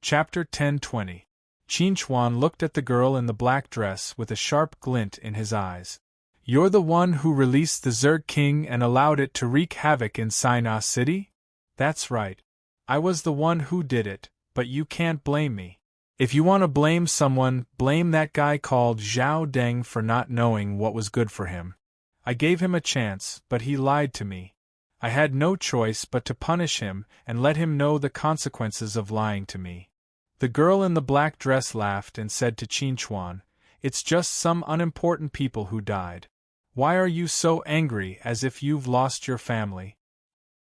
Chapter 10:20. Qinchuan looked at the girl in the black dress with a sharp glint in his eyes. You're the one who released the Zerg King and allowed it to wreak havoc in Sinai City? That's right. I was the one who did it, but you can't blame me. If you want to blame someone, blame that guy called Zhao Deng for not knowing what was good for him. I gave him a chance, but he lied to me. I had no choice but to punish him and let him know the consequences of lying to me. The girl in the black dress laughed and said to Qinchuan, "It's just some unimportant people who died. Why are you so angry as if you've lost your family?"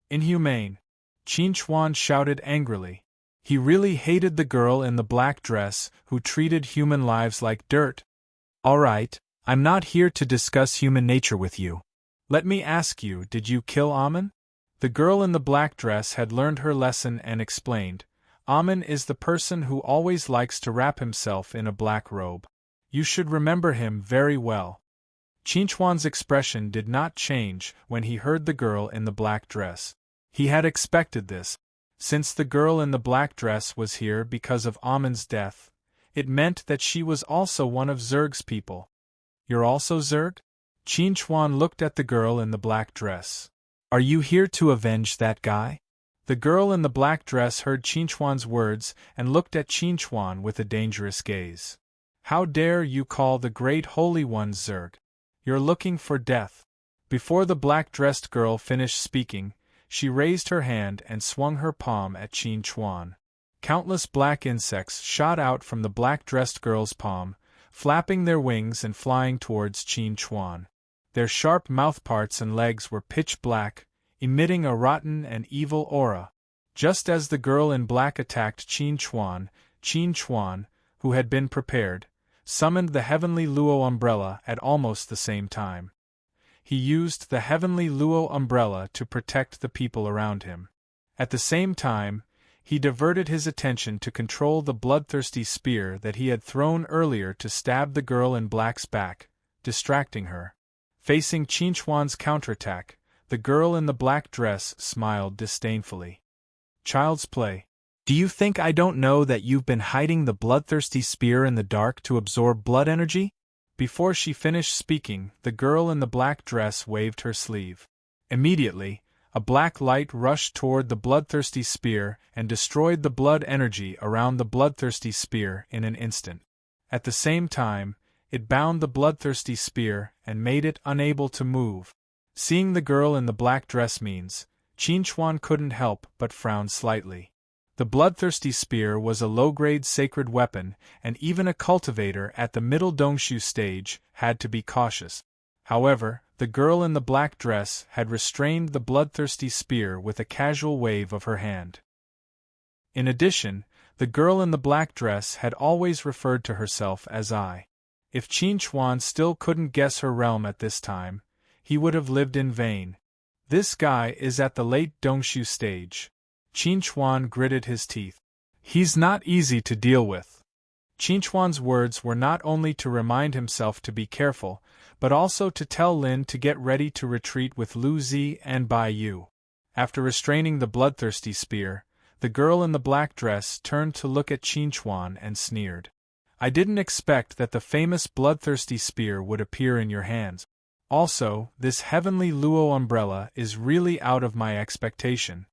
Inhumane! Qinchuan shouted angrily. He really hated the girl in the black dress who treated human lives like dirt. All right, I'm not here to discuss human nature with you. Let me ask you, did you kill Amen? The girl in the black dress had learned her lesson and explained, Amen is the person who always likes to wrap himself in a black robe. You should remember him very well. Qinchuan's expression did not change when he heard the girl in the black dress. He had expected this. Since the girl in the black dress was here because of Amen's death, it meant that she was also one of Zerg's people. You're also Zerg? Qinchuan looked at the girl in the black dress. Are you here to avenge that guy? The girl in the black dress heard Qinchuan's words and looked at Qinchuan with a dangerous gaze. How dare you call the great holy one Zerg? You're looking for death. Before the black-dressed girl finished speaking, she raised her hand and swung her palm at Qinchuan. Countless black insects shot out from the black-dressed girl's palm, flapping their wings and flying towards Qinchuan. Their sharp mouthparts and legs were pitch black, emitting a rotten and evil aura. Just as the girl in black attacked Qinchuan, who had been prepared, summoned the heavenly Luo umbrella at almost the same time. He used the heavenly Luo umbrella to protect the people around him. At the same time, he diverted his attention to control the bloodthirsty spear that he had thrown earlier to stab the girl in black's back, distracting her. Facing Qinchuan's counterattack, the girl in the black dress smiled disdainfully. Child's play. Do you think I don't know that you've been hiding the bloodthirsty spear in the dark to absorb blood energy? Before she finished speaking, the girl in the black dress waved her sleeve. Immediately, a black light rushed toward the bloodthirsty spear and destroyed the blood energy around the bloodthirsty spear in an instant. At the same time, it bound the bloodthirsty spear and made it unable to move. Seeing the girl in the black dress means, Qinchuan couldn't help but frown slightly. The bloodthirsty spear was a low-grade sacred weapon, and even a cultivator at the middle Dongshu stage had to be cautious. However, the girl in the black dress had restrained the bloodthirsty spear with a casual wave of her hand. In addition, the girl in the black dress had always referred to herself as I. If Qinchuan still couldn't guess her realm at this time, he would have lived in vain. This guy is at the late Dongshu stage. Qinchuan gritted his teeth. He's not easy to deal with. Qinchuan's words were not only to remind himself to be careful, but also to tell Lin to get ready to retreat with Lu Zi and Bai Yu. After restraining the bloodthirsty spear, the girl in the black dress turned to look at Qinchuan and sneered. I didn't expect that the famous bloodthirsty spear would appear in your hands. Also, this heavenly Luo umbrella is really out of my expectation.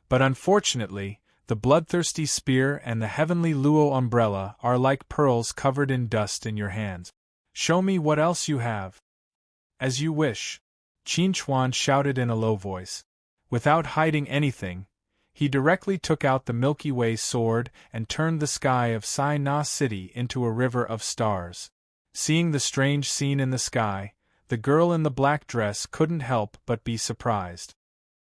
But unfortunately, the bloodthirsty spear and the heavenly Luo umbrella are like pearls covered in dust in your hands. Show me what else you have. As you wish. Qinchuan shouted in a low voice. Without hiding anything, he directly took out the Milky Way sword and turned the sky of Sinai City into a river of stars. Seeing the strange scene in the sky, the girl in the black dress couldn't help but be surprised.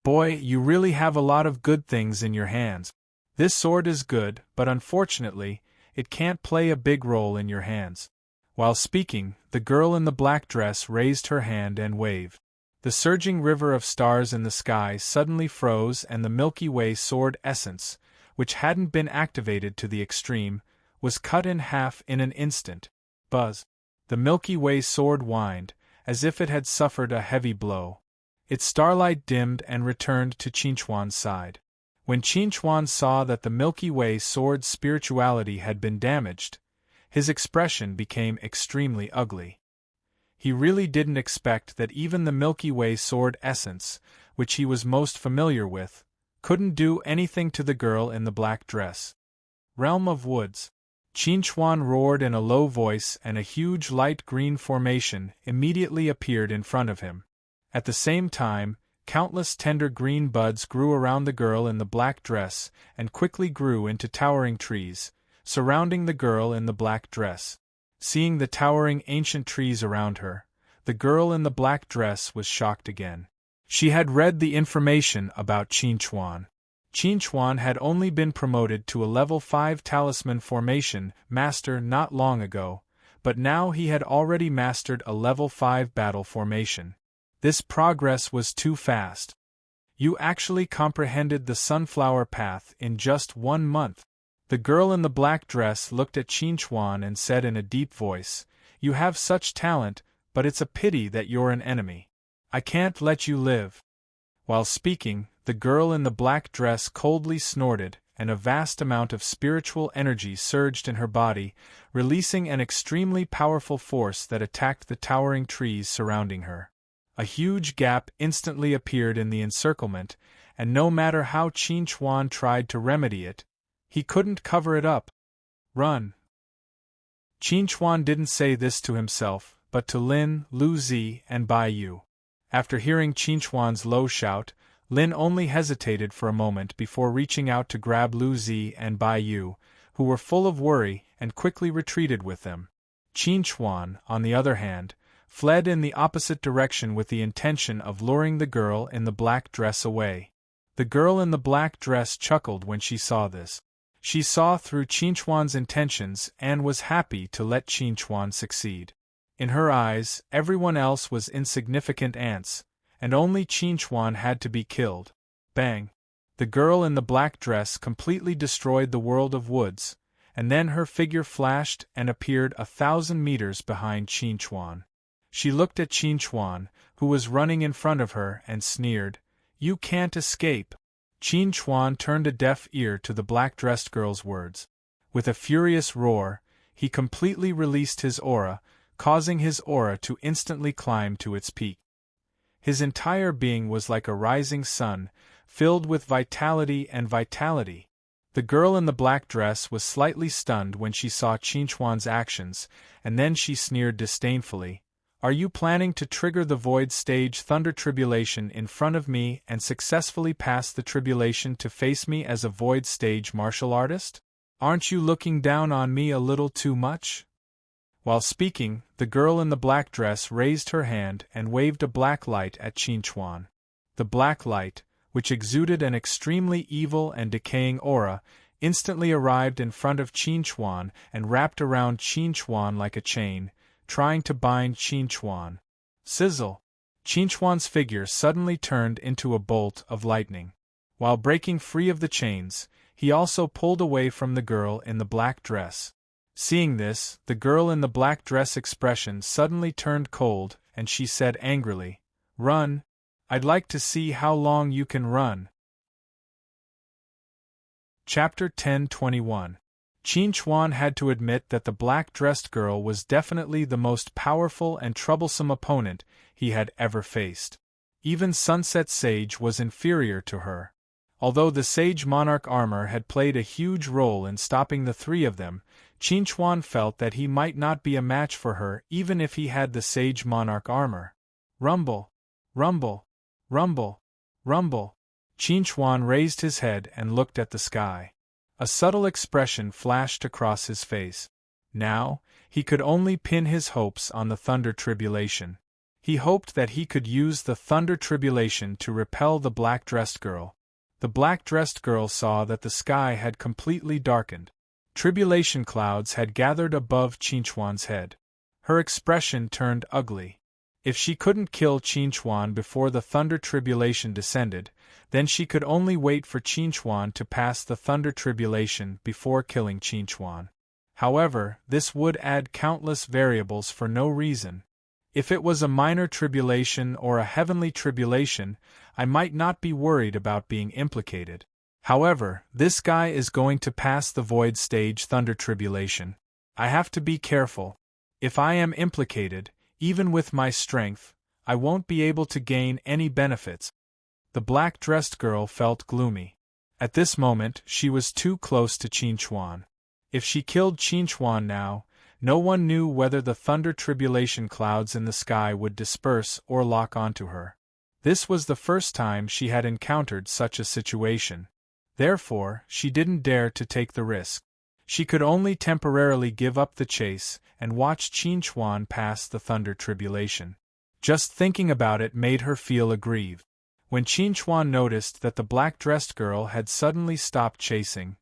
Boy, you really have a lot of good things in your hands. This sword is good, but unfortunately, it can't play a big role in your hands. While speaking, the girl in the black dress raised her hand and waved. The surging river of stars in the sky suddenly froze, and the Milky Way sword essence, which hadn't been activated to the extreme, was cut in half in an instant. Buzz! The Milky Way sword whined, as if it had suffered a heavy blow. Its starlight dimmed and returned to Qinchuan's side. When Qin saw that the Milky Way sword's spirituality had been damaged, his expression became extremely ugly. He really didn't expect that even the Milky Way sword essence, which he was most familiar with, couldn't do anything to the girl in the black dress. Realm of Woods. Qin roared in a low voice, and a huge light green formation immediately appeared in front of him. At the same time, countless tender green buds grew around the girl in the black dress and quickly grew into towering trees, surrounding the girl in the black dress. Seeing the towering ancient trees around her, the girl in the black dress was shocked again. She had read the information about Qin. Qin had only been promoted to a level 5 talisman formation master not long ago, but now he had already mastered a level 5 battle formation. This progress was too fast. You actually comprehended the sunflower path in just 1 month. The girl in the black dress looked at Qin and said in a deep voice, "You have such talent, but it's a pity that you're an enemy. I can't let you live." While speaking, the girl in the black dress coldly snorted, and a vast amount of spiritual energy surged in her body, releasing an extremely powerful force that attacked the towering trees surrounding her. A huge gap instantly appeared in the encirclement, and no matter how Qin tried to remedy it, he couldn't cover it up. Run! Qin didn't say this to himself, but to Lin, Lu Zi, and Bai Yu. After hearing Qin's low shout, Lin only hesitated for a moment before reaching out to grab Lu Zi and Bai Yu, who were full of worry, and quickly retreated with them. Qin, on the other hand, fled in the opposite direction with the intention of luring the girl in the black dress away. The girl in the black dress chuckled when she saw this. She saw through Qin's intentions and was happy to let Qin succeed. In her eyes, everyone else was insignificant ants, and only Qin had to be killed. Bang! The girl in the black dress completely destroyed the world of woods, and then her figure flashed and appeared 1,000 meters behind Qin. She looked at Qin, who was running in front of her, and sneered, "You can't escape." Qin turned a deaf ear to the black-dressed girl's words. With a furious roar, he completely released his aura, causing his aura to instantly climb to its peak. His entire being was like a rising sun, filled with vitality and vitality. The girl in the black dress was slightly stunned when she saw Qin's actions, and then she sneered disdainfully, "Are you planning to trigger the Void Stage Thunder Tribulation in front of me and successfully pass the tribulation to face me as a Void Stage martial artist? Aren't you looking down on me a little too much?" While speaking, the girl in the black dress raised her hand and waved a black light at Qin. The black light, which exuded an extremely evil and decaying aura, instantly arrived in front of Qin and wrapped around Qin like a chain, trying to bind Qin. Sizzle! Qin's figure suddenly turned into a bolt of lightning. While breaking free of the chains, he also pulled away from the girl in the black dress. Seeing this, the girl in the black dress expression suddenly turned cold, and she said angrily, "Run! I'd like to see how long you can run." Chapter 10:21. Qin had to admit that the black-dressed girl was definitely the most powerful and troublesome opponent he had ever faced. Even Sunset Sage was inferior to her. Although the Sage Monarch armor had played a huge role in stopping the three of them, Qin felt that he might not be a match for her even if he had the Sage Monarch armor. Rumble! Rumble! Rumble! Rumble! Qin raised his head and looked at the sky. A subtle expression flashed across his face. Now, he could only pin his hopes on the Thunder Tribulation. He hoped that he could use the Thunder Tribulation to repel the black-dressed girl. The black-dressed girl saw that the sky had completely darkened. Tribulation clouds had gathered above Qin's head. Her expression turned ugly. If she couldn't kill Qin before the Thunder Tribulation descended, then she could only wait for Qin to pass the Thunder Tribulation before killing Qin. However, this would add countless variables for no reason. If it was a minor tribulation or a heavenly tribulation, I might not be worried about being implicated. However, this guy is going to pass the void stage thunder tribulation. I have to be careful. If I am implicated, even with my strength, I won't be able to gain any benefits. The black-dressed girl felt gloomy. At this moment, she was too close to Qin Chuan. If she killed Qin Chuan now, no one knew whether the thunder tribulation clouds in the sky would disperse or lock onto her. This was the first time she had encountered such a situation. Therefore, she didn't dare to take the risk. She could only temporarily give up the chase and watch Qin Chuan pass the thunder tribulation. Just thinking about it made her feel aggrieved. When Qin Chuan noticed that the black-dressed girl had suddenly stopped chasing,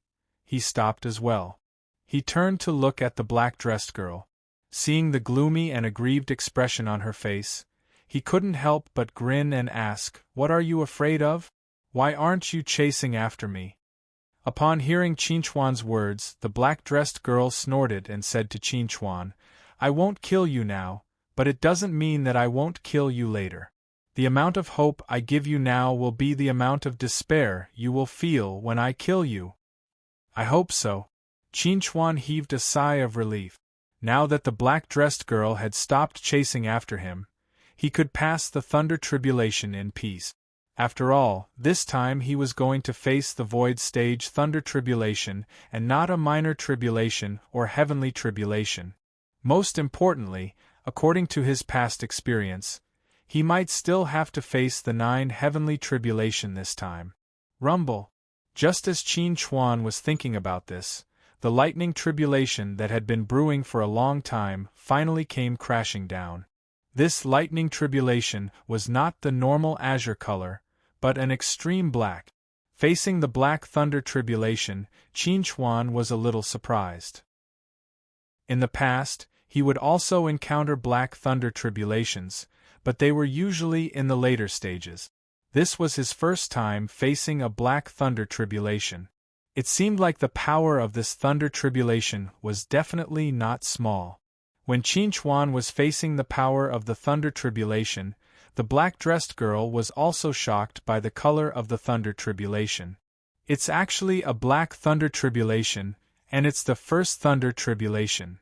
he stopped as well. He turned to look at the black-dressed girl. Seeing the gloomy and aggrieved expression on her face, he couldn't help but grin and ask, "What are you afraid of? Why aren't you chasing after me?" Upon hearing Qin Chuan's words, the black-dressed girl snorted and said to Qin Chuan, "I won't kill you now, but it doesn't mean that I won't kill you later. The amount of hope I give you now will be the amount of despair you will feel when I kill you." "I hope so." Qin Chuan heaved a sigh of relief. Now that the black-dressed girl had stopped chasing after him, he could pass the thunder tribulation in peace. After all, this time he was going to face the void stage thunder tribulation and not a minor tribulation or heavenly tribulation. Most importantly, according to his past experience, he might still have to face the 9 heavenly tribulation this time. Rumble. Just as Qin Chuan was thinking about this, the lightning tribulation that had been brewing for a long time finally came crashing down. This lightning tribulation was not the normal azure color, but an extreme black. Facing the black thunder tribulation, Qin Chuan was a little surprised. In the past, he would also encounter black thunder tribulations, but they were usually in the later stages. This was his first time facing a black thunder tribulation. It seemed like the power of this thunder tribulation was definitely not small. When Qin Chuan was facing the power of the thunder tribulation, the black-dressed girl was also shocked by the color of the thunder tribulation. "It's actually a black thunder tribulation, and it's the first thunder tribulation."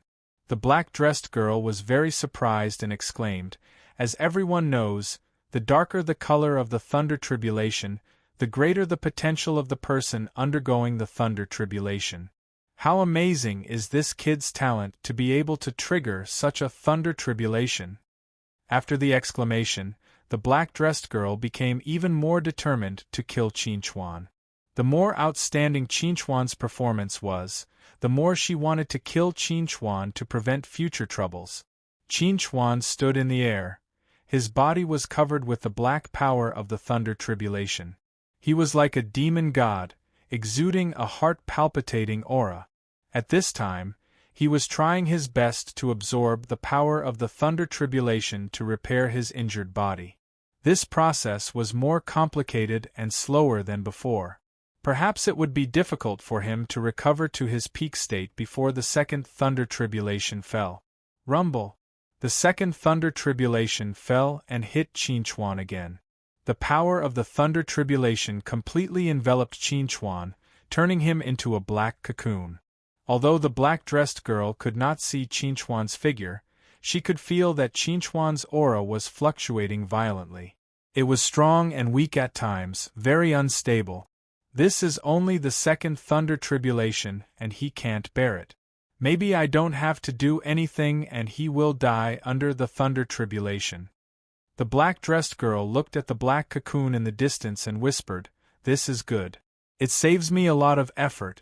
The black-dressed girl was very surprised and exclaimed, "As everyone knows, the darker the color of the thunder tribulation, the greater the potential of the person undergoing the thunder tribulation. How amazing is this kid's talent to be able to trigger such a thunder tribulation." After the exclamation, the black-dressed girl became even more determined to kill Qin Chuan. The more outstanding Qin Chuan's performance was, the more she wanted to kill Qin Chuan to prevent future troubles. Qin Chuan stood in the air. His body was covered with the black power of the thunder tribulation. He was like a demon god, exuding a heart-palpitating aura. At this time, he was trying his best to absorb the power of the thunder tribulation to repair his injured body. This process was more complicated and slower than before. Perhaps it would be difficult for him to recover to his peak state before the second thunder tribulation fell. Rumble. The second thunder tribulation fell and hit Qin Chuan again. The power of the thunder tribulation completely enveloped Qin Chuan, turning him into a black cocoon. Although the black-dressed girl could not see Qin Chuan's figure, she could feel that Qin Chuan's aura was fluctuating violently. It was strong and weak at times, very unstable. "This is only the second thunder tribulation, and he can't bear it. Maybe I don't have to do anything and he will die under the thunder tribulation." The black-dressed girl looked at the black cocoon in the distance and whispered, "This is good. It saves me a lot of effort."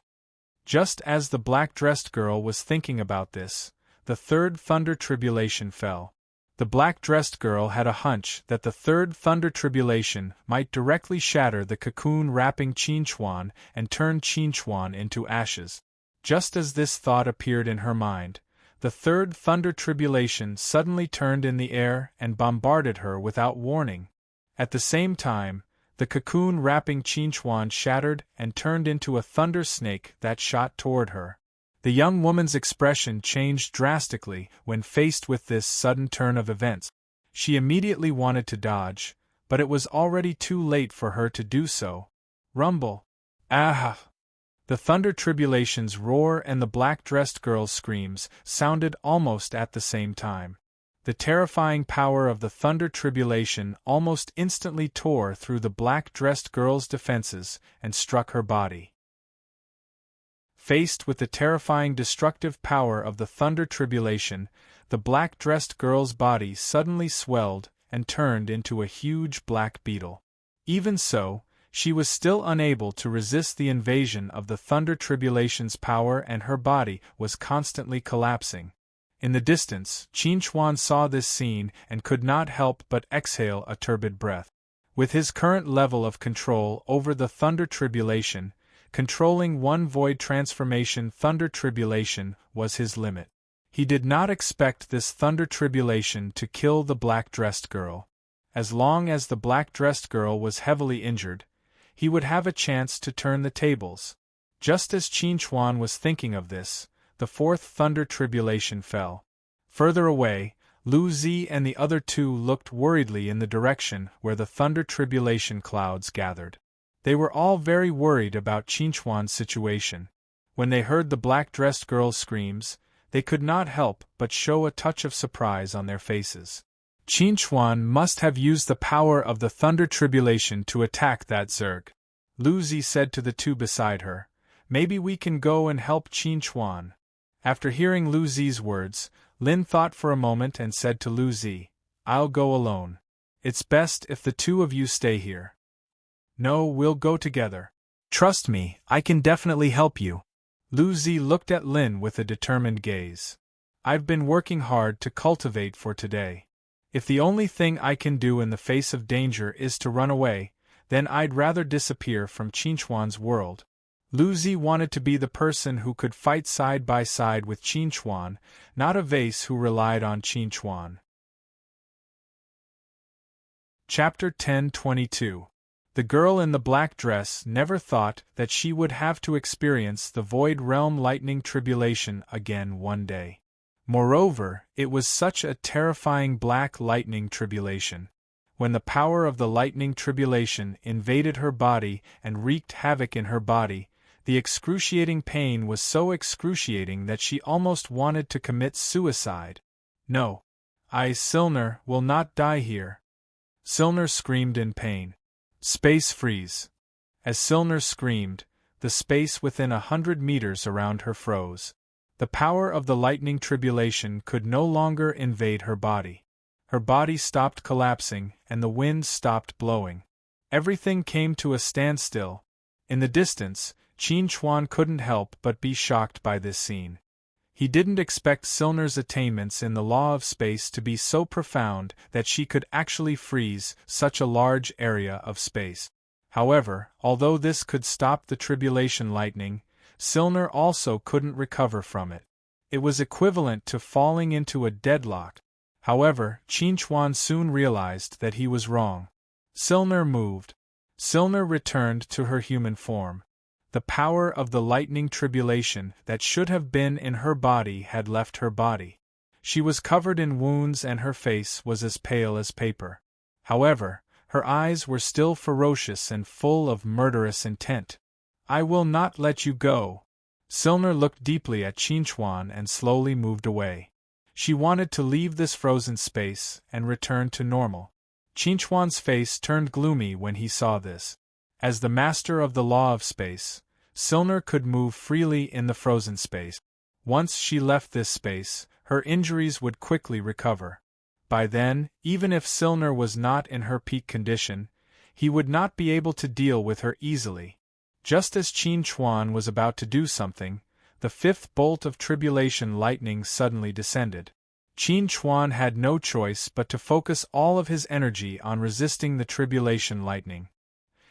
Just as the black-dressed girl was thinking about this, the third thunder tribulation fell. The black-dressed girl had a hunch that the third thunder tribulation might directly shatter the cocoon wrapping Qin Chuan and turn Qin Chuan into ashes. Just as this thought appeared in her mind, the third thunder tribulation suddenly turned in the air and bombarded her without warning. At the same time, the cocoon wrapping Qin Chuan shattered and turned into a thunder snake that shot toward her. The young woman's expression changed drastically when faced with this sudden turn of events. She immediately wanted to dodge, but it was already too late for her to do so. Rumble. Ah! The thunder tribulation's roar and the black-dressed girl's screams sounded almost at the same time. The terrifying power of the thunder tribulation almost instantly tore through the black-dressed girl's defenses and struck her body. Faced with the terrifying destructive power of the thunder tribulation, the black-dressed girl's body suddenly swelled and turned into a huge black beetle. Even so, she was still unable to resist the invasion of the thunder tribulation's power, and her body was constantly collapsing. In the distance, Qin saw this scene and could not help but exhale a turbid breath. With his current level of control over the thunder tribulation, controlling one void transformation thunder tribulation was his limit. He did not expect this thunder tribulation to kill the black-dressed girl. As long as the black-dressed girl was heavily injured, he would have a chance to turn the tables. Just as Qin was thinking of this, the fourth thunder tribulation fell. Further away, Lu Zi and the other two looked worriedly in the direction where the thunder tribulation clouds gathered. They were all very worried about Qin situation. When they heard the black-dressed girl's screams, they could not help but show a touch of surprise on their faces. Qin must have used the power of the thunder tribulation to attack that Zerg. Lu Zi said to the two beside her, "Maybe we can go and help Qin." After hearing Lu Zi's words, Lin thought for a moment and said to Lu Zi, "I'll go alone. It's best if the two of you stay here." "No, we'll go together. Trust me, I can definitely help you." Lu Zi looked at Lin with a determined gaze. "I've been working hard to cultivate for today. If the only thing I can do in the face of danger is to run away, then I'd rather disappear from Qin's world." Lu Zi wanted to be the person who could fight side by side with Qin, not a vase who relied on Qin. Chapter 10:22. The girl in the black dress never thought that she would have to experience the Void Realm lightning tribulation again one day. Moreover, it was such a terrifying black lightning tribulation. When the power of the lightning tribulation invaded her body and wreaked havoc in her body, the excruciating pain was so excruciating that she almost wanted to commit suicide. "No. Silner will not die here." Silner screamed in pain. "Space freeze." As Silner screamed, the space within 100 meters around her froze. The power of the lightning tribulation could no longer invade her body. Her body stopped collapsing, and the wind stopped blowing. Everything came to a standstill. In the distance, Qin couldn't help but be shocked by this scene. He didn't expect Silner's attainments in the law of space to be so profound that she could actually freeze such a large area of space. However, although this could stop the tribulation lightning, Silner also couldn't recover from it. It was equivalent to falling into a deadlock. However, Qin soon realized that he was wrong. Silner moved. Silner returned to her human form. The power of the lightning tribulation that should have been in her body had left her body. She was covered in wounds and her face was as pale as paper. However, her eyes were still ferocious and full of murderous intent. "I will not let you go." Silner looked deeply at Qin and slowly moved away. She wanted to leave this frozen space and return to normal. Qin's face turned gloomy when he saw this. As the master of the law of space, Silner could move freely in the frozen space. Once she left this space, her injuries would quickly recover. By then, even if Silner was not in her peak condition, he would not be able to deal with her easily. Just as Qin was about to do something, the fifth bolt of tribulation lightning suddenly descended. Qin had no choice but to focus all of his energy on resisting the tribulation lightning.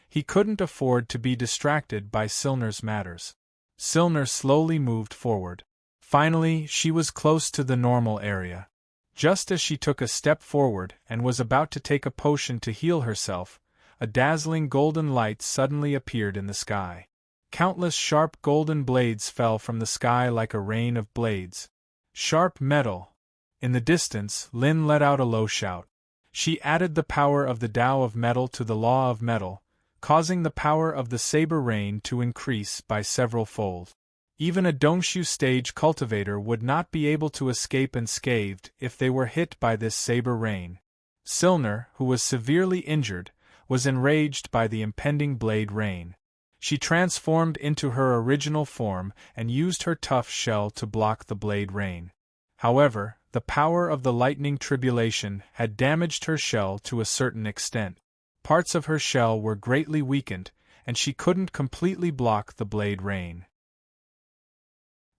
He couldn't afford to be distracted by Silner's matters. Silner slowly moved forward. Finally, she was close to the normal area. Just as she took a step forward and was about to take a potion to heal herself, a dazzling golden light suddenly appeared in the sky. Countless sharp golden blades fell from the sky like a rain of blades. Sharp metal! In the distance, Lin let out a low shout. She added the power of the Tao of metal to the law of metal, causing the power of the saber rain to increase by several fold. Even a Dongshu stage cultivator would not be able to escape unscathed if they were hit by this saber rain. Silner, who was severely injured, was enraged by the impending blade rain. She transformed into her original form and used her tough shell to block the blade rain. However, the power of the lightning tribulation had damaged her shell to a certain extent. Parts of her shell were greatly weakened, and she couldn't completely block the blade rain.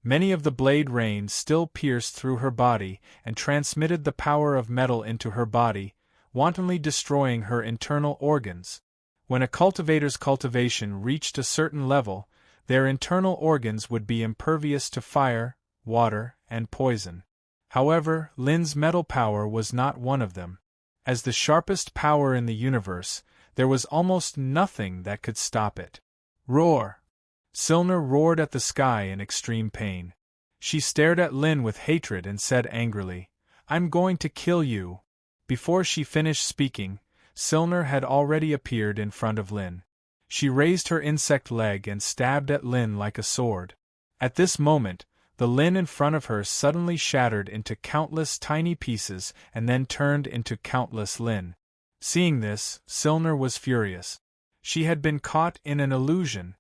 Many of the blade rains still pierced through her body and transmitted the power of metal into her body, wantonly destroying her internal organs. When a cultivator's cultivation reached a certain level, their internal organs would be impervious to fire, water, and poison. However, Lin's metal power was not one of them. As the sharpest power in the universe, there was almost nothing that could stop it. Roar! Silner roared at the sky in extreme pain. She stared at Lin with hatred and said angrily, "I'm going to kill you." Before she finished speaking, Silner had already appeared in front of Lin. She raised her insect leg and stabbed at Lin like a sword. At this moment, the Lin in front of her suddenly shattered into countless tiny pieces and then turned into countless Lin. Seeing this, Silner was furious. She had been caught in an illusion.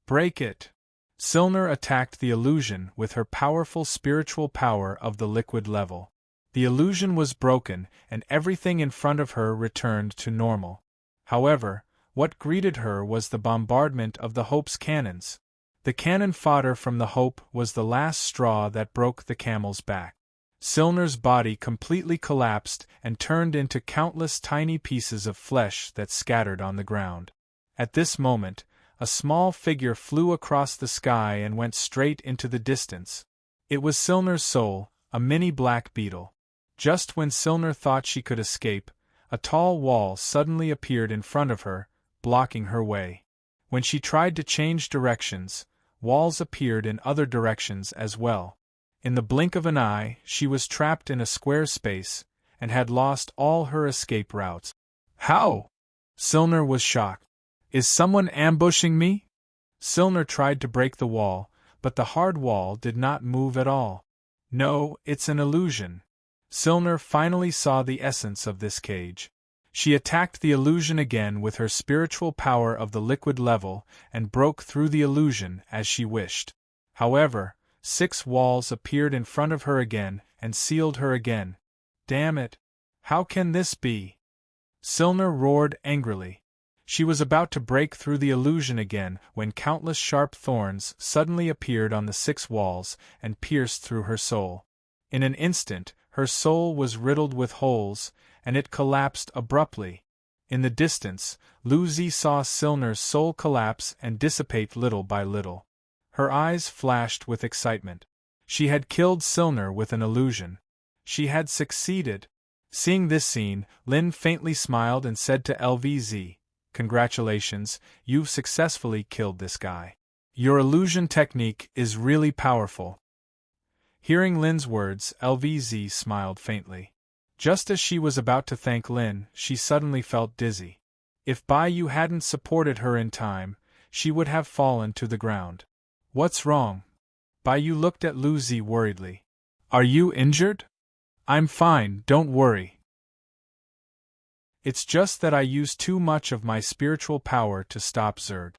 Break it! Silner attacked the illusion with her powerful spiritual power of the liquid level. The illusion was broken, and everything in front of her returned to normal. However, what greeted her was the bombardment of the Hope's cannons. The cannon fodder from the Hope was the last straw that broke the camel's back. Silner's body completely collapsed and turned into countless tiny pieces of flesh that scattered on the ground. At this moment, a small figure flew across the sky and went straight into the distance. It was Silner's soul, a mini black beetle. Just when Silner thought she could escape, a tall wall suddenly appeared in front of her, blocking her way. When she tried to change directions, walls appeared in other directions as well. In the blink of an eye, she was trapped in a square space, and had lost all her escape routes. How? Silner was shocked. Is someone ambushing me? Silner tried to break the wall, but the hard wall did not move at all. No, it's an illusion. Silner finally saw the essence of this cage. She attacked the illusion again with her spiritual power of the liquid level and broke through the illusion as she wished. However, 6 walls appeared in front of her again and sealed her again. Damn it! How can this be? Silner roared angrily. She was about to break through the illusion again when countless sharp thorns suddenly appeared on the 6 walls and pierced through her soul. In an instant, her soul was riddled with holes, and it collapsed abruptly. In the distance, Luzi saw Silner's soul collapse and dissipate little by little. Her eyes flashed with excitement. She had killed Silner with an illusion. She had succeeded. Seeing this scene, Lin faintly smiled and said to LVZ, "Congratulations, you've successfully killed this guy. Your illusion technique is really powerful." Hearing Lin's words, LVZ smiled faintly. Just as she was about to thank Lin, she suddenly felt dizzy. If Baiyu hadn't supported her in time, she would have fallen to the ground. What's wrong? Baiyu looked at Luzi worriedly. Are you injured? I'm fine, don't worry. It's just that I used too much of my spiritual power to stop Zerd.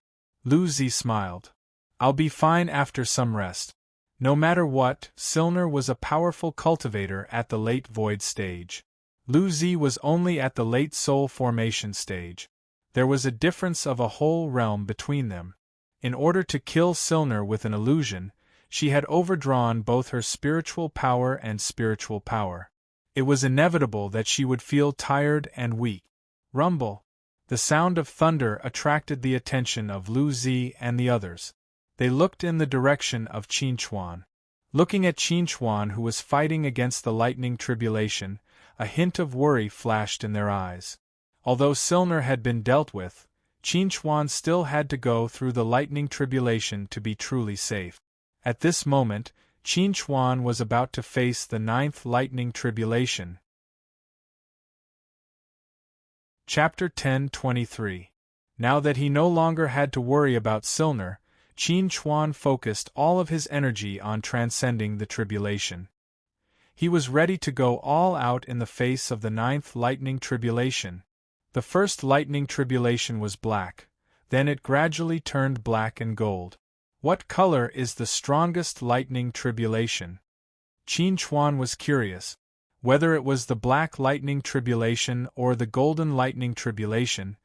Luzi smiled. I'll be fine after some rest. No matter what, Silner was a powerful cultivator at the late void stage. Luzi was only at the late soul formation stage. There was a difference of a whole realm between them. In order to kill Silner with an illusion, she had overdrawn both her spiritual power and spiritual power. It was inevitable that she would feel tired and weak. Rumble! The sound of thunder attracted the attention of Luzi and the others. They looked in the direction of Qinchuan. Looking at Qinchuan, who was fighting against the lightning tribulation, a hint of worry flashed in their eyes. Although Silner had been dealt with, Qinchuan still had to go through the lightning tribulation to be truly safe. At this moment, Qinchuan was about to face the 9th lightning tribulation. Chapter 10:23. Now that he no longer had to worry about Silner, Qin Chuan focused all of his energy on transcending the tribulation. He was ready to go all out in the face of the 9th lightning tribulation. The first lightning tribulation was black, then it gradually turned black and gold. What color is the strongest lightning tribulation? Qin Chuan was curious. Whether it was the black lightning tribulation or the golden lightning tribulation,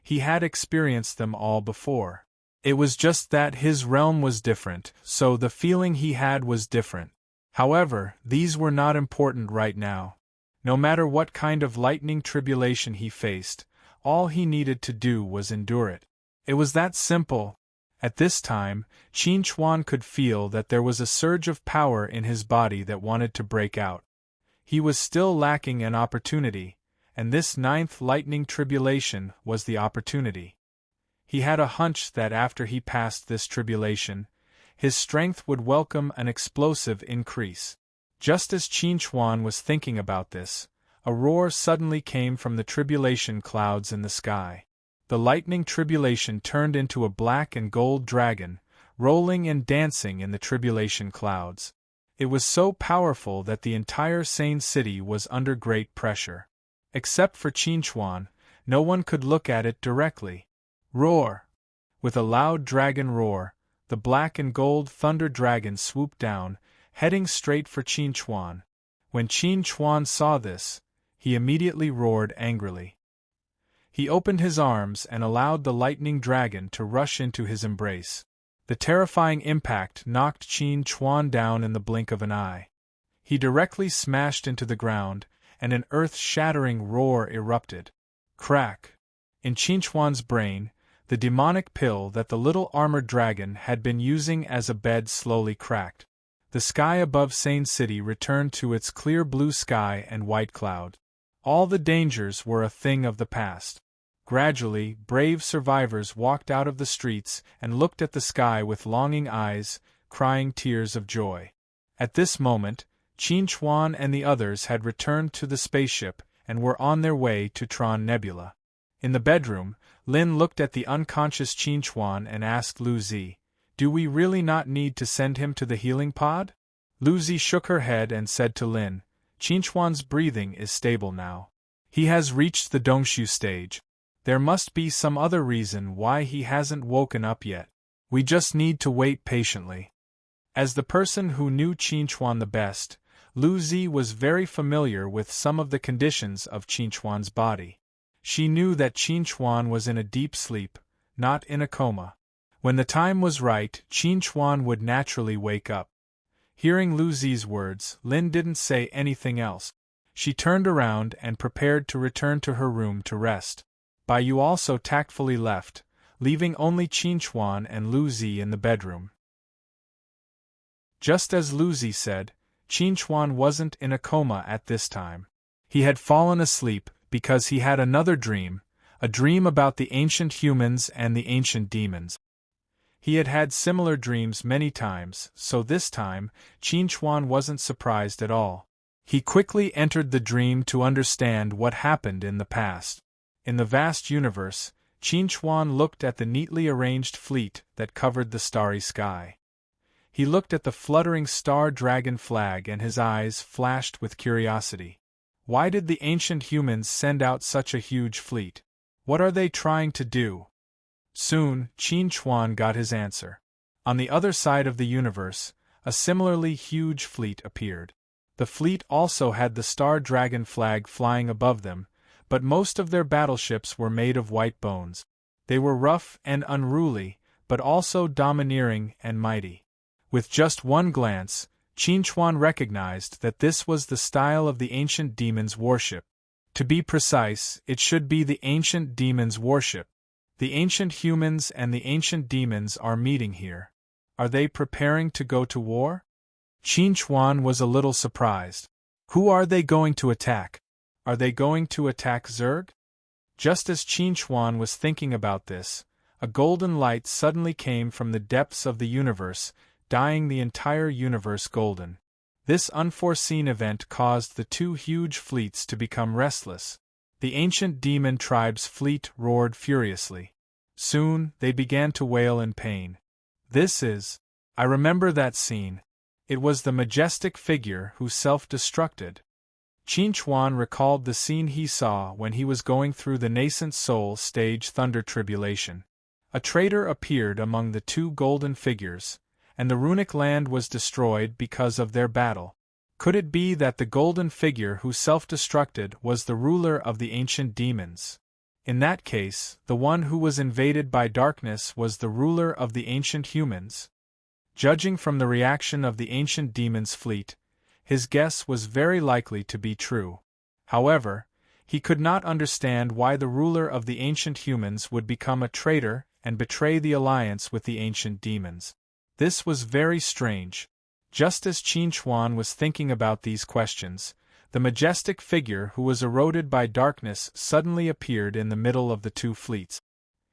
he had experienced them all before. It was just that his realm was different, so the feeling he had was different. However, these were not important right now. No matter what kind of lightning tribulation he faced, all he needed to do was endure it. It was that simple. At this time, Qin Chuan could feel that there was a surge of power in his body that wanted to break out. He was still lacking an opportunity, and this 9th lightning tribulation was the opportunity. He had a hunch that after he passed this tribulation, his strength would welcome an explosive increase. Just as Qin Chuan was thinking about this, a roar suddenly came from the tribulation clouds in the sky. The lightning tribulation turned into a black and gold dragon, rolling and dancing in the tribulation clouds. It was so powerful that the entire Sane City was under great pressure. Except for Qin Chuan, no one could look at it directly. Roar! With a loud dragon roar, the black and gold thunder dragon swooped down, heading straight for Qin Chuan. When Qin Chuan saw this, he immediately roared angrily. He opened his arms and allowed the lightning dragon to rush into his embrace. The terrifying impact knocked Qin Chuan down in the blink of an eye. He directly smashed into the ground, and an earth-shattering roar erupted. Crack! In Qin Chuan's brain, the demonic pill that the little armored dragon had been using as a bed slowly cracked. The sky above Sane City returned to its clear blue sky and white cloud. All the dangers were a thing of the past. Gradually, brave survivors walked out of the streets and looked at the sky with longing eyes, crying tears of joy. At this moment, Qin Chuan and the others had returned to the spaceship and were on their way to Tron Nebula. In the bedroom, Lin looked at the unconscious Qin Chuan and asked Lu Zi, "Do we really not need to send him to the healing pod?" Lu Zi shook her head and said to Lin, "Qin Chuan's breathing is stable now. He has reached the Dongshu stage. There must be some other reason why he hasn't woken up yet. We just need to wait patiently." As the person who knew Qin Chuan the best, Lu Zi was very familiar with some of the conditions of Qin Chuan's body. She knew that Qin Chuan was in a deep sleep, not in a coma. When the time was right, Qin Chuan would naturally wake up. Hearing Lu Zi's words, Lin didn't say anything else. She turned around and prepared to return to her room to rest. Bai Yu also tactfully left, leaving only Qin Chuan and Lu Zi in the bedroom. Just as Lu Zi said, Qin Chuan wasn't in a coma at this time. He had fallen asleep because he had another dream, a dream about the ancient humans and the ancient demons. He had had similar dreams many times, so this time, Qin Chuan wasn't surprised at all. He quickly entered the dream to understand what happened in the past. In the vast universe, Qin Chuan looked at the neatly arranged fleet that covered the starry sky. He looked at the fluttering star dragon flag and his eyes flashed with curiosity. Why did the ancient humans send out such a huge fleet? What are they trying to do? Soon, Qin Chuan got his answer. On the other side of the universe, a similarly huge fleet appeared. The fleet also had the star dragon flag flying above them, but most of their battleships were made of white bones. They were rough and unruly, but also domineering and mighty. With just one glance, Qin Chuan recognized that this was the style of the ancient demons' worship. To be precise, it should be the ancient demons' worship. The ancient humans and the ancient demons are meeting here. Are they preparing to go to war? Qin Chuan was a little surprised. Who are they going to attack? Are they going to attack Zerg? Just as Qin Chuan was thinking about this, a golden light suddenly came from the depths of the universe, dyeing the entire universe golden. This unforeseen event caused the two huge fleets to become restless. The ancient demon tribe's fleet roared furiously. Soon, they began to wail in pain. I remember that scene. It was the majestic figure who self-destructed. Qin Chuan recalled the scene he saw when he was going through the nascent soul stage thunder tribulation. A traitor appeared among the two golden figures, and the runic land was destroyed because of their battle. Could it be that the golden figure who self-destructed was the ruler of the ancient demons? In that case, the one who was invaded by darkness was the ruler of the ancient humans. Judging from the reaction of the ancient demons' fleet, his guess was very likely to be true. However, he could not understand why the ruler of the ancient humans would become a traitor and betray the alliance with the ancient demons. This was very strange. Just as Qin Chuan was thinking about these questions, the majestic figure who was eroded by darkness suddenly appeared in the middle of the two fleets.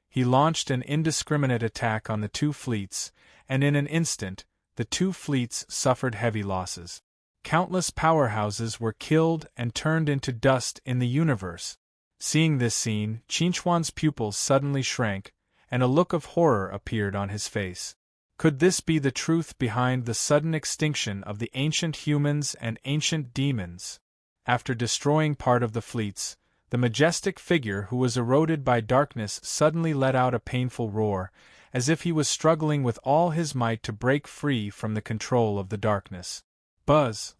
He launched an indiscriminate attack on the two fleets, and in an instant, the two fleets suffered heavy losses. Countless powerhouses were killed and turned into dust in the universe. Seeing this scene, Qin Chuan's pupils suddenly shrank, and a look of horror appeared on his face. Could this be the truth behind the sudden extinction of the ancient humans and ancient demons? After destroying part of the fleets, the majestic figure who was eroded by darkness suddenly let out a painful roar, as if he was struggling with all his might to break free from the control of the darkness. Buzz!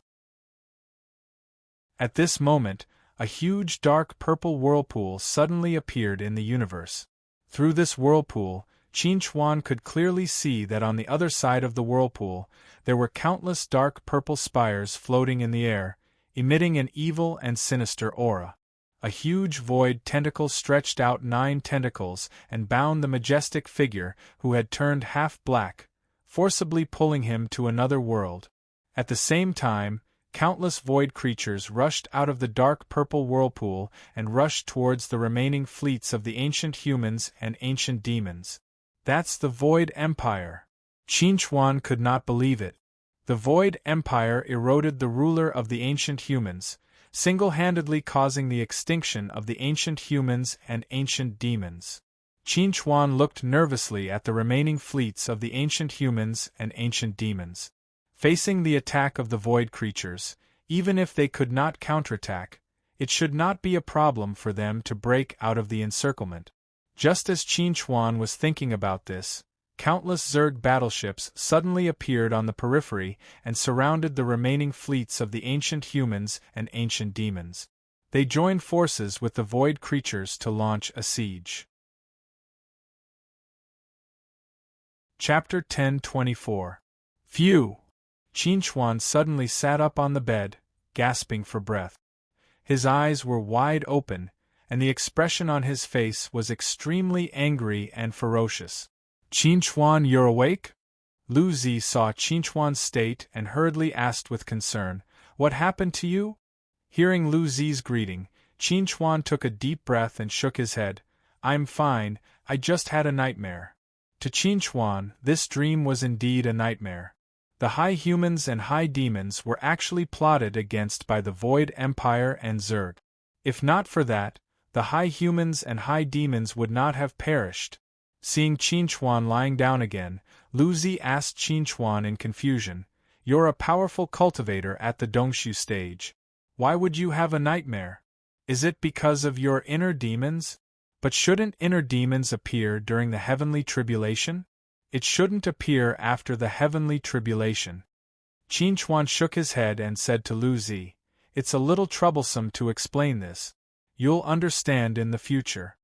At this moment, a huge dark purple whirlpool suddenly appeared in the universe. Through this whirlpool, Qin Chuan could clearly see that on the other side of the whirlpool, there were countless dark purple spires floating in the air, emitting an evil and sinister aura. A huge void tentacle stretched out 9 tentacles and bound the majestic figure who had turned half black, forcibly pulling him to another world. At the same time, countless void creatures rushed out of the dark purple whirlpool and rushed towards the remaining fleets of the ancient humans and ancient demons. That's the Void Empire! Qin Chuan could not believe it. The Void Empire eroded the ruler of the ancient humans, single-handedly causing the extinction of the ancient humans and ancient demons. Qin Chuan looked nervously at the remaining fleets of the ancient humans and ancient demons. Facing the attack of the void creatures, even if they could not counterattack, it should not be a problem for them to break out of the encirclement. Just as Qin Chuan was thinking about this, countless Zerg battleships suddenly appeared on the periphery and surrounded the remaining fleets of the ancient humans and ancient demons. They joined forces with the void creatures to launch a siege. Chapter 10:24. Phew! Qin Chuan suddenly sat up on the bed, gasping for breath. His eyes were wide open, and the expression on his face was extremely angry and ferocious. Qin Chuan, you're awake? Lu Zi saw Qin Chuan's state and hurriedly asked with concern, "What happened to you?" Hearing Lu Zi's greeting, Qin Chuan took a deep breath and shook his head. "I'm fine, I just had a nightmare." To Qin Chuan, this dream was indeed a nightmare. The high humans and high demons were actually plotted against by the Void Empire and Zerg. If not for that, the high humans and high demons would not have perished. Seeing Qin Chuan lying down again, Lu Zi asked Qin Chuan in confusion, "You're a powerful cultivator at the Dongshu stage. Why would you have a nightmare? Is it because of your inner demons? But shouldn't inner demons appear during the heavenly tribulation? It shouldn't appear after the heavenly tribulation." Qin Chuan shook his head and said to Lu Zi, "It's a little troublesome to explain this. You'll understand in the future."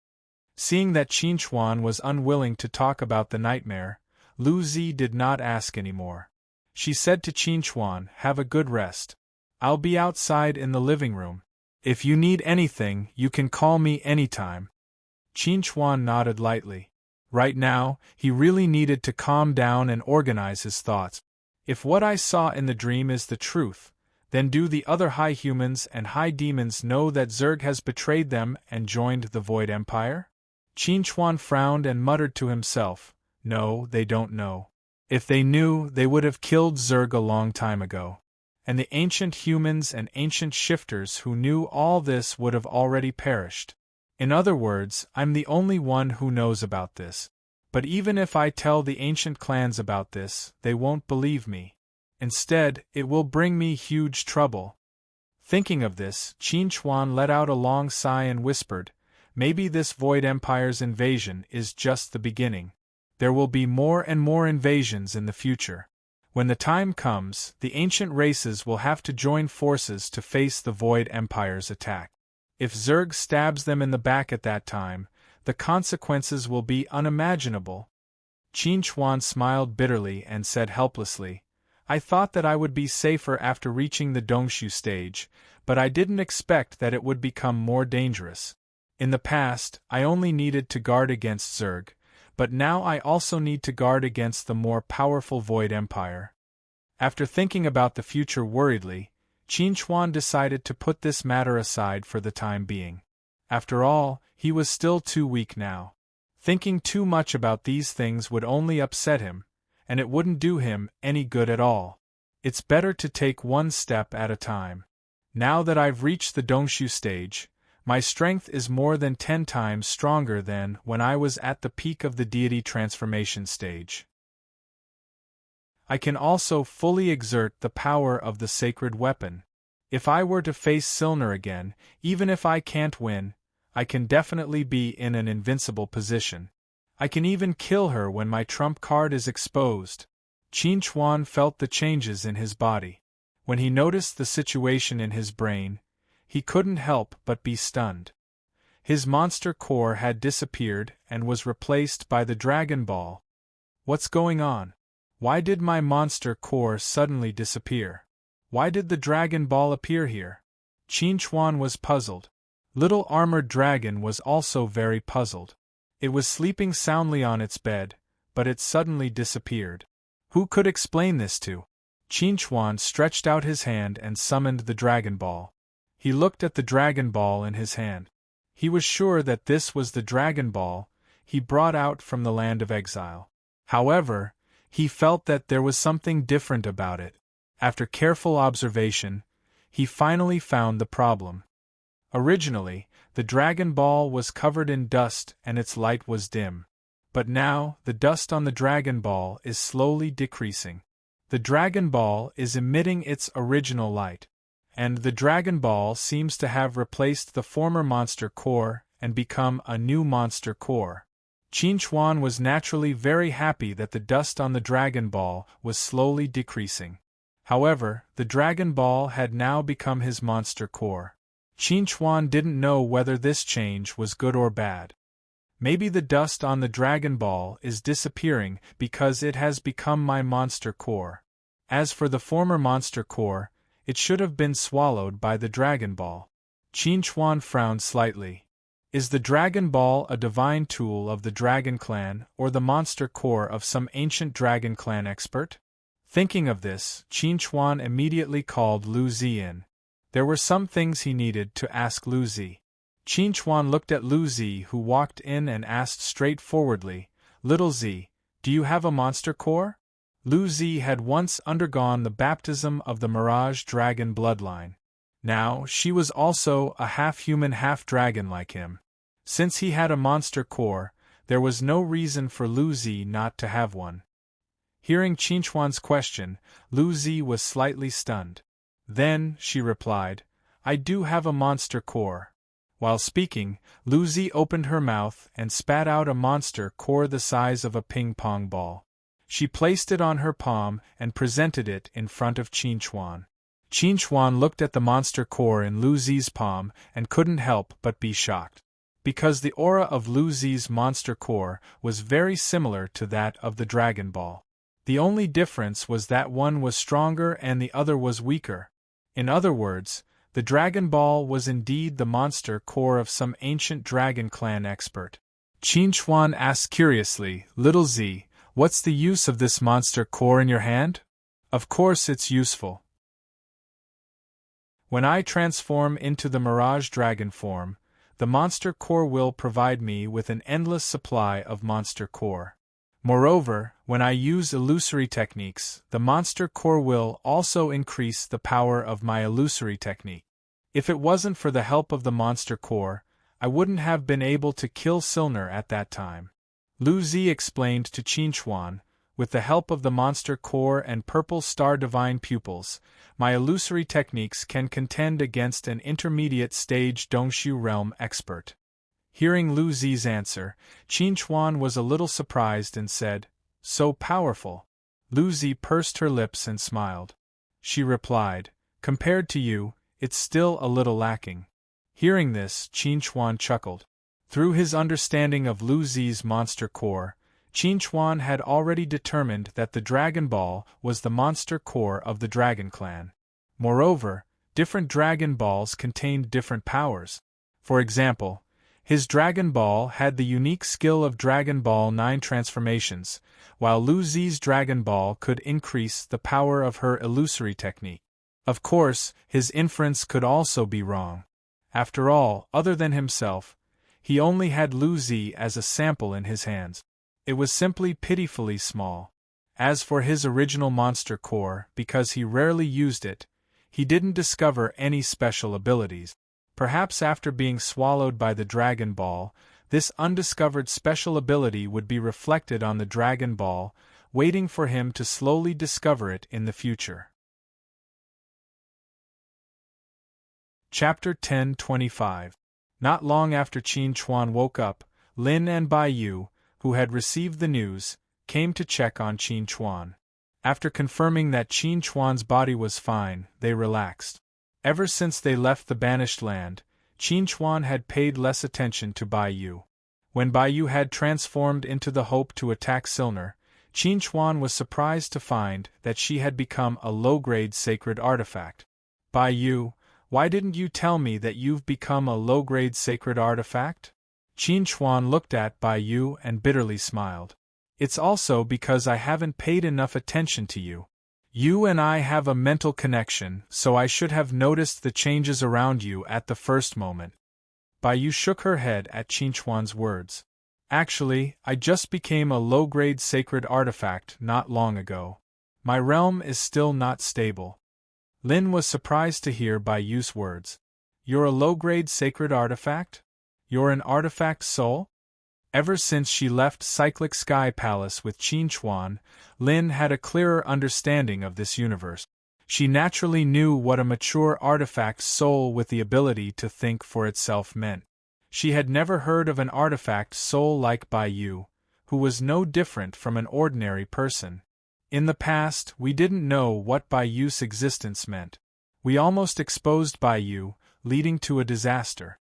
Seeing that Qin Chuan was unwilling to talk about the nightmare, Lu Zi did not ask any more. She said to Qin Chuan, "Have a good rest. I'll be outside in the living room. If you need anything, you can call me anytime." Qin Chuan nodded lightly. Right now, he really needed to calm down and organize his thoughts. If what I saw in the dream is the truth, then do the other high humans and high demons know that Zerg has betrayed them and joined the Void Empire? Qin Chuan frowned and muttered to himself, "No, they don't know. If they knew, they would have killed Zerg a long time ago. And the ancient humans and ancient shifters who knew all this would have already perished." In other words, I'm the only one who knows about this. But even if I tell the ancient clans about this, they won't believe me. Instead, it will bring me huge trouble. Thinking of this, Qin Chuan let out a long sigh and whispered, maybe this Void Empire's invasion is just the beginning. There will be more and more invasions in the future. When the time comes, the ancient races will have to join forces to face the Void Empire's attack. If Zerg stabs them in the back at that time, the consequences will be unimaginable. Qin Chuan smiled bitterly and said helplessly, I thought that I would be safer after reaching the Dongshu stage, but I didn't expect that it would become more dangerous. In the past, I only needed to guard against Zerg, but now I also need to guard against the more powerful Void Empire. After thinking about the future worriedly, Qin Chuan decided to put this matter aside for the time being. After all, he was still too weak now. Thinking too much about these things would only upset him, and it wouldn't do him any good at all. It's better to take one step at a time. Now that I've reached the Dongshu stage, my strength is more than 10 times stronger than when I was at the peak of the deity transformation stage. I can also fully exert the power of the sacred weapon. If I were to face Silner again, even if I can't win, I can definitely be in an invincible position. I can even kill her when my trump card is exposed. Qin Chuan felt the changes in his body. When he noticed the situation in his brain, he couldn't help but be stunned. His monster core had disappeared and was replaced by the Dragon Ball. What's going on? Why did my monster core suddenly disappear? Why did the Dragon Ball appear here? Qin Chuan was puzzled. Little Armored Dragon was also very puzzled. It was sleeping soundly on its bed, but it suddenly disappeared. Who could explain this to? Qin Chuan stretched out his hand and summoned the Dragon Ball. He looked at the Dragon Ball in his hand. He was sure that this was the Dragon Ball he brought out from the land of exile. However, he felt that there was something different about it. After careful observation, he finally found the problem. Originally, the Dragon Ball was covered in dust and its light was dim. But now, the dust on the Dragon Ball is slowly decreasing. The Dragon Ball is emitting its original light. And the Dragon Ball seems to have replaced the former monster core and become a new monster core. Qin Chuan was naturally very happy that the dust on the Dragon Ball was slowly decreasing. However, the Dragon Ball had now become his monster core. Qin Chuan didn't know whether this change was good or bad. Maybe the dust on the Dragon Ball is disappearing because it has become my monster core. As for the former monster core, it should have been swallowed by the Dragon Ball. Qin Chuan frowned slightly. Is the Dragon Ball a divine tool of the Dragon Clan or the monster core of some ancient Dragon Clan expert? Thinking of this, Qin Chuan immediately called Lu Zi in. There were some things he needed to ask Lu Zi. Qin Chuan looked at Lu Zi, who walked in, and asked straightforwardly, Little Zi, do you have a monster core? Lu Zi had once undergone the baptism of the Mirage Dragon bloodline. Now, she was also a half-human half-dragon like him. Since he had a monster core, there was no reason for Lu Zi not to have one. Hearing Qin Chuan's question, Lu Zi was slightly stunned. Then, she replied, I do have a monster core. While speaking, Lu Zi opened her mouth and spat out a monster core the size of a ping-pong ball. She placed it on her palm and presented it in front of Qin Chuan. Qin Chuan looked at the monster core in Lu Zi's palm and couldn't help but be shocked. Because the aura of Lu Zi's monster core was very similar to that of the Dragon Ball. The only difference was that one was stronger and the other was weaker. In other words, the Dragon Ball was indeed the monster core of some ancient Dragon Clan expert. Qin Chuan asked curiously, Little Zi, what's the use of this monster core in your hand? Of course it's useful. When I transform into the Mirage Dragon form, the monster core will provide me with an endless supply of monster core. Moreover, when I use illusory techniques, the monster core will also increase the power of my illusory technique. If it wasn't for the help of the monster core, I wouldn't have been able to kill Silner at that time. Lu Zi explained to Qin Chuan, with the help of the monster core and purple star divine pupils, my illusory techniques can contend against an intermediate stage Dongshu realm expert. Hearing Lu Zi's answer, Qin Chuan was a little surprised and said, "So powerful." Lu Zi pursed her lips and smiled. She replied, "Compared to you, it's still a little lacking." Hearing this, Qin Chuan chuckled. Through his understanding of Lu Zi's monster core, Qin Chuan had already determined that the Dragon Ball was the monster core of the Dragon Clan. Moreover, different Dragon Balls contained different powers. For example, his Dragon Ball had the unique skill of Dragon Ball 9 transformations, while Lu Zi's Dragon Ball could increase the power of her illusory technique. Of course, his inference could also be wrong. After all, other than himself, he only had Lu Zi as a sample in his hands. It was simply pitifully small. As for his original monster core, because he rarely used it, he didn't discover any special abilities. Perhaps after being swallowed by the Dragon Ball, this undiscovered special ability would be reflected on the Dragon Ball, waiting for him to slowly discover it in the future. Chapter 10:25. Not long after Qin Chuan woke up, Lin and Bai Yu, who had received the news, came to check on Qin Chuan. After confirming that Qin Chuan's body was fine, they relaxed. Ever since they left the banished land, Qin Chuan had paid less attention to Bai Yu. When Bai Yu had transformed into the Hope to attack Silner, Qin Chuan was surprised to find that she had become a low-grade sacred artifact. "Bai Yu, why didn't you tell me that you've become a low-grade sacred artifact?" Qin Chuan looked at Bai Yu and bitterly smiled. "It's also because I haven't paid enough attention to you. You and I have a mental connection, so I should have noticed the changes around you at the first moment." Bai Yu shook her head at Qin Chuan's words. "Actually, I just became a low-grade sacred artifact not long ago. My realm is still not stable." Lin was surprised to hear Bai Yu's words. "You're a low-grade sacred artifact? You're an artifact soul?" Ever since she left Cyclic Sky Palace with Qin Chuan, Lin had a clearer understanding of this universe. She naturally knew what a mature artifact soul with the ability to think for itself meant. She had never heard of an artifact soul like Bai Yu, who was no different from an ordinary person. In the past, we didn't know what Bai Yu's existence meant. We almost exposed Bai Yu, leading to a disaster.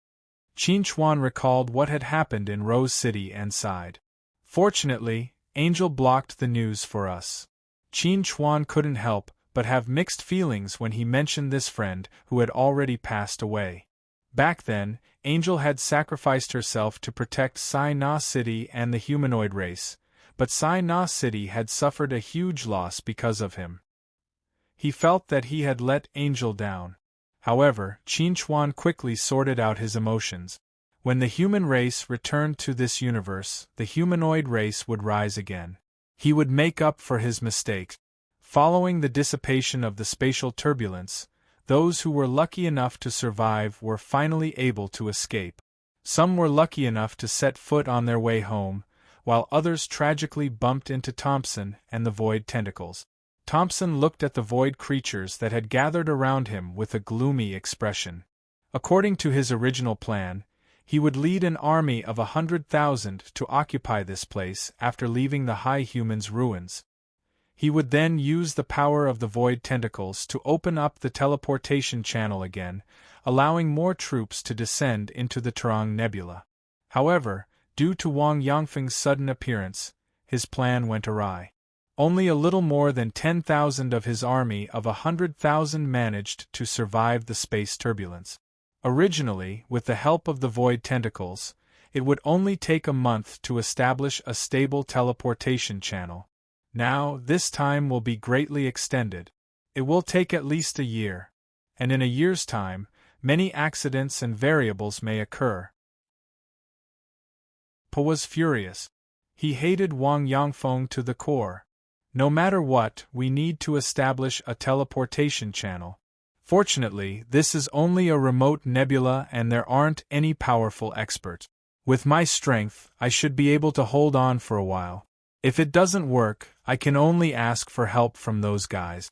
Qin Chuan recalled what had happened in Rose City and sighed. Fortunately, Angel blocked the news for us. Qin Chuan couldn't help but have mixed feelings when he mentioned this friend who had already passed away. Back then, Angel had sacrificed herself to protect Sai Na City and the humanoid race, but Sai Na City had suffered a huge loss because of him. He felt that he had let Angel down. However, Qin Chuan quickly sorted out his emotions. When the human race returned to this universe, the humanoid race would rise again. He would make up for his mistake. Following the dissipation of the spatial turbulence, those who were lucky enough to survive were finally able to escape. Some were lucky enough to set foot on their way home, while others tragically bumped into Thompson and the Void Tentacles. Thompson looked at the void creatures that had gathered around him with a gloomy expression. According to his original plan, he would lead an army of 100,000 to occupy this place after leaving the High Human's ruins. He would then use the power of the void tentacles to open up the teleportation channel again, allowing more troops to descend into the Terang Nebula. However, due to Wang Yangfeng's sudden appearance, his plan went awry. Only a little more than 10,000 of his army of 100,000 managed to survive the space turbulence. Originally, with the help of the void tentacles, it would only take a month to establish a stable teleportation channel. Now, this time will be greatly extended. It will take at least a year. And in a year's time, many accidents and variables may occur. Po was furious. He hated Wang Yangfeng to the core. No matter what, we need to establish a teleportation channel. Fortunately, this is only a remote nebula and there aren't any powerful experts. With my strength, I should be able to hold on for a while. If it doesn't work, I can only ask for help from those guys."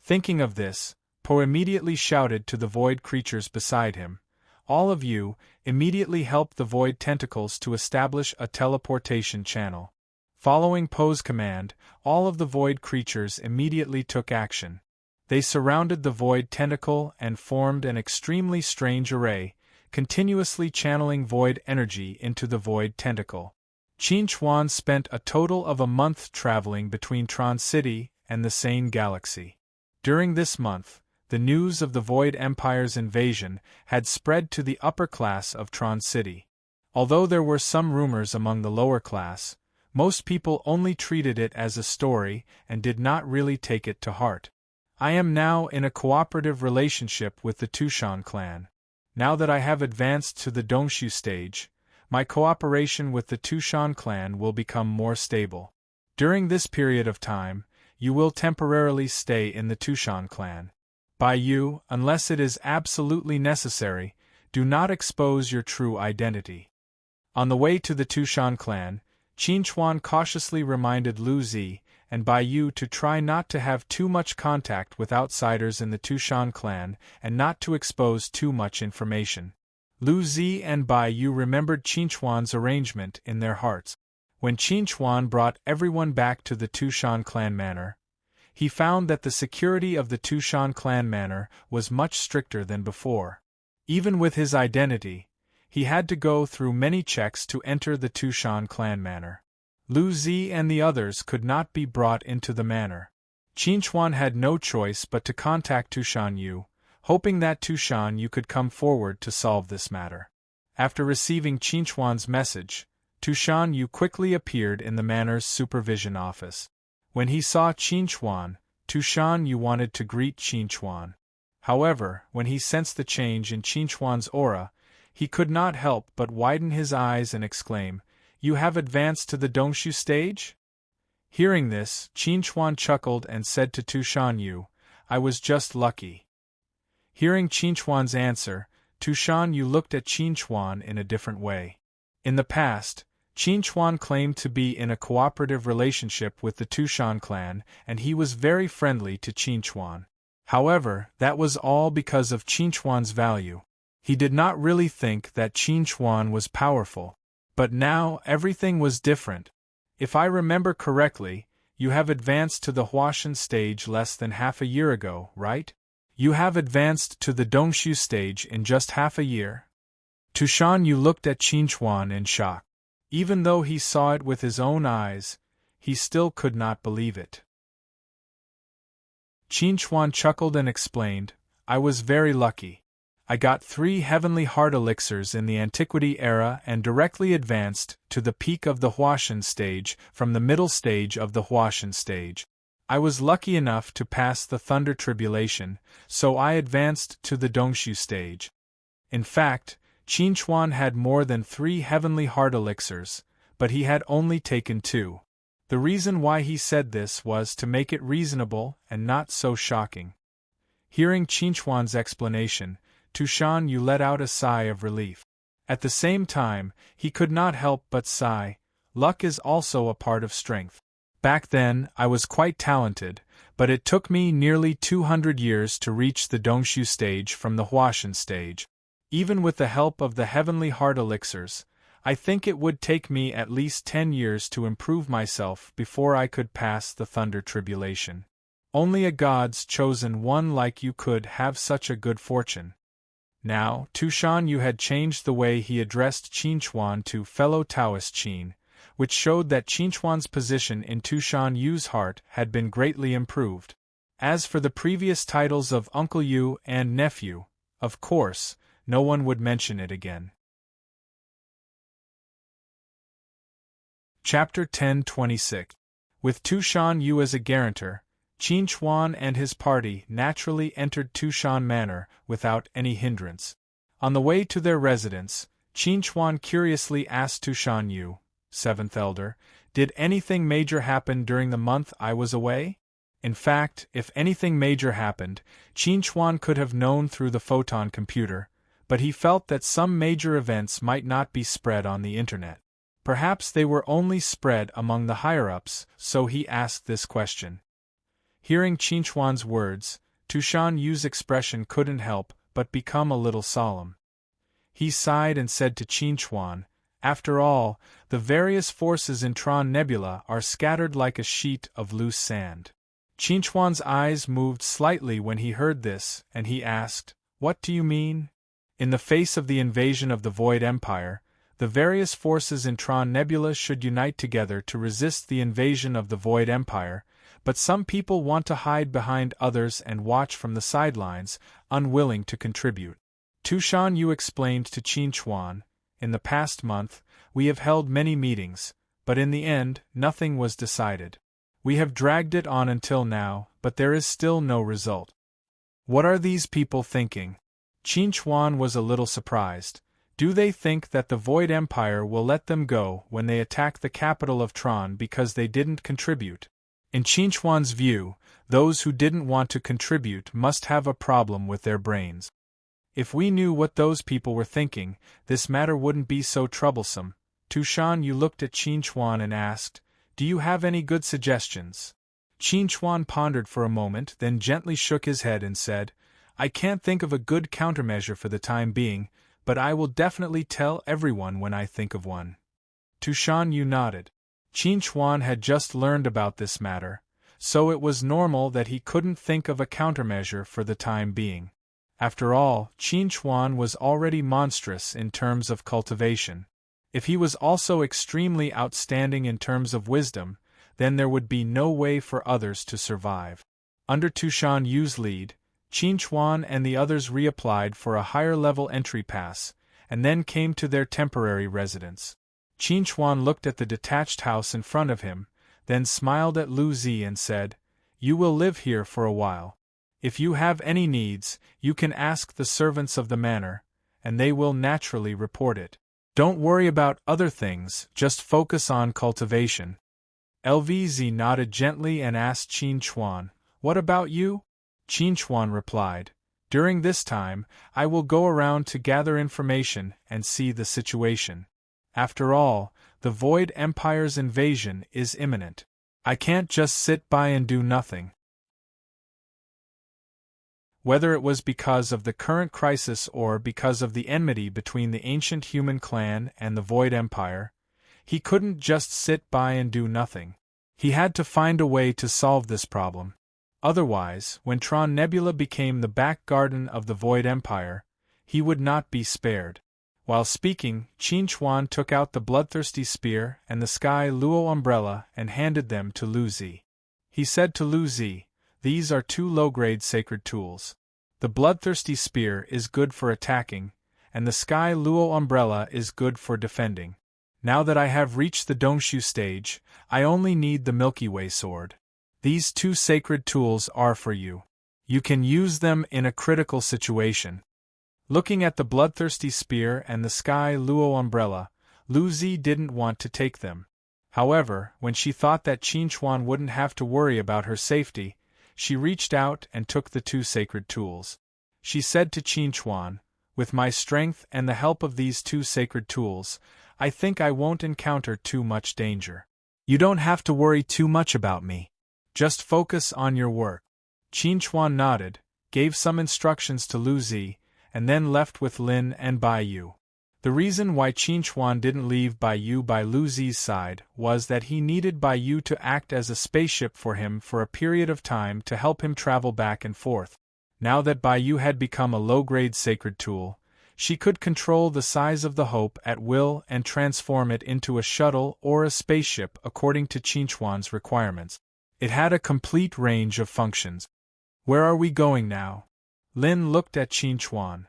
Thinking of this, Poe immediately shouted to the void creatures beside him, "All of you, immediately help the void tentacles to establish a teleportation channel." Following Poe's command, all of the void creatures immediately took action. They surrounded the void tentacle and formed an extremely strange array, continuously channeling void energy into the void tentacle. Qin Chuan spent a total of a month traveling between Tron City and the Sane Galaxy. During this month, the news of the Void Empire's invasion had spread to the upper class of Tron City. Although there were some rumors among the lower class, most people only treated it as a story and did not really take it to heart. I am now in a cooperative relationship with the Tushan clan. Now that I have advanced to the Dongshu stage, my cooperation with the Tushan clan will become more stable. During this period of time, you will temporarily stay in the Tushan clan. By you, unless it is absolutely necessary, do not expose your true identity. On the way to the Tushan clan, Qin Chuan cautiously reminded Lu Zi and Bai Yu to try not to have too much contact with outsiders in the Tushan clan and not to expose too much information. Lu Zi and Bai Yu remembered Qin Chuan's arrangement in their hearts. When Qin Chuan brought everyone back to the Tushan clan manor, he found that the security of the Tushan clan manor was much stricter than before. Even with his identity, he had to go through many checks to enter the Tushan clan manor. Lu Zi and the others could not be brought into the manor. Qin Chuan had no choice but to contact Tushan Yu, hoping that Tushan Yu could come forward to solve this matter. After receiving Qin Chuan's message, Tushan Yu quickly appeared in the manor's supervision office. When he saw Qin Chuan, Tushan Yu wanted to greet Qin Chuan. However, when he sensed the change in Qin Chuan's aura, he could not help but widen his eyes and exclaim, "You have advanced to the Dongshu stage?" Hearing this, Qin Chuan chuckled and said to Tushan Yu, "I was just lucky." Hearing Qin Chuan's answer, Tushan Yu looked at Qin Chuan in a different way. In the past, Qin Chuan claimed to be in a cooperative relationship with the Tushan clan and he was very friendly to Qin Chuan. However, that was all because of Qin Chuan's value. He did not really think that Qin Chuan was powerful. But now everything was different. If I remember correctly, you have advanced to the Huashan stage less than half a year ago, right? You have advanced to the Dongshu stage in just half a year? Tushan Yu looked at Qin Chuan in shock. Even though he saw it with his own eyes, he still could not believe it. Qin Chuan chuckled and explained, "I was very lucky. I got 3 heavenly heart elixirs in the Antiquity era and directly advanced to the peak of the Huashan stage from the middle stage of the Huashan stage. I was lucky enough to pass the Thunder Tribulation, so I advanced to the Dongshu stage." In fact, Qin Chuan had more than 3 heavenly heart elixirs, but he had only taken 2. The reason why he said this was to make it reasonable and not so shocking. Hearing Qin Chuan's explanation, Tushan Yu let out a sigh of relief. At the same time, he could not help but sigh. Luck is also a part of strength. Back then, I was quite talented, but it took me nearly 200 years to reach the Dongshu stage from the Huashan stage. Even with the help of the heavenly heart elixirs, I think it would take me at least 10 years to improve myself before I could pass the Thunder Tribulation. Only a God's chosen one like you could have such a good fortune. Now, Tushan Yu had changed the way he addressed Qin Chuan to fellow Taoist Qin, which showed that Qin Chuan's position in Tushan Yu's heart had been greatly improved. As for the previous titles of Uncle Yu and Nephew, of course, no one would mention it again. Chapter 1026. With Tushan Yu as a guarantor, Qin Chuan and his party naturally entered Tushan Manor without any hindrance. On the way to their residence, Qin Chuan curiously asked Tushan Yu, 7th Elder, "Did anything major happen during the month I was away?" In fact, if anything major happened, Qin Chuan could have known through the photon computer, but he felt that some major events might not be spread on the internet. Perhaps they were only spread among the higher-ups, so he asked this question. Hearing Qin Chuan's words, Tushan Yu's expression couldn't help but become a little solemn. He sighed and said to Qin Chuan, "After all, the various forces in Tron Nebula are scattered like a sheet of loose sand." Qin Chuan's eyes moved slightly when he heard this, and he asked, "What do you mean?" In the face of the invasion of the Void Empire, the various forces in Tron Nebula should unite together to resist the invasion of the Void Empire, but some people want to hide behind others and watch from the sidelines, unwilling to contribute. Tushan Yu explained to Qin Chuan, "In the past month, we have held many meetings, but in the end, nothing was decided. We have dragged it on until now, but there is still no result. What are these people thinking?" Qin Chuan was a little surprised. Do they think that the Void Empire will let them go when they attack the capital of Tron because they didn't contribute? In Qin Chuan's view, those who didn't want to contribute must have a problem with their brains. If we knew what those people were thinking, this matter wouldn't be so troublesome. Tushan Yu looked at Qin Chuan and asked, "Do you have any good suggestions?" Qin Chuan pondered for a moment, then gently shook his head and said, "I can't think of a good countermeasure for the time being, but I will definitely tell everyone when I think of one." Tushan Yu nodded. Qin Chuan had just learned about this matter, so it was normal that he couldn't think of a countermeasure for the time being. After all, Qin Chuan was already monstrous in terms of cultivation. If he was also extremely outstanding in terms of wisdom, then there would be no way for others to survive. Under Tushan Yu's lead, Qin Chuan and the others reapplied for a higher-level entry pass, and then came to their temporary residence. Qin Chuan looked at the detached house in front of him, then smiled at Lu Zi and said, "You will live here for a while. If you have any needs, you can ask the servants of the manor, and they will naturally report it. Don't worry about other things, just focus on cultivation." LVZ nodded gently and asked Qin Chuan, "What about you?" Qin Chuan replied, "During this time, I will go around to gather information and see the situation. After all, the Void Empire's invasion is imminent. I can't just sit by and do nothing." Whether it was because of the current crisis or because of the enmity between the ancient human clan and the Void Empire, he couldn't just sit by and do nothing. He had to find a way to solve this problem. Otherwise, when Tron Nebula became the back garden of the Void Empire, he would not be spared. While speaking, Qin Chuan took out the bloodthirsty spear and the sky luo umbrella and handed them to Lu Zi. He said to Lu Zi, "These are two low-grade sacred tools. The bloodthirsty spear is good for attacking, and the sky luo umbrella is good for defending. Now that I have reached the Dongshu stage, I only need the Milky Way sword. These two sacred tools are for you. You can use them in a critical situation." Looking at the bloodthirsty spear and the sky luo umbrella, Lu Zi didn't want to take them. However, when she thought that Qin Chuan wouldn't have to worry about her safety, she reached out and took the two sacred tools. She said to Qin Chuan, "With my strength and the help of these two sacred tools, I think I won't encounter too much danger. You don't have to worry too much about me. Just focus on your work." Qin Chuan nodded, gave some instructions to Lu Zi, and then left with Lin and Bai Yu. The reason why Qin Chuan didn't leave Bai Yu by Lu Zi's side was that he needed Bai Yu to act as a spaceship for him for a period of time to help him travel back and forth. Now that Bai Yu had become a low-grade sacred tool, she could control the size of the Hope at will and transform it into a shuttle or a spaceship according to Qin Chuan's requirements. It had a complete range of functions. "Where are we going now?" Lin looked at Qin Chuan.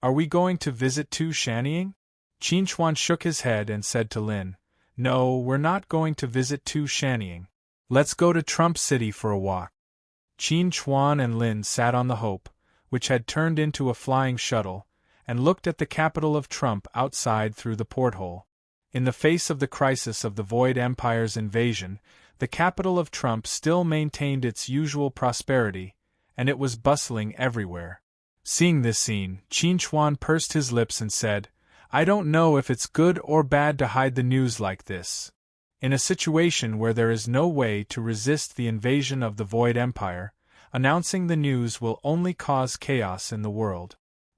"Are we going to visit Tu Shanying?" Qin Chuan shook his head and said to Lin, "No, we're not going to visit Tu Shanying. Let's go to Trump City for a walk." Qin Chuan and Lin sat on the Hope, which had turned into a flying shuttle, and looked at the capital of Trump outside through the porthole. In the face of the crisis of the Void Empire's invasion, The capital of Trump still maintained its usual prosperity, and it was bustling everywhere. Seeing this scene, Qin Chuan pursed his lips and said, "I don't know if it's good or bad to hide the news like this. In a situation where there is no way to resist the invasion of the Void Empire, announcing the news will only cause chaos in the world."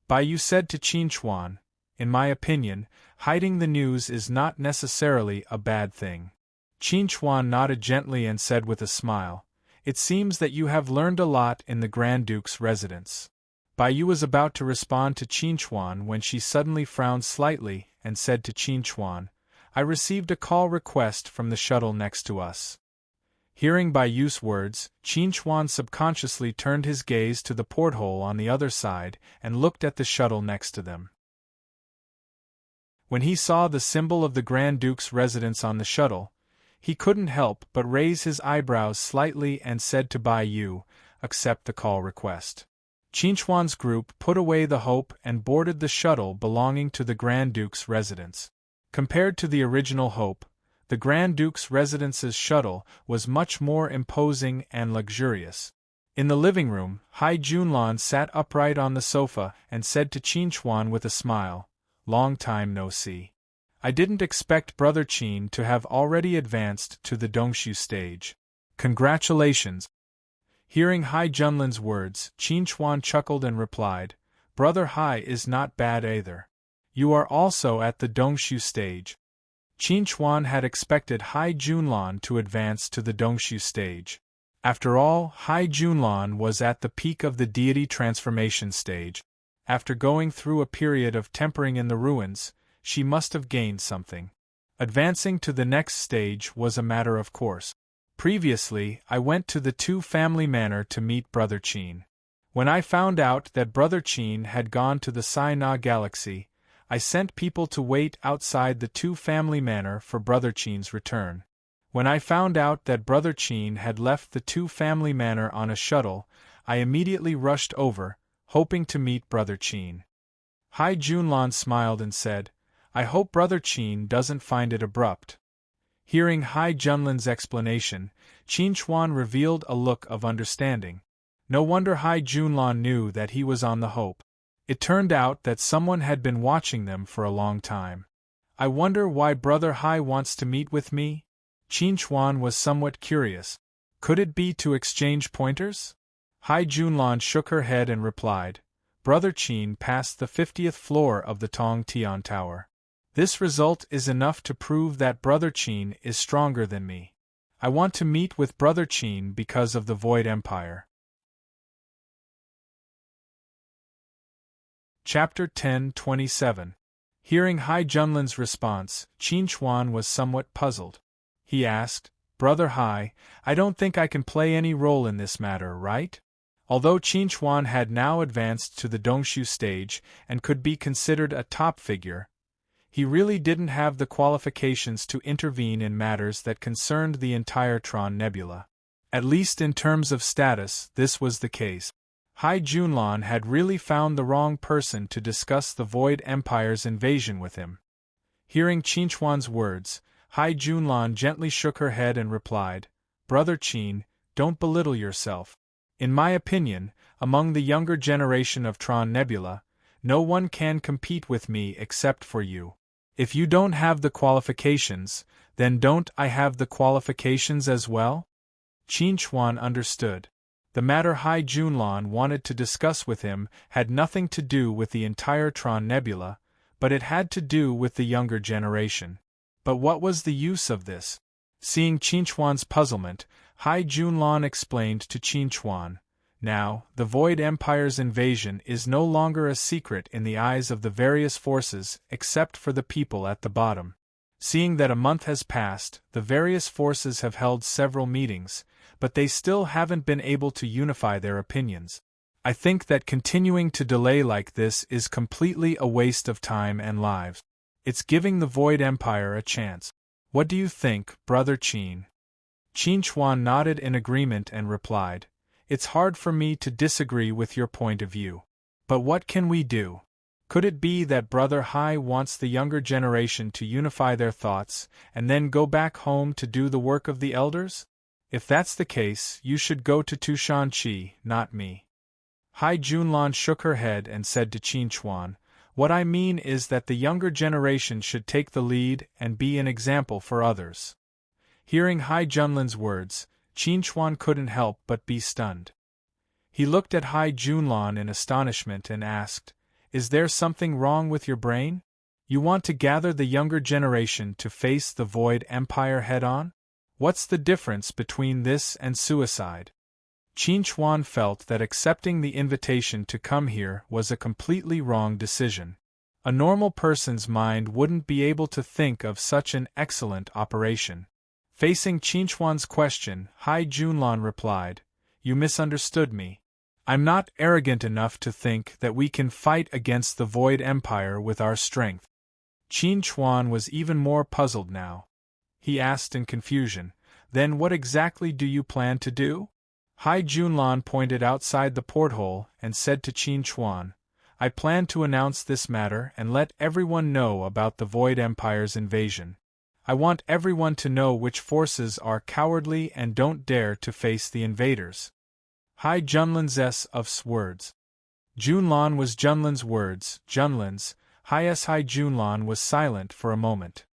Bai Yu said to Qin Chuan, "In my opinion, hiding the news is not necessarily a bad thing." Qin Chuan nodded gently and said with a smile, "It seems that you have learned a lot in the Grand Duke's residence." Bai Yu was about to respond to Qin Chuan when she suddenly frowned slightly and said to Qin Chuan, "I received a call request from the shuttle next to us." Hearing Bai Yu's words, Qin Chuan subconsciously turned his gaze to the porthole on the other side and looked at the shuttle next to them. When he saw the symbol of the Grand Duke's residence on the shuttle, he couldn't help but raise his eyebrows slightly and said to Bai Yu, "Accept the call request." Qin Chuan's group put away the Hope and boarded the shuttle belonging to the Grand Duke's residence. Compared to the original Hope, the Grand Duke's residence's shuttle was much more imposing and luxurious. In the living room, Hai Junlan sat upright on the sofa and said to Qin Chuan with a smile, "Long time no see. I didn't expect Brother Qin to have already advanced to the Dongshu stage. Congratulations." Hearing Hai Junlan's words, Qin Chuan chuckled and replied, "Brother Hai is not bad either. You are also at the Dongshu stage." Qin Chuan had expected Hai Junlan to advance to the Dongshu stage. After all, Hai Junlan was at the peak of the deity transformation stage. After going through a period of tempering in the ruins, she must have gained something. Advancing to the next stage was a matter of course. Previously, I went to the Two-Family Manor to meet Brother Qin. When I found out that Brother Qin had gone to the Sai-Na Galaxy, I sent people to wait outside the Two-Family Manor for Brother Qin's return. When I found out that Brother Qin had left the Two-Family Manor on a shuttle, I immediately rushed over, hoping to meet Brother Qin. Hai Junlan smiled and said, "I hope Brother Qin doesn't find it abrupt." Hearing Hai Junlan's explanation, Qin Chuan revealed a look of understanding. No wonder Hai Junlan knew that he was on the Hope. It turned out that someone had been watching them for a long time. "I wonder why Brother Hai wants to meet with me?" Qin Chuan was somewhat curious. Could it be to exchange pointers? Hai Junlan shook her head and replied, "Brother Qin passed the 50th floor of the Tong Tian Tower. This result is enough to prove that Brother Qin is stronger than me. I want to meet with Brother Qin because of the Void Empire." Chapter 10:27. Hearing Hai Junlan's response, Qin Chuan was somewhat puzzled. He asked, "Brother Hai, I don't think I can play any role in this matter, right?" Although Qin Chuan had now advanced to the Dongshu stage and could be considered a top figure, he really didn't have the qualifications to intervene in matters that concerned the entire Tron Nebula. At least in terms of status, this was the case. Hai Junlan had really found the wrong person to discuss the Void Empire's invasion with him. Hearing Qin Chuan's words, Hai Junlan gently shook her head and replied, "Brother Qin, don't belittle yourself. In my opinion, among the younger generation of Tron Nebula, no one can compete with me except for you. If you don't have the qualifications, then don't I have the qualifications as well?" Qin Chuan understood. The matter Hai Junlan wanted to discuss with him had nothing to do with the entire Tron Nebula, but it had to do with the younger generation. But what was the use of this? Seeing Qin Chuan's puzzlement, Hai Junlan explained to Qin Chuan, "Now, the Void Empire's invasion is no longer a secret in the eyes of the various forces except for the people at the bottom. Seeing that a month has passed, the various forces have held several meetings, but they still haven't been able to unify their opinions. I think that continuing to delay like this is completely a waste of time and lives. It's giving the Void Empire a chance. What do you think, Brother Qin?" Qin Chuan nodded in agreement and replied, "It's hard for me to disagree with your point of view. But what can we do? Could it be that Brother Hai wants the younger generation to unify their thoughts, and then go back home to do the work of the elders? If that's the case, you should go to Tu Shanqi, not me. Hai Junlan shook her head and said to Qin Chuan, "What I mean is that the younger generation should take the lead and be an example for others." Hearing Hai Junlan's words, Qin Chuan couldn't help but be stunned. He looked at Hai Junlan in astonishment and asked, "Is there something wrong with your brain? You want to gather the younger generation to face the Void Empire head-on? What's the difference between this and suicide?" Qin Chuan felt that accepting the invitation to come here was a completely wrong decision. A normal person's mind wouldn't be able to think of such an excellent operation. Facing Qin Chuan's question, Hai Junlan replied, "You misunderstood me. I'm not arrogant enough to think that we can fight against the Void Empire with our strength." Qin Chuan was even more puzzled now. He asked in confusion, "Then what exactly do you plan to do?" Hai Junlan pointed outside the porthole and said to Qin Chuan, "I plan to announce this matter and let everyone know about the Void Empire's invasion. I want everyone to know which forces are cowardly and don't dare to face the invaders." Hai Junlan's words. Junlan was Junlan's words, Junlan's. Hai Junlan was silent for a moment.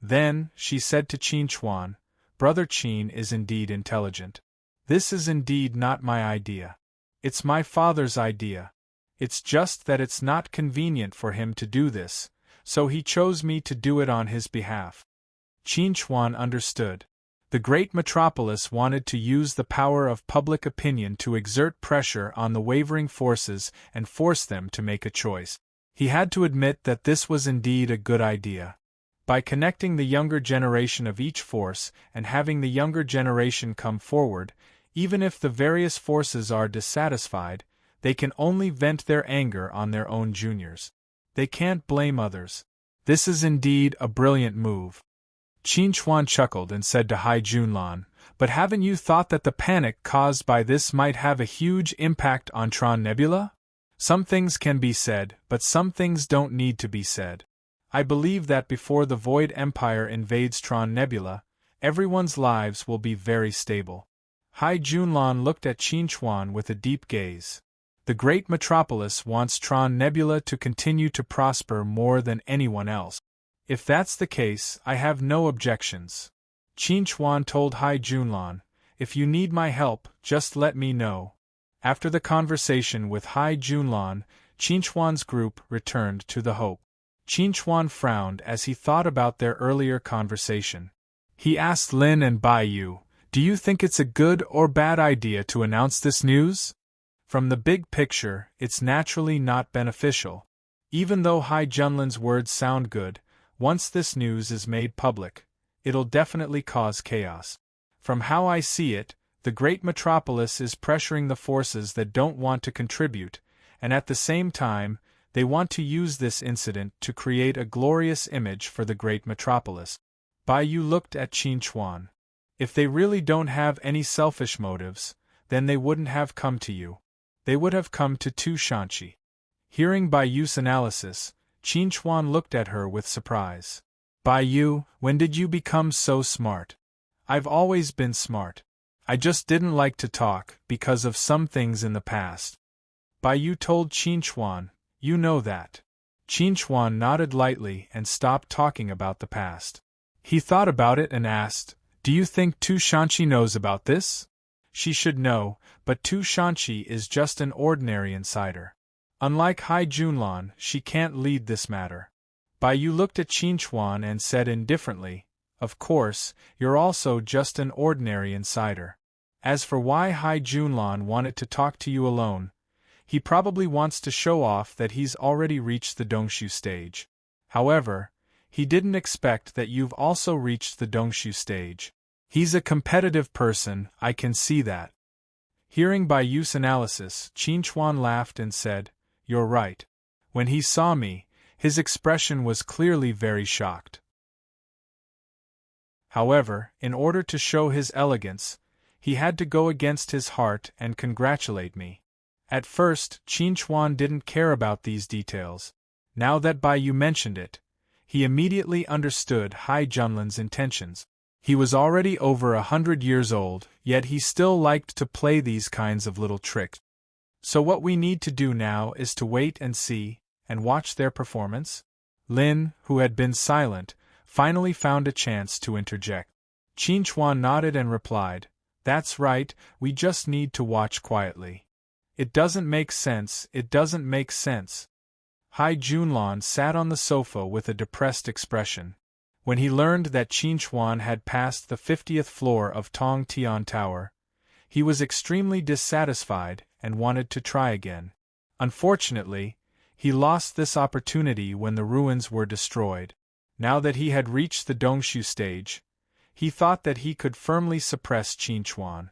Then, she said to Qin Chuan, "Brother Qin is indeed intelligent. This is indeed not my idea. It's my father's idea. It's just that it's not convenient for him to do this, so he chose me to do it on his behalf." Qin Chuan understood. The great metropolis wanted to use the power of public opinion to exert pressure on the wavering forces and force them to make a choice. He had to admit that this was indeed a good idea. By connecting the younger generation of each force and having the younger generation come forward, even if the various forces are dissatisfied, they can only vent their anger on their own juniors. They can't blame others. This is indeed a brilliant move. Qin Chuan chuckled and said to Hai Junlan, "But haven't you thought that the panic caused by this might have a huge impact on Tron Nebula? Some things can be said, but some things don't need to be said. I believe that before the Void Empire invades Tron Nebula, everyone's lives will be very stable." Hai Junlan looked at Qin Chuan with a deep gaze. The great metropolis wants Tron Nebula to continue to prosper more than anyone else. If that's the case, I have no objections. Qin Chuan told Hai Junlan, "If you need my help, just let me know." After the conversation with Hai Junlan, Qin Chuan's group returned to the Hope. Qin Chuan frowned as he thought about their earlier conversation. He asked Lin and Bai Yu, "Do you think it's a good or bad idea to announce this news?" From the big picture, it's naturally not beneficial. Even though Hai Junlan's words sound good, once this news is made public, it'll definitely cause chaos. From how I see it, the great metropolis is pressuring the forces that don't want to contribute, and at the same time, they want to use this incident to create a glorious image for the great metropolis. Bai Yu looked at Qin Chuan. If they really don't have any selfish motives, then they wouldn't have come to you. They would have come to Tu Shanqi. Hearing Bai Yu's analysis, Qin Chuan looked at her with surprise. "Bai Yu, when did you become so smart?" "I've always been smart. I just didn't like to talk because of some things in the past." Bai Yu told Qin Chuan, "You know that." Qin Chuan nodded lightly and stopped talking about the past. He thought about it and asked, "Do you think Tu Shanqi knows about this?" "She should know, but Tu Shanqi is just an ordinary insider. Unlike Hai Junlan, she can't lead this matter." Bai Yu looked at Qin Chuan and said indifferently, "Of course, you're also just an ordinary insider. As for why Hai Junlan wanted to talk to you alone, he probably wants to show off that he's already reached the Dongshu stage. However, he didn't expect that you've also reached the Dongshu stage. He's a competitive person, I can see that." Hearing Bai Yu's analysis, Qin Chuan laughed and said, "You're right. When he saw me, his expression was clearly very shocked. However, in order to show his elegance, he had to go against his heart and congratulate me. At first, Qin Chuan didn't care about these details. Now that Bai Yu mentioned it, he immediately understood Hai Junlin's intentions. He was already over 100 years old, yet he still liked to play these kinds of little tricks. So what we need to do now is to wait and see, and watch their performance? Lin, who had been silent, finally found a chance to interject. Qin Chuan nodded and replied, "That's right, we just need to watch quietly. It doesn't make sense, it doesn't make sense." Hai Junlan sat on the sofa with a depressed expression. When he learned that Qin Chuan had passed the 50th floor of Tong Tian Tower, he was extremely dissatisfied and wanted to try again. Unfortunately, he lost this opportunity when the ruins were destroyed. Now that he had reached the Dongshu stage, he thought that he could firmly suppress Qin Chuan.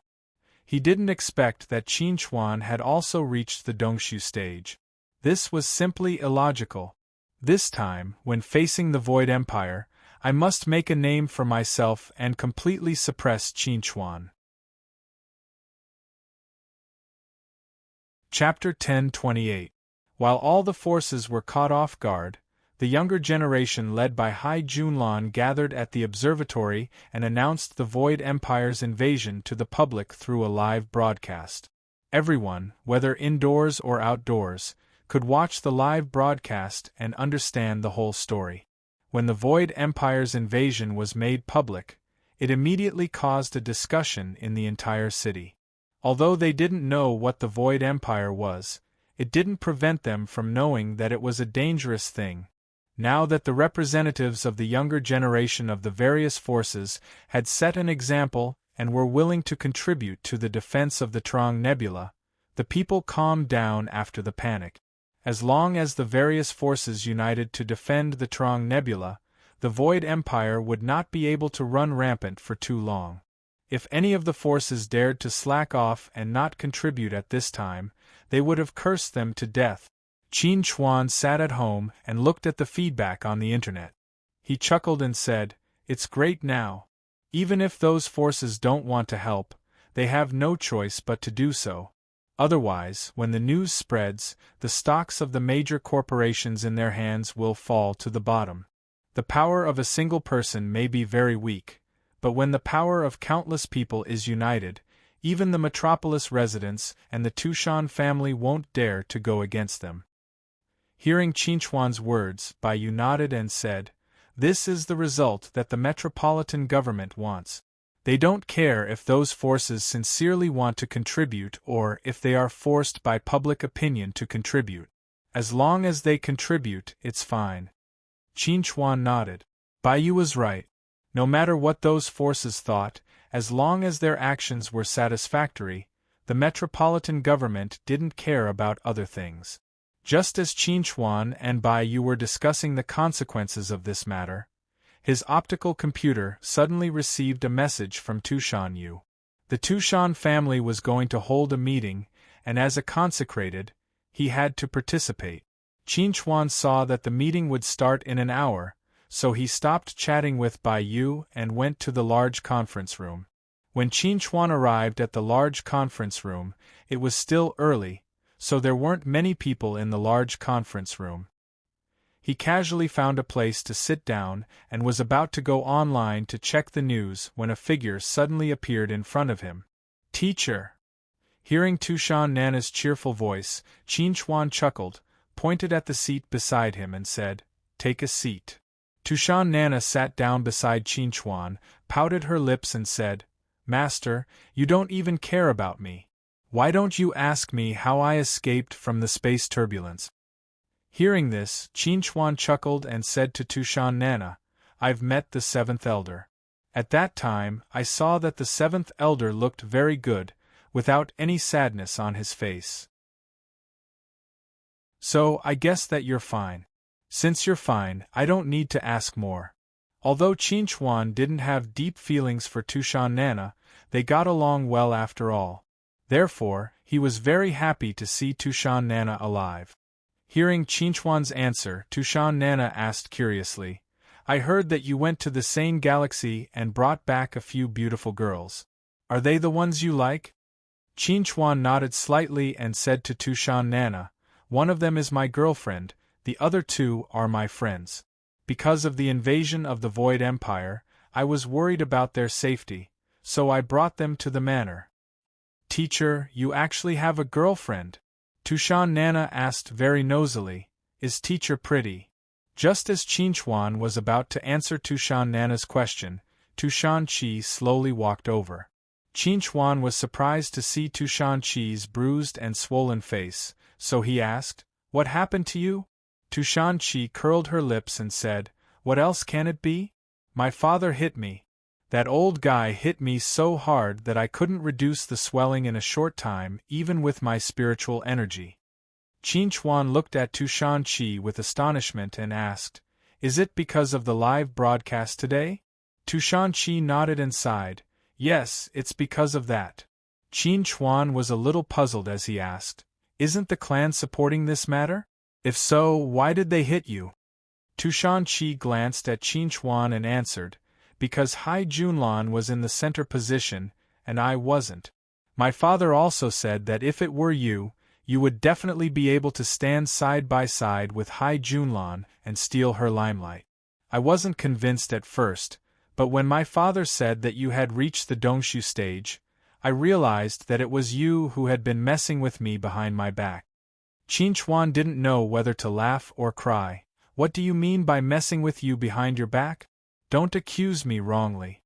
He didn't expect that Qin Chuan had also reached the Dongshu stage. This was simply illogical. This time, when facing the Void Empire, I must make a name for myself and completely suppress Qin Chuan. Chapter 10:28. While all the forces were caught off guard, the younger generation led by Hai Junlan gathered at the observatory and announced the Void Empire's invasion to the public through a live broadcast. Everyone, whether indoors or outdoors, could watch the live broadcast and understand the whole story. When the Void Empire's invasion was made public, it immediately caused a discussion in the entire city. Although they didn't know what the Void Empire was, it didn't prevent them from knowing that it was a dangerous thing. Now that the representatives of the younger generation of the various forces had set an example and were willing to contribute to the defense of the Trong Nebula, the people calmed down after the panic. As long as the various forces united to defend the Trong Nebula, the Void Empire would not be able to run rampant for too long. If any of the forces dared to slack off and not contribute at this time, they would have cursed them to death. Qin Chuan sat at home and looked at the feedback on the internet. He chuckled and said, "It's great now. Even if those forces don't want to help, they have no choice but to do so. Otherwise, when the news spreads, the stocks of the major corporations in their hands will fall to the bottom. The power of a single person may be very weak, but when the power of countless people is united, even the metropolis residents and the Tushan family won't dare to go against them." Hearing Qin Chuan's words, Bai Yu nodded and said, "This is the result that the metropolitan government wants. They don't care if those forces sincerely want to contribute or if they are forced by public opinion to contribute. As long as they contribute, it's fine." Qin Chuan nodded. Bai Yu was right. No matter what those forces thought, as long as their actions were satisfactory, the metropolitan government didn't care about other things. Just as Qin Chuan and Bai Yu were discussing the consequences of this matter, his optical computer suddenly received a message from Tushan Yu. The Tushan family was going to hold a meeting, and as a consecrated, he had to participate. Qin Chuan saw that the meeting would start in an hour, so he stopped chatting with Bai Yu and went to the large conference room. When Qin Chuan arrived at the large conference room, it was still early, so there weren't many people in the large conference room. He casually found a place to sit down and was about to go online to check the news when a figure suddenly appeared in front of him. "Teacher!" Hearing Tushan Nana's cheerful voice, Qin Chuan chuckled, pointed at the seat beside him and said, "Take a seat." Tushan Nana sat down beside Qin Chuan, pouted her lips and said, "Master, you don't even care about me. Why don't you ask me how I escaped from the space turbulence?" Hearing this, Qin Chuan chuckled and said to Tushan Nana, "I've met the seventh elder. At that time, I saw that the seventh elder looked very good, without any sadness on his face. So, I guess that you're fine. Since you're fine, I don't need to ask more." Although Qin Chuan didn't have deep feelings for Tushan Nana, they got along well after all. Therefore, he was very happy to see Tushan Nana alive. Hearing Qin Chuan's answer, Tushan Nana asked curiously, "I heard that you went to the sane galaxy and brought back a few beautiful girls. Are they the ones you like?" Chuan nodded slightly and said to Tushan Nana, "One of them is my girlfriend, the other two are my friends. Because of the invasion of the Void Empire, I was worried about their safety, so I brought them to the manor." "Teacher, you actually have a girlfriend?" Tushan Nana asked very nosily. "Is teacher pretty?" Just as Chuan was about to answer Tushan Nana's question, Tushan Chi slowly walked over. Chuan was surprised to see Tushan Chi's bruised and swollen face, so he asked, "What happened to you?" Tushan Chi curled her lips and said, "What else can it be? My father hit me. That old guy hit me so hard that I couldn't reduce the swelling in a short time even with my spiritual energy." Chuan looked at Tushan Chi with astonishment and asked, "Is it because of the live broadcast today?" Tushan Chi nodded and sighed, "Yes, it's because of that." Chuan was a little puzzled as he asked, "Isn't the clan supporting this matter? If so, why did they hit you?" Tushan Chi glanced at Chuan and answered, "Because Hai Junlan was in the center position, and I wasn't. My father also said that if it were you, you would definitely be able to stand side by side with Hai Junlan and steal her limelight. I wasn't convinced at first, but when my father said that you had reached the Dongshu stage, I realized that it was you who had been messing with me behind my back." Chuan didn't know whether to laugh or cry. "What do you mean by messing with you behind your back? Don't accuse me wrongly."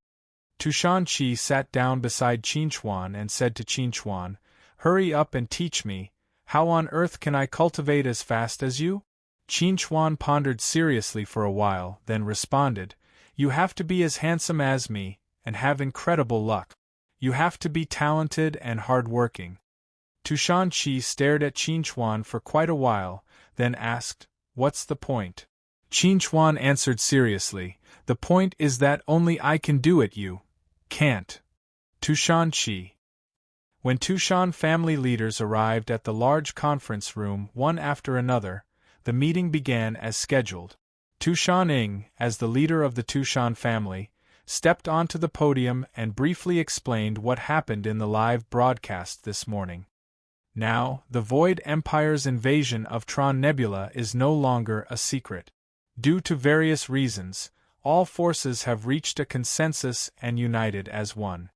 Tushan Chi sat down beside Chuan and said to Chuan, "Hurry up and teach me. How on earth can I cultivate as fast as you?" Chuan pondered seriously for a while, then responded, "You have to be as handsome as me, and have incredible luck. You have to be talented and hard-working." Tushan Chi stared at Chuan for quite a while, then asked, "What's the point?" Chuan answered seriously, "The point is that only I can do it, you can't." Tushan Chi. When Tushan family leaders arrived at the large conference room one after another, the meeting began as scheduled. Tushan Ing, as the leader of the Tushan family, stepped onto the podium and briefly explained what happened in the live broadcast this morning. Now, the Void Empire's invasion of Tron Nebula is no longer a secret. Due to various reasons, all forces have reached a consensus and united as one.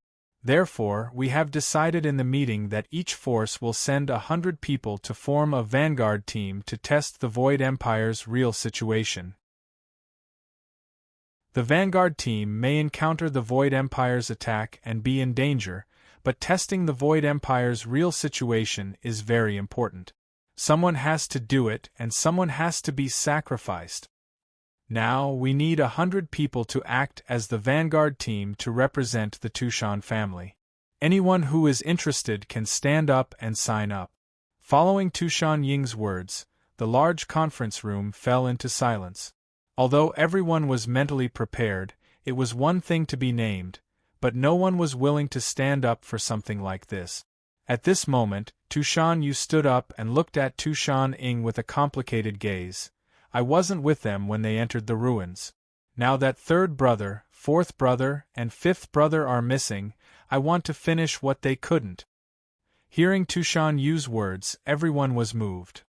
Therefore, we have decided in the meeting that each force will send 100 people to form a vanguard team to test the Void Empire's real situation. The vanguard team may encounter the Void Empire's attack and be in danger, but testing the Void Empire's real situation is very important. Someone has to do it, and someone has to be sacrificed. Now, we need 100 people to act as the vanguard team to represent the Tushan family. Anyone who is interested can stand up and sign up. Following Tushan Ying's words, the large conference room fell into silence. Although everyone was mentally prepared, it was one thing to be named, but no one was willing to stand up for something like this. At this moment, Tushan Yu stood up and looked at Tushan Ing with a complicated gaze. "I wasn't with them when they entered the ruins. Now that third brother, fourth brother, and fifth brother are missing, I want to finish what they couldn't." Hearing Tushan Yu's words, everyone was moved.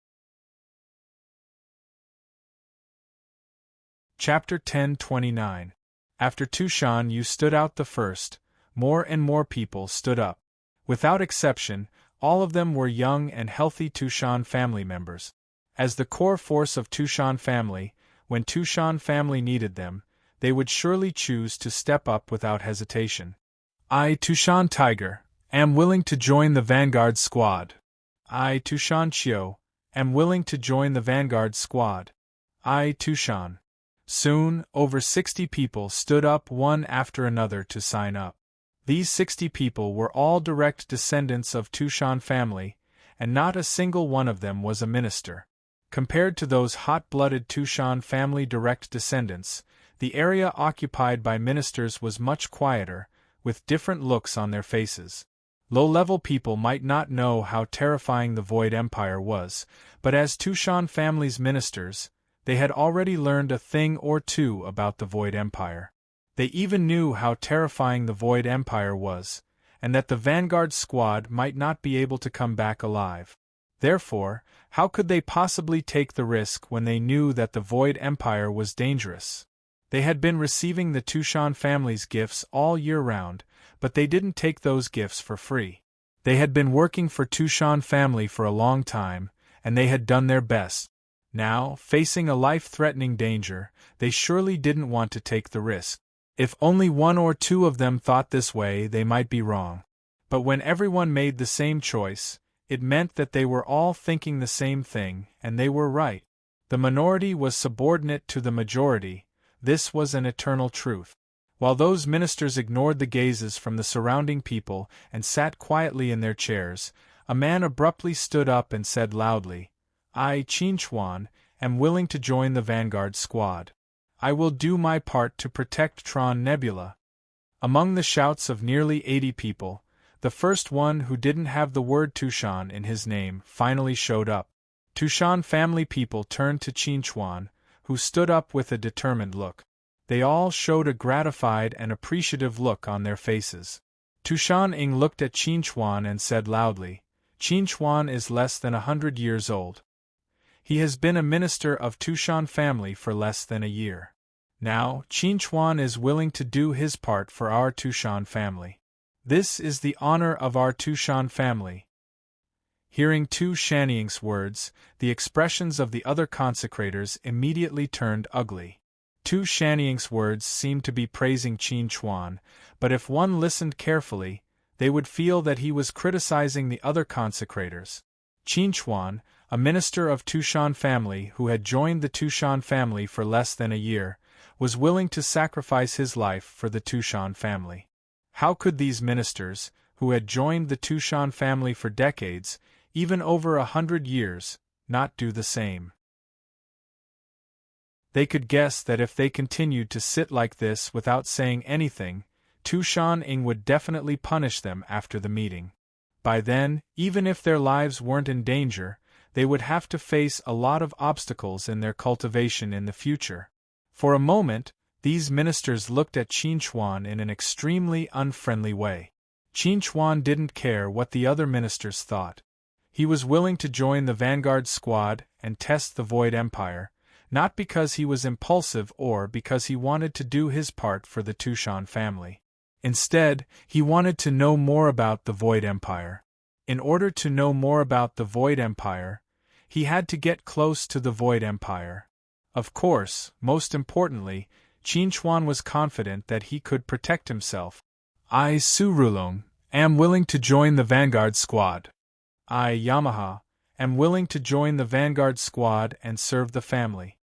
Chapter 10:29. After Tushan Yu stood out the first, more and more people stood up. Without exception, all of them were young and healthy Tushan family members. As the core force of Tushan family, when Tushan family needed them, they would surely choose to step up without hesitation. "I, Tushan Tiger, am willing to join the Vanguard Squad." "I, Tushan Chio, am willing to join the Vanguard Squad." "I, Tushan." Soon, over 60 people stood up one after another to sign up. These 60 people were all direct descendants of Tushan family, and not a single one of them was a minister. Compared to those hot-blooded Tushan family direct descendants, the area occupied by ministers was much quieter, with different looks on their faces. Low-level people might not know how terrifying the Void Empire was, but as Tushan family's ministers, they had already learned a thing or two about the Void Empire. They even knew how terrifying the Void Empire was, and that the vanguard squad might not be able to come back alive. Therefore, how could they possibly take the risk when they knew that the Void Empire was dangerous? They had been receiving the Tushan family's gifts all year round, but they didn't take those gifts for free. They had been working for Tushan family for a long time, and they had done their best. Now, facing a life-threatening danger, they surely didn't want to take the risk. If only one or two of them thought this way, they might be wrong. But when everyone made the same choice, it meant that they were all thinking the same thing, and they were right. The minority was subordinate to the majority. This was an eternal truth. While those ministers ignored the gazes from the surrounding people and sat quietly in their chairs, a man abruptly stood up and said loudly, "I, Qin Chuan, am willing to join the vanguard squad. I will do my part to protect Tron Nebula." Among the shouts of nearly 80 people, the first one who didn't have the word Tushan in his name finally showed up. Tushan family people turned to Qin Chuan, who stood up with a determined look. They all showed a gratified and appreciative look on their faces. Tushan Ing looked at Qin Chuan and said loudly, "Qin Chuan is less than 100 years old. He has been a minister of Tushan family for less than a year. Now, Qin Chuan is willing to do his part for our Tushan family. This is the honor of our Tushan family." Hearing Tu Shanying's words, the expressions of the other consecrators immediately turned ugly. Tu Shanying's words seemed to be praising Qin Chuan, but if one listened carefully, they would feel that he was criticizing the other consecrators. Qin Chuan, a minister of Tushan family who had joined the Tushan family for less than a year, was willing to sacrifice his life for the Tushan family. How could these ministers, who had joined the Tushan family for decades, even over 100 years, not do the same? They could guess that if they continued to sit like this without saying anything, Tushan Ing would definitely punish them after the meeting. By then, even if their lives weren't in danger, they would have to face a lot of obstacles in their cultivation in the future. For a moment, these ministers looked at Qin Chuan in an extremely unfriendly way. Qin Chuan didn't care what the other ministers thought. He was willing to join the vanguard squad and test the Void Empire, not because he was impulsive or because he wanted to do his part for the Tushan family. Instead, he wanted to know more about the Void Empire. In order to know more about the Void Empire, he had to get close to the Void Empire. Of course, most importantly, Qin Chuan was confident that he could protect himself. "I, Su Rulong, am willing to join the vanguard squad. I, Yamaha, am willing to join the vanguard squad and serve the family."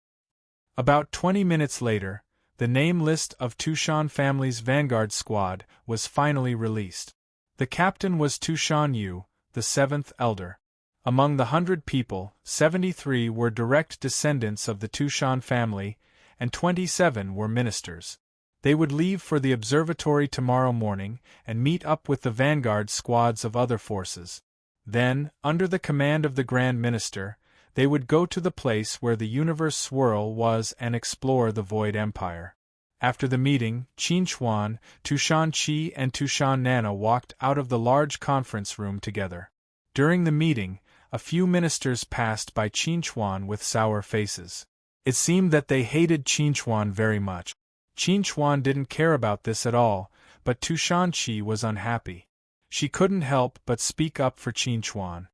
About 20 minutes later, the name list of Tushan family's vanguard squad was finally released. The captain was Tushan Yu, the 7th elder. Among the 100 people, 73 were direct descendants of the Tushan family, and 27 were ministers. They would leave for the observatory tomorrow morning and meet up with the vanguard squads of other forces. Then, under the command of the Grand Minister, they would go to the place where the universe swirl was and explore the Void Empire. After the meeting, Qin Chuan, Tushan Qi and Tushan Nana walked out of the large conference room together. During the meeting, a few ministers passed by Qin Chuan with sour faces. It seemed that they hated Qin Chuan very much. Qin Chuan didn't care about this at all, but Tushan Qi was unhappy. She couldn't help but speak up for Qin Chuan.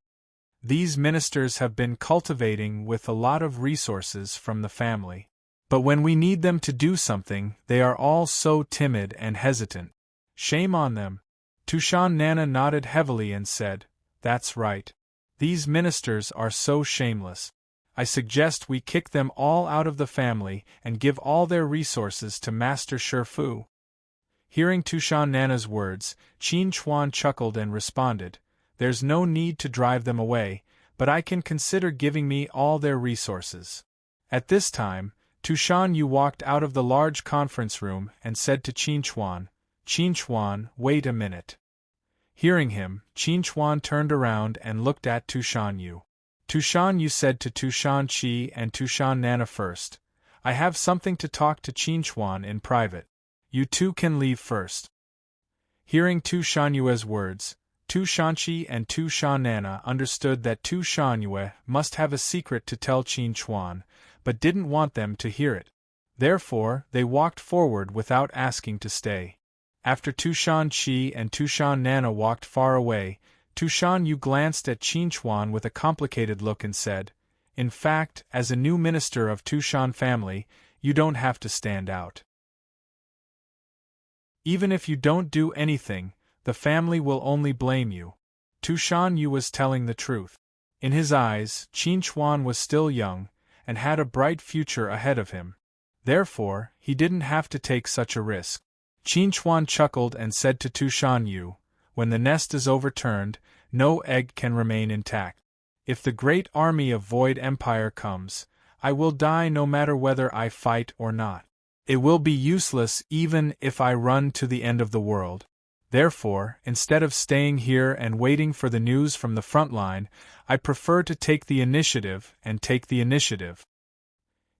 "These ministers have been cultivating with a lot of resources from the family. But when we need them to do something, they are all so timid and hesitant. Shame on them." Tushan Nana nodded heavily and said, "That's right. These ministers are so shameless. I suggest we kick them all out of the family and give all their resources to Master Shifu." Hearing Tushan Nana's words, Qin Chuan chuckled and responded, "There's no need to drive them away, but I can consider giving me all their resources." At this time, Tushan Yu walked out of the large conference room and said to Qin Chuan, "Qin Chuan, wait a minute." Hearing him, Qin Chuan turned around and looked at Tushan Yu. Tushan Yu said to Tushan Qi and Tushan Nana first, "I have something to talk to Qin Chuan in private. You two can leave first." Hearing Tu Shanyue's words, Tu Shanqi and Tu Shanana understood that Tu Shanyue must have a secret to tell Qin Chuan, but didn't want them to hear it. Therefore, they walked forward without asking to stay. After Tu Shanqi and Tu Shanana walked far away, Tu Shanyu glanced at Qin Chuan with a complicated look and said, "In fact, as a new minister of Tu Shan family, you don't have to stand out. Even if you don't do anything, the family will only blame you." Tu Shanyu was telling the truth. In his eyes, Qin Chuan was still young, and had a bright future ahead of him. Therefore, he didn't have to take such a risk. Qin Chuan chuckled and said to Tu Shanyu, "When the nest is overturned, no egg can remain intact. If the great army of Void Empire comes, I will die no matter whether I fight or not. It will be useless even if I run to the end of the world. Therefore, instead of staying here and waiting for the news from the front line, I prefer to take the initiative and take the initiative."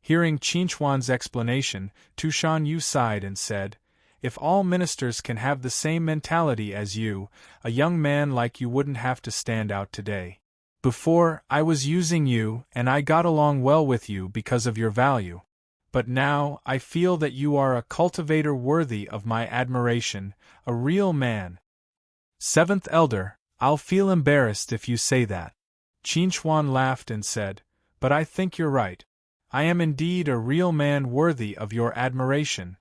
Hearing Qin Chuan's explanation, Tu Shanyu sighed and said, "If all ministers can have the same mentality as you, a young man like you wouldn't have to stand out today. Before, I was using you and I got along well with you because of your value. But now, I feel that you are a cultivator worthy of my admiration, a real man." "Seventh Elder, I'll feel embarrassed if you say that." Qin Chuan laughed and said, "But I think you're right. I am indeed a real man worthy of your admiration."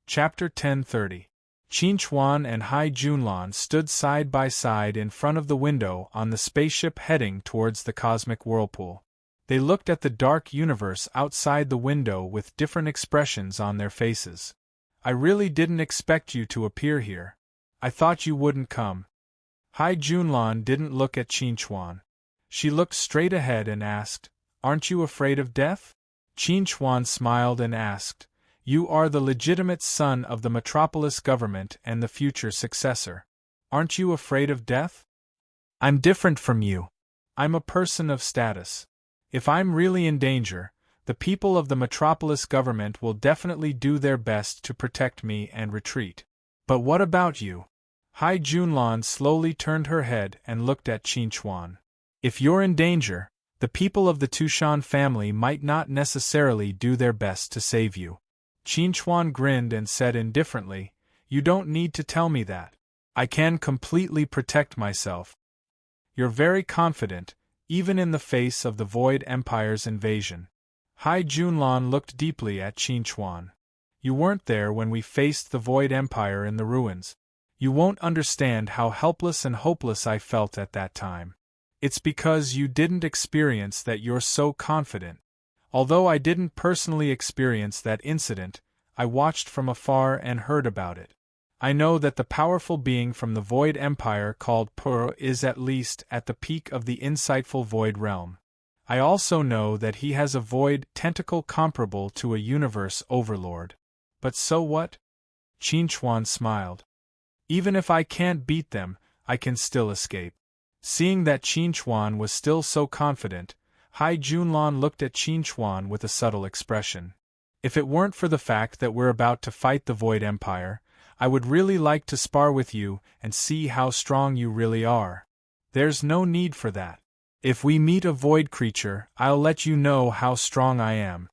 Chapter 1030. Qin Chuan and Hai Junlan stood side by side in front of the window on the spaceship heading towards the cosmic whirlpool. They looked at the dark universe outside the window with different expressions on their faces. "I really didn't expect you to appear here. I thought you wouldn't come." Hai Junlan didn't look at Qin Chuan. She looked straight ahead and asked, "Aren't you afraid of death?" Qin Chuan smiled and asked, "You are the legitimate son of the metropolis government and the future successor. Aren't you afraid of death?" "I'm different from you. I'm a person of status. If I'm really in danger, the people of the metropolis government will definitely do their best to protect me and retreat. But what about you?" Hai Junlan slowly turned her head and looked at Qin Chuan. "If you're in danger, the people of the Tushan family might not necessarily do their best to save you." Qin Chuan grinned and said indifferently, "You don't need to tell me that. I can completely protect myself." "You're very confident, even in the face of the Void Empire's invasion." Hai Junlan looked deeply at Qin Chuan. "You weren't there when we faced the Void Empire in the ruins. You won't understand how helpless and hopeless I felt at that time. It's because you didn't experience that you're so confident. Although I didn't personally experience that incident, I watched from afar and heard about it. I know that the powerful being from the Void Empire called Pur is at least at the peak of the insightful Void Realm. I also know that he has a Void tentacle comparable to a Universe Overlord. But so what?" Qin Chuan smiled. "Even if I can't beat them, I can still escape." Seeing that Qin Chuan was still so confident, Hai Junlan looked at Qin Chuan with a subtle expression. "If it weren't for the fact that we're about to fight the Void Empire, I would really like to spar with you and see how strong you really are. There's no need for that. If we meet a Void creature, I'll let you know how strong I am."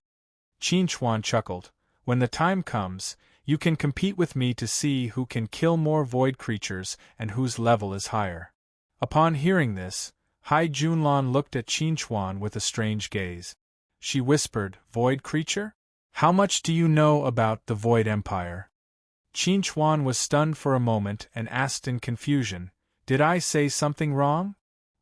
Qin Chuan chuckled. "When the time comes, you can compete with me to see who can kill more Void creatures and whose level is higher." Upon hearing this, Hai Junlan looked at Qin Chuan with a strange gaze. She whispered, "Void creature? How much do you know about the Void Empire?" Qin Chuan was stunned for a moment and asked in confusion, "Did I say something wrong?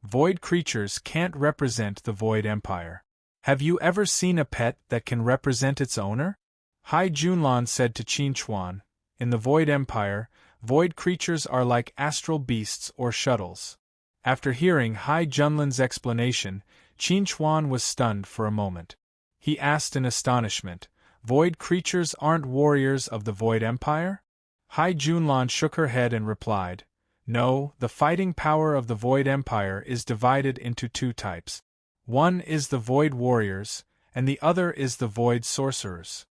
Void creatures can't represent the Void Empire. Have you ever seen a pet that can represent its owner?" Hai Junlan said to Qin Chuan, "In the Void Empire, void creatures are like astral beasts or shuttles." After hearing Hai Junlan's explanation, Qin Chuan was stunned for a moment. He asked in astonishment, "Void creatures aren't warriors of the Void Empire?" Hai Junlan shook her head and replied, "No, the fighting power of the Void Empire is divided into two types. One is the Void Warriors, and the other is the Void Sorcerers."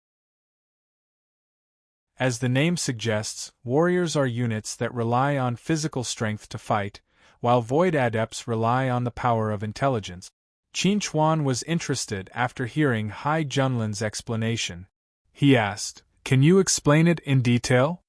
As the name suggests, warriors are units that rely on physical strength to fight, while void adepts rely on the power of intelligence. Qin Chuan was interested after hearing Hai Junlin's explanation. He asked, "Can you explain it in detail?"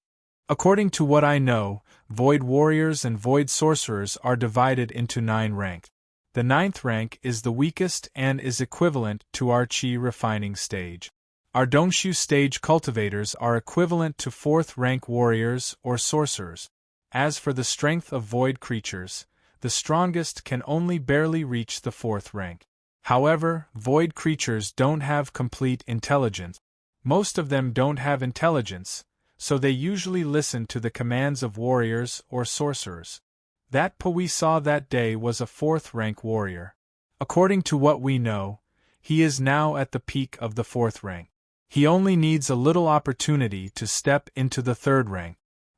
"According to what I know, void warriors and void sorcerers are divided into 9 ranks. The 9th rank is the weakest and is equivalent to our Qi refining stage. Our Dongshu stage cultivators are equivalent to 4th rank warriors or sorcerers. As for the strength of void creatures, the strongest can only barely reach the 4th rank. However, void creatures don't have complete intelligence. Most of them don't have intelligence, so they usually listen to the commands of warriors or sorcerers. That Po we saw that day was a 4th rank warrior. According to what we know, he is now at the peak of the 4th rank. He only needs a little opportunity to step into the 3rd rank.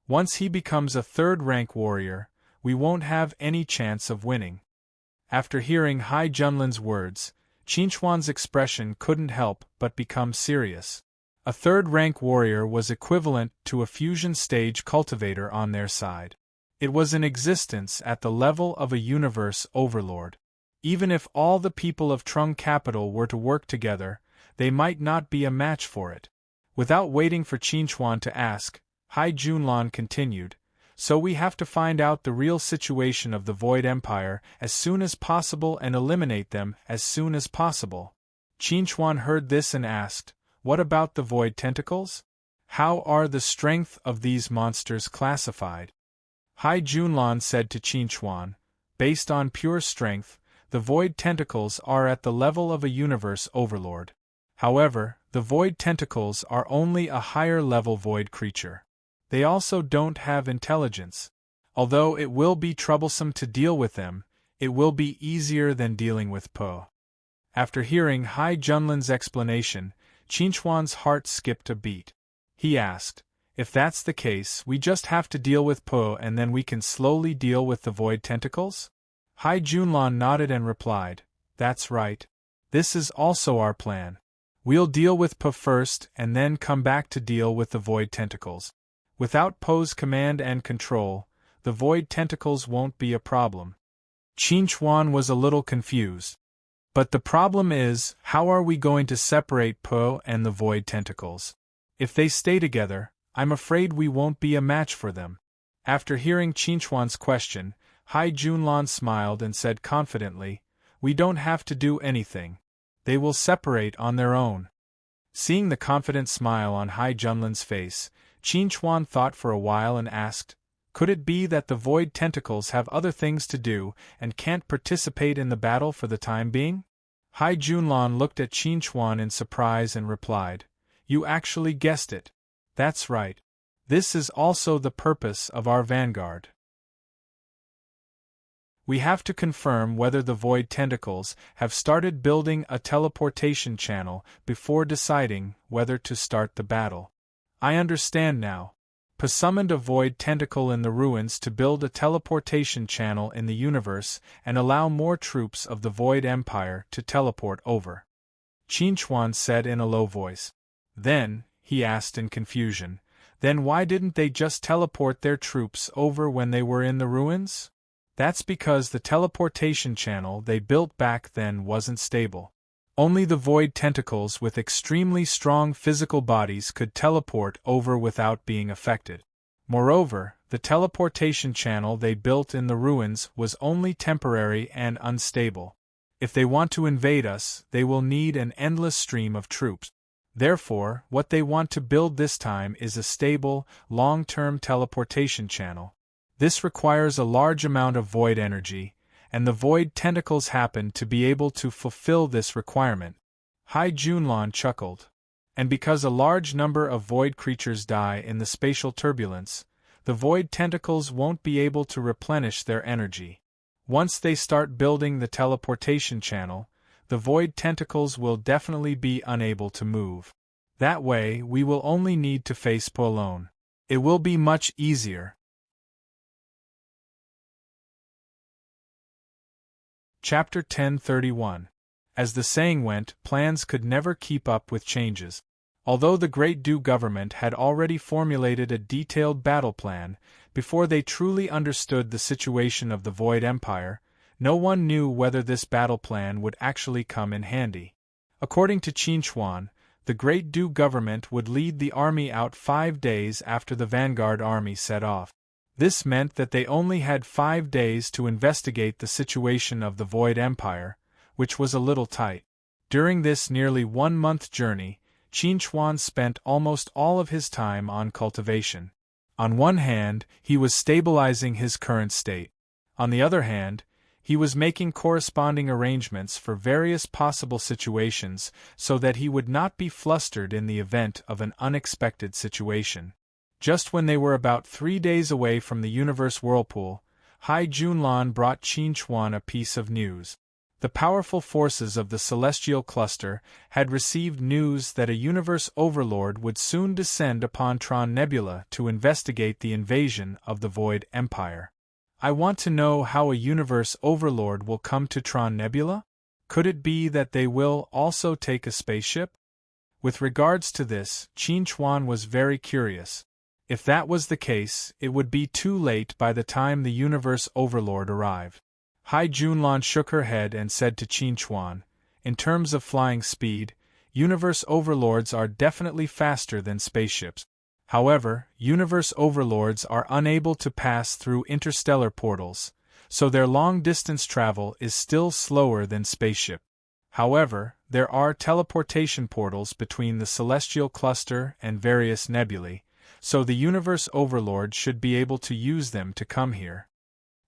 Once he becomes a 3rd rank warrior, we won't have any chance of winning." After hearing Hai Junlin's words, Qin Chuan's expression couldn't help but become serious. A 3rd rank warrior was equivalent to a fusion stage cultivator on their side. It was in existence at the level of a universe overlord. Even if all the people of Trung Capital were to work together, they might not be a match for it. Without waiting for Qin Chuan to ask, Hai Junlan continued, "So we have to find out the real situation of the Void Empire as soon as possible and eliminate them as soon as possible." Qin Chuan heard this and asked, "What about the Void Tentacles? How are the strength of these monsters classified?" Hai Junlan said to Qin Chuan, "Based on pure strength, the Void Tentacles are at the level of a universe overlord. However, the Void Tentacles are only a higher-level Void creature. They also don't have intelligence. Although it will be troublesome to deal with them, it will be easier than dealing with Po." After hearing Hai Junlin's explanation, Qin Chuan's heart skipped a beat. He asked, "If that's the case, we just have to deal with Po and then we can slowly deal with the Void Tentacles?" Hai Junlan nodded and replied, "That's right. This is also our plan. We'll deal with Po first and then come back to deal with the Void Tentacles. Without Po's command and control, the Void Tentacles won't be a problem." Qin Chuan was a little confused. "But the problem is, how are we going to separate Po and the Void Tentacles? If they stay together, I'm afraid we won't be a match for them." After hearing Qin Chuan's question, Hai Junlan smiled and said confidently, "We don't have to do anything. They will separate on their own." Seeing the confident smile on Hai Junlin's face, Qin Chuan thought for a while and asked, "Could it be that the Void Tentacles have other things to do and can't participate in the battle for the time being?" Hai Junlan looked at Qin Chuan in surprise and replied, "You actually guessed it. That's right. This is also the purpose of our vanguard. We have to confirm whether the Void Tentacles have started building a teleportation channel before deciding whether to start the battle." "I understand now." Po summoned a Void Tentacle in the ruins to build a teleportation channel in the universe and allow more troops of the Void Empire to teleport over. Qin Chuan said in a low voice. "Then," he asked in confusion, "then why didn't they just teleport their troops over when they were in the ruins?" "That's because the teleportation channel they built back then wasn't stable. Only the Void Tentacles with extremely strong physical bodies could teleport over without being affected. Moreover, the teleportation channel they built in the ruins was only temporary and unstable. If they want to invade us, they will need an endless stream of troops. Therefore, what they want to build this time is a stable, long-term teleportation channel. This requires a large amount of void energy, and the Void Tentacles happen to be able to fulfill this requirement." Hai Junlan chuckled. "And because a large number of void creatures die in the spatial turbulence, the Void Tentacles won't be able to replenish their energy. Once they start building the teleportation channel, the Void Tentacles will definitely be unable to move. That way, we will only need to face Po alone. It will be much easier." Chapter 1031. As the saying went, plans could never keep up with changes. Although the Great Du government had already formulated a detailed battle plan, before they truly understood the situation of the Void Empire, no one knew whether this battle plan would actually come in handy. According to Qin Chuan, the Great Du government would lead the army out 5 days after the vanguard army set off. This meant that they only had 5 days to investigate the situation of the Void Empire, which was a little tight. During this nearly 1-month journey, Qin Chuan spent almost all of his time on cultivation. On one hand, he was stabilizing his current state. On the other hand, he was making corresponding arrangements for various possible situations so that he would not be flustered in the event of an unexpected situation. Just when they were about 3 days away from the universe whirlpool, Hai Junlan brought Qin Chuan a piece of news. The powerful forces of the celestial cluster had received news that a universe overlord would soon descend upon Tron Nebula to investigate the invasion of the Void Empire. I want to know how a universe overlord will come to Tron Nebula? Could it be that they will also take a spaceship? With regards to this, Qin Chuan was very curious. If that was the case, it would be too late by the time the universe overlord arrived. Hai Junlan shook her head and said to Qin Chuan, in terms of flying speed, universe overlords are definitely faster than spaceships. However, universe overlords are unable to pass through interstellar portals, so their long-distance travel is still slower than spaceship. However, there are teleportation portals between the celestial cluster and various nebulae, so the universe overlord should be able to use them to come here.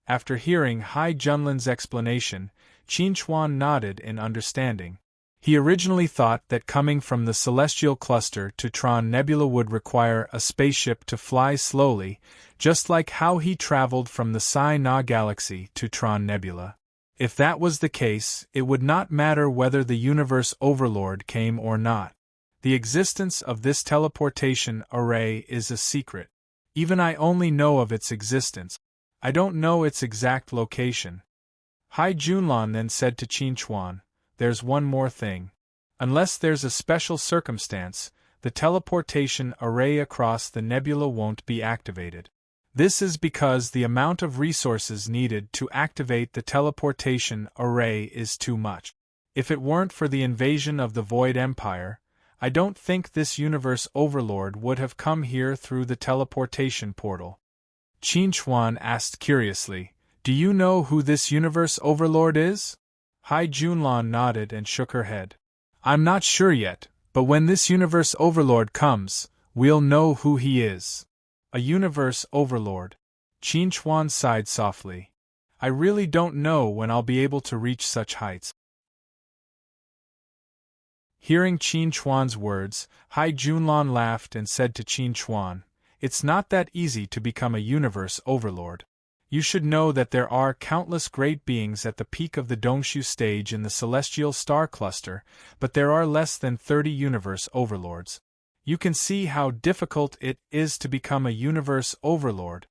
After hearing Hai Junlan's explanation, Qin Chuan nodded in understanding. He originally thought that coming from the celestial cluster to Tron Nebula would require a spaceship to fly slowly, just like how he traveled from the Psi Na galaxy to Tron Nebula. If that was the case, it would not matter whether the universe overlord came or not. The existence of this teleportation array is a secret. Even I only know of its existence. I don't know its exact location. Hai Junlan then said to Qin Chuan, there's one more thing. Unless there's a special circumstance, the teleportation array across the nebula won't be activated. This is because the amount of resources needed to activate the teleportation array is too much. If it weren't for the invasion of the Void Empire, I don't think this universe overlord would have come here through the teleportation portal. Qin Chuan asked curiously, do you know who this universe overlord is? Hai Junlan nodded and shook her head. I'm not sure yet, but when this universe overlord comes, we'll know who he is. A universe overlord. Qin Chuan sighed softly. I really don't know when I'll be able to reach such heights. Hearing Qin Chuan's words, Hai Junlan laughed and said to Qin Chuan, it's not that easy to become a universe overlord. You should know that there are countless great beings at the peak of the Dongshu stage in the celestial star cluster, but there are less than 30 universe overlords. You can see how difficult it is to become a universe overlord.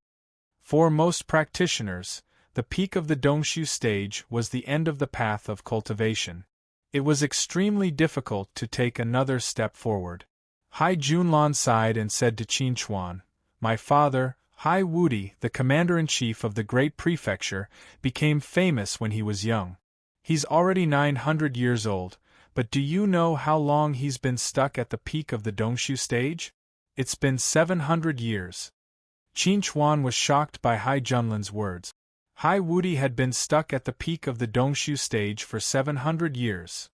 For most practitioners, the peak of the Dongshu stage was the end of the path of cultivation. It was extremely difficult to take another step forward. Hai Junlan sighed and said to Qin Chuan, my father, Hai Wudi, the commander-in-chief of the Great Prefecture, became famous when he was young. He's already 900 years old, but do you know how long he's been stuck at the peak of the Dongshu stage? It's been 700 years. Qin Chuan was shocked by Hai Junlan's words. Hai Wudi had been stuck at the peak of the Dongshu stage for 700 years.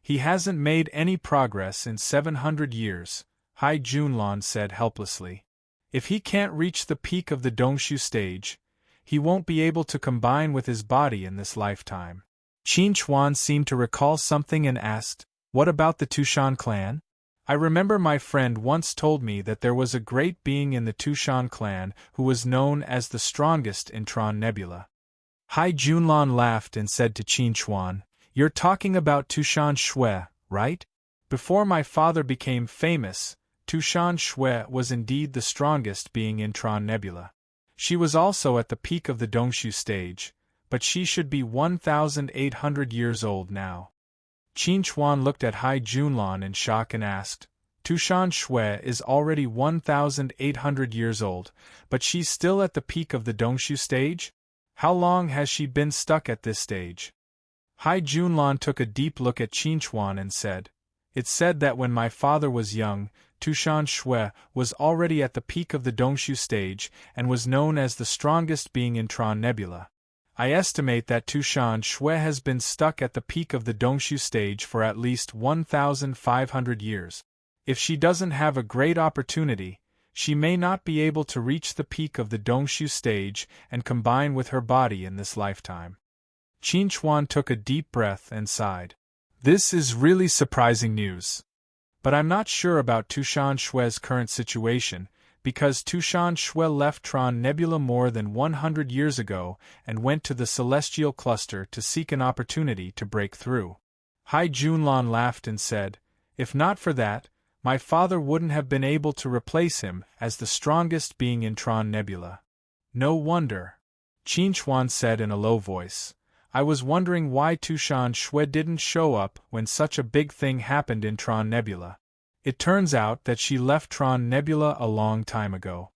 He hasn't made any progress in 700 years, Hai Junlan said helplessly. If he can't reach the peak of the Dongshu stage, he won't be able to combine with his body in this lifetime. Qin Chuan seemed to recall something and asked, what about the Tushan clan? I remember my friend once told me that there was a great being in the Tushan clan who was known as the strongest in Tron Nebula. Hai Junlan laughed and said to Qin Chuan, you're talking about Tushan Shui, right? Before my father became famous, Tushan Shui was indeed the strongest being in Tron Nebula. She was also at the peak of the Dongshu stage, but she should be 1,800 years old now. Qin Chuan looked at Hai Junlan in shock and asked, Tushan Shui is already 1,800 years old, but she's still at the peak of the Dongshu stage? How long has she been stuck at this stage? Hai Junlan took a deep look at Qinchuan and said, "It's said that when my father was young, Tushan Shui was already at the peak of the Dongshu stage and was known as the strongest being in Tron Nebula. I estimate that Tushan Shui has been stuck at the peak of the Dongshu stage for at least 1,500 years. If she doesn't have a great opportunity, she may not be able to reach the peak of the Dongshu stage and combine with her body in this lifetime." Qinchuan took a deep breath and sighed. "This is really surprising news. But I'm not sure about Tushan Shui's current situation, because Tushan Shui left Tron Nebula more than 100 years ago and went to the Celestial Cluster to seek an opportunity to break through." Hai Junlan laughed and said, "If not for that, my father wouldn't have been able to replace him as the strongest being in Tron Nebula." "No wonder," Qinchuan said in a low voice. "I was wondering why Tushan Shui didn't show up when such a big thing happened in Tron Nebula. It turns out that she left Tron Nebula a long time ago.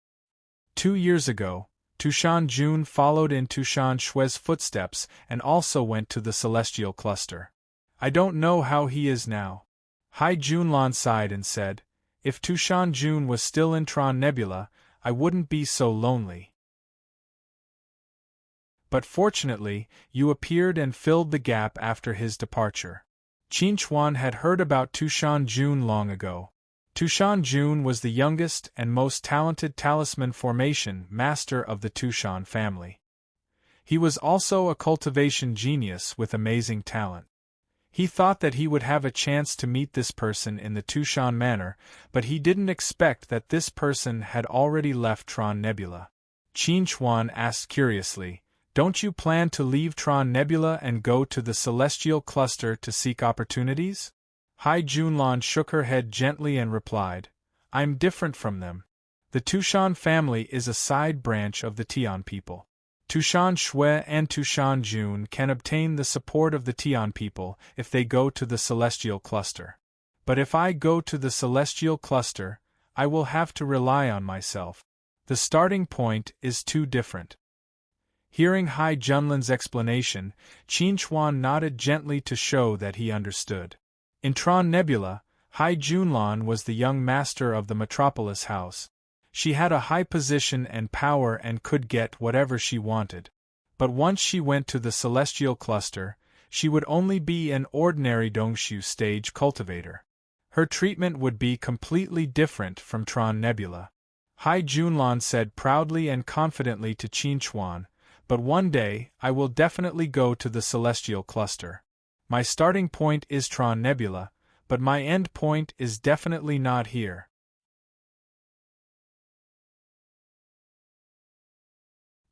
2 years ago, Tushan Jun followed in Tushan Shui's footsteps and also went to the Celestial Cluster. I don't know how he is now." Hai Junlan sighed and said, "If Tushan Jun was still in Tron Nebula, I wouldn't be so lonely. But fortunately, you appeared and filled the gap after his departure." Qinchuan had heard about Tushan Jun long ago. Tushan Jun was the youngest and most talented talisman formation master of the Tushan family. He was also a cultivation genius with amazing talent. He thought that he would have a chance to meet this person in the Tushan manor, but he didn't expect that this person had already left Tron Nebula. Qinchuan asked curiously, "Don't you plan to leave Tron Nebula and go to the Celestial Cluster to seek opportunities?" Hai Junlan shook her head gently and replied, "I'm different from them. The Tushan family is a side branch of the Tian people. Tushan Shui and Tushan Jun can obtain the support of the Tian people if they go to the Celestial Cluster. But if I go to the Celestial Cluster, I will have to rely on myself. The starting point is too different." Hearing Hai Junlan's explanation, Qinchuan nodded gently to show that he understood. In Tron Nebula, Hai Junlan was the young master of the Metropolis House. She had a high position and power and could get whatever she wanted. But once she went to the Celestial Cluster, she would only be an ordinary Dongshu stage cultivator. Her treatment would be completely different from Tron Nebula. Hai Junlan said proudly and confidently to Qinchuan, "But one day, I will definitely go to the Celestial Cluster. My starting point is Tron Nebula, but my end point is definitely not here."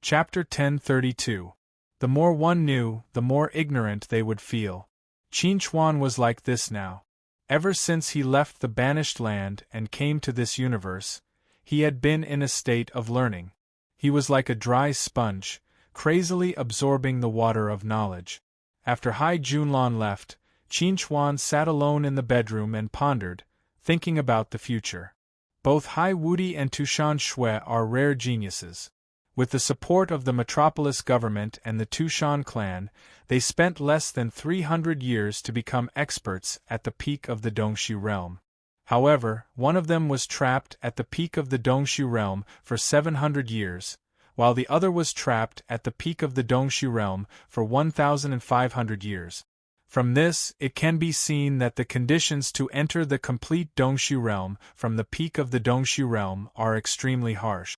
Chapter 1032. The more one knew, the more ignorant they would feel. Qinchuan was like this now. Ever since he left the banished land and came to this universe, he had been in a state of learning. He was like a dry sponge, crazily absorbing the water of knowledge. After Hai Junlan left, Qinchuan sat alone in the bedroom and pondered, thinking about the future. Both Hai Wudi and Tushan Shui are rare geniuses. With the support of the Metropolis government and the Tushan clan, they spent less than 300 years to become experts at the peak of the Dongshu realm. However, one of them was trapped at the peak of the Dongshu realm for 700 years, while the other was trapped at the peak of the Dongshu realm for 1,500 years. From this, it can be seen that the conditions to enter the complete Dongshu realm from the peak of the Dongshu realm are extremely harsh.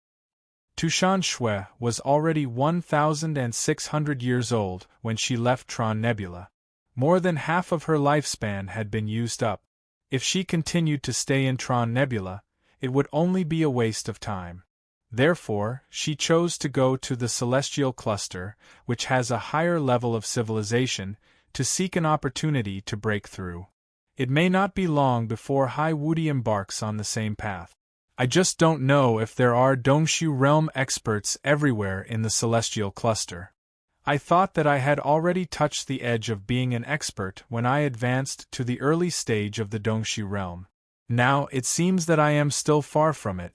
Tushan Shui was already 1,600 years old when she left Tron Nebula. More than half of her lifespan had been used up. If she continued to stay in Tron Nebula, it would only be a waste of time. Therefore, she chose to go to the Celestial Cluster, which has a higher level of civilization, to seek an opportunity to break through. It may not be long before Hai Wudi embarks on the same path. I just don't know if there are Dongshu realm experts everywhere in the Celestial Cluster. I thought that I had already touched the edge of being an expert when I advanced to the early stage of the Dongshu realm. Now it seems that I am still far from it.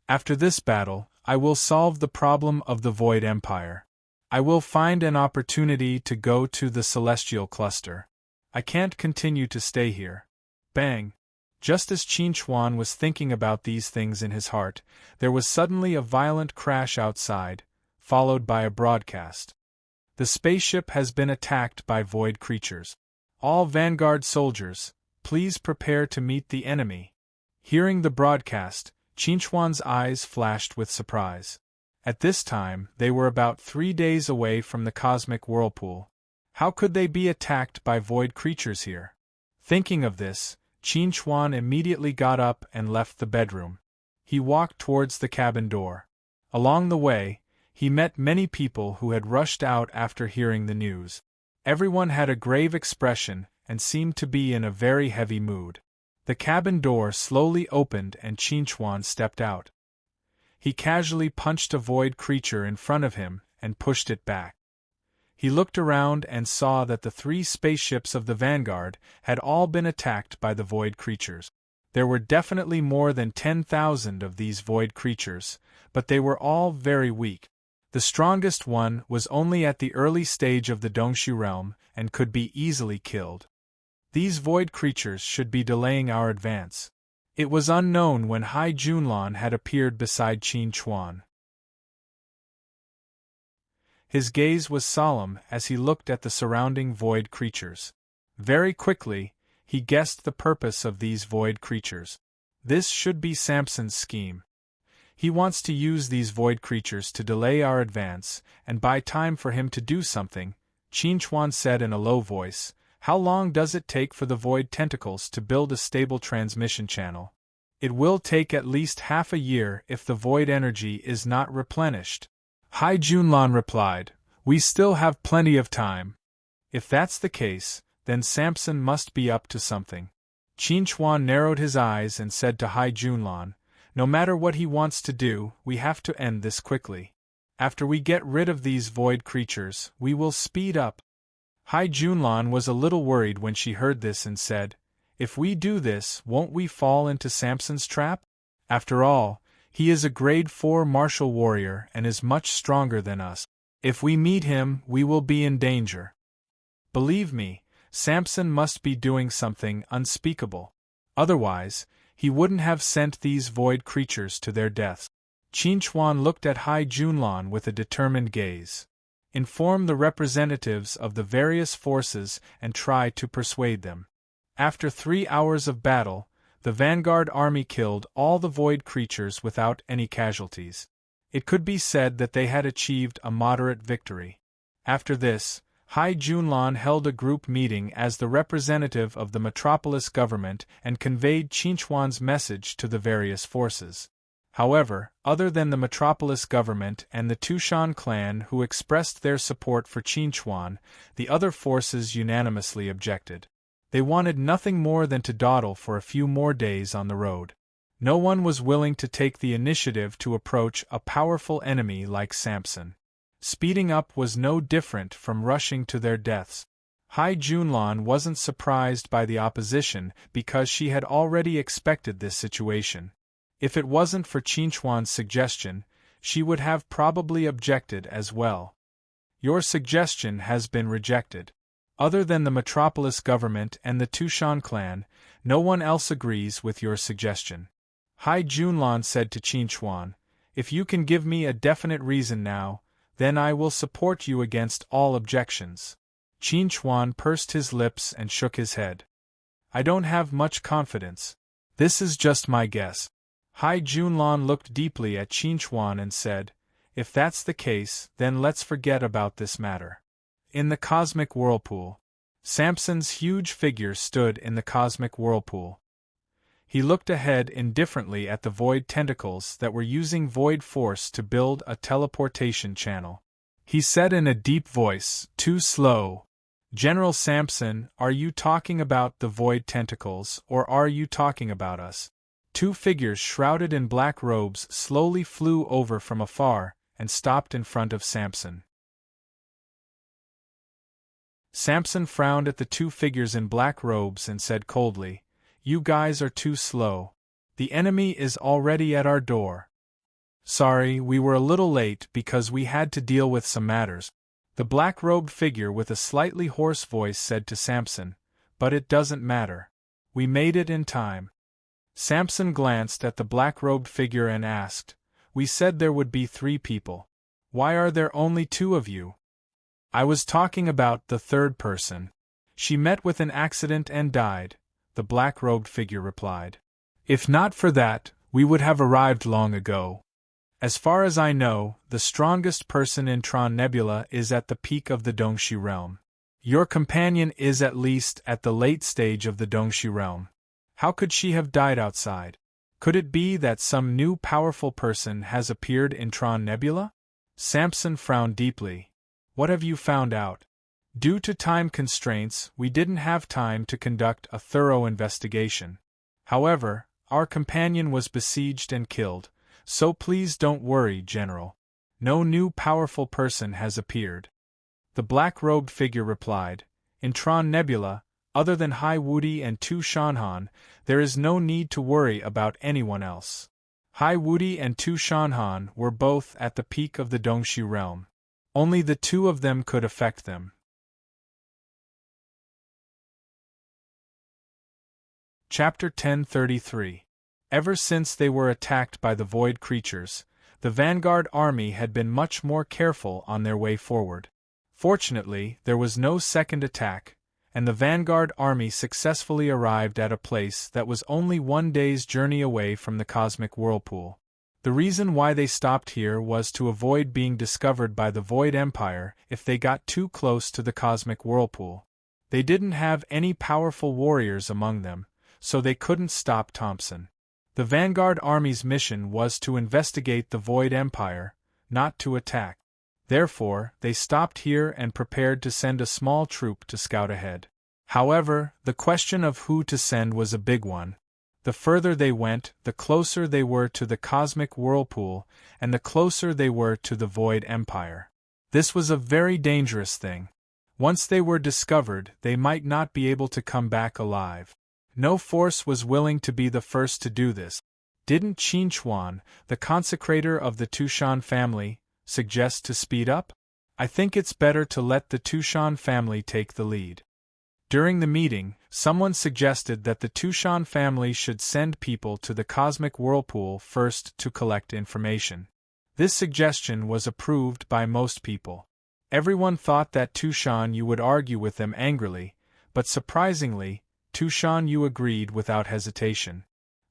After this battle, I will solve the problem of the Void Empire. I will find an opportunity to go to the Celestial Cluster. I can't continue to stay here. Bang! Just as Qin Chuan was thinking about these things in his heart, there was suddenly a violent crash outside, followed by a broadcast. The spaceship has been attacked by void creatures. All Vanguard soldiers, please prepare to meet the enemy. Hearing the broadcast, Qin Chuan's eyes flashed with surprise. At this time, they were about 3 days away from the cosmic whirlpool. How could they be attacked by void creatures here? Thinking of this, Qin Chuan immediately got up and left the bedroom. He walked towards the cabin door. Along the way, he met many people who had rushed out after hearing the news. Everyone had a grave expression and seemed to be in a very heavy mood. The cabin door slowly opened and Qin Chuan stepped out. He casually punched a void creature in front of him and pushed it back. He looked around and saw that the 3 spaceships of the Vanguard had all been attacked by the void creatures. There were definitely more than 10,000 of these void creatures, but they were all very weak. The strongest one was only at the early stage of the Dongshu realm and could be easily killed. These void creatures should be delaying our advance. It was unknown when Hai Junlan had appeared beside Qin Chuan. His gaze was solemn as he looked at the surrounding void creatures. Very quickly, he guessed the purpose of these void creatures. This should be Samson's scheme. He wants to use these void creatures to delay our advance and buy time for him to do something, Qin Chuan said in a low voice. How long does it take for the void tentacles to build a stable transmission channel? It will take at least half a year if the void energy is not replenished. Hai Junlan replied, we still have plenty of time. If that's the case, then Samson must be up to something. Qin Chuan narrowed his eyes and said to Hai Junlan, no matter what he wants to do, we have to end this quickly. After we get rid of these void creatures, we will speed up. Hai Junlan was a little worried when she heard this and said, if we do this, won't we fall into Samson's trap? After all, he is a grade 4 martial warrior and is much stronger than us. If we meet him, we will be in danger. Believe me, Samson must be doing something unspeakable. Otherwise, he wouldn't have sent these void creatures to their deaths. Qin Chuan looked at Hai Junlan with a determined gaze. Inform the representatives of the various forces and try to persuade them. After 3 hours of battle, the Vanguard army killed all the void creatures without any casualties. It could be said that they had achieved a moderate victory. After this, Hai Junlan held a group meeting as the representative of the metropolis government and conveyed Qin Chuan's message to the various forces. However, other than the metropolis government and the Tushan clan who expressed their support for Qin Chuan, the other forces unanimously objected. They wanted nothing more than to dawdle for a few more days on the road. No one was willing to take the initiative to approach a powerful enemy like Samson. Speeding up was no different from rushing to their deaths. Hai Junlan wasn't surprised by the opposition because she had already expected this situation. If it wasn't for Qin Chuan's suggestion, she would have probably objected as well. Your suggestion has been rejected. Other than the metropolis government and the Tushan clan, no one else agrees with your suggestion. Hai Junlan said to Qin Chuan, if you can give me a definite reason now, then I will support you against all objections. Qin Chuan pursed his lips and shook his head. I don't have much confidence. This is just my guess. Hai Junlan looked deeply at Qin Chuan and said, if that's the case, then let's forget about this matter. In the cosmic whirlpool. Samson's huge figure stood in the cosmic whirlpool. He looked ahead indifferently at the void tentacles that were using void force to build a teleportation channel. He said in a deep voice, too slow. General Samson, are you talking about the void tentacles or are you talking about us? 2 figures shrouded in black robes slowly flew over from afar and stopped in front of Samson. Samson frowned at the 2 figures in black robes and said coldly, You guys are too slow. The enemy is already at our door. Sorry, we were a little late because we had to deal with some matters. The black-robed figure with a slightly hoarse voice said to Samson, but it doesn't matter. We made it in time. Samson glanced at the black-robed figure and asked, We said there would be 3 people. Why are there only 2 of you? I was talking about the third person. She met with an accident and died, the black-robed figure replied. If not for that, we would have arrived long ago. As far as I know, the strongest person in Tron Nebula is at the peak of the Dongxi realm. Your companion is at least at the late stage of the Dongxi realm. How could she have died outside? Could it be that some new powerful person has appeared in Tron Nebula? Samson frowned deeply. What have you found out? Due to time constraints, we didn't have time to conduct a thorough investigation. However, our companion was besieged and killed, so please don't worry, General. No new powerful person has appeared. The black-robed figure replied, In Tron Nebula, other than Hai Wudi and Tu Shanhan, there is no need to worry about anyone else. Hai Wudi and Tu Shanhan were both at the peak of the Dongxi realm. Only the 2 of them could affect them. Chapter 1033. Ever since they were attacked by the void creatures, the vanguard army had been much more careful on their way forward. Fortunately, there was no second attack, and the vanguard army successfully arrived at a place that was only 1 day's journey away from the cosmic whirlpool. The reason why they stopped here was to avoid being discovered by the Void Empire if they got too close to the cosmic whirlpool. They didn't have any powerful warriors among them, so they couldn't stop Thompson. The vanguard army's mission was to investigate the Void Empire, not to attack. Therefore, they stopped here and prepared to send a small troop to scout ahead. However, the question of who to send was a big one. The further they went, the closer they were to the cosmic whirlpool, and the closer they were to the Void Empire. This was a very dangerous thing. Once they were discovered, they might not be able to come back alive. No force was willing to be the first to do this. Didn't Qin Chuan, the consecrator of the Tushan family, suggest to speed up? I think it's better to let the Tushan family take the lead. During the meeting, someone suggested that the Tushan family should send people to the cosmic whirlpool first to collect information. This suggestion was approved by most people. Everyone thought that Tushan Yu would argue with them angrily, but surprisingly, Tushan Yu agreed without hesitation.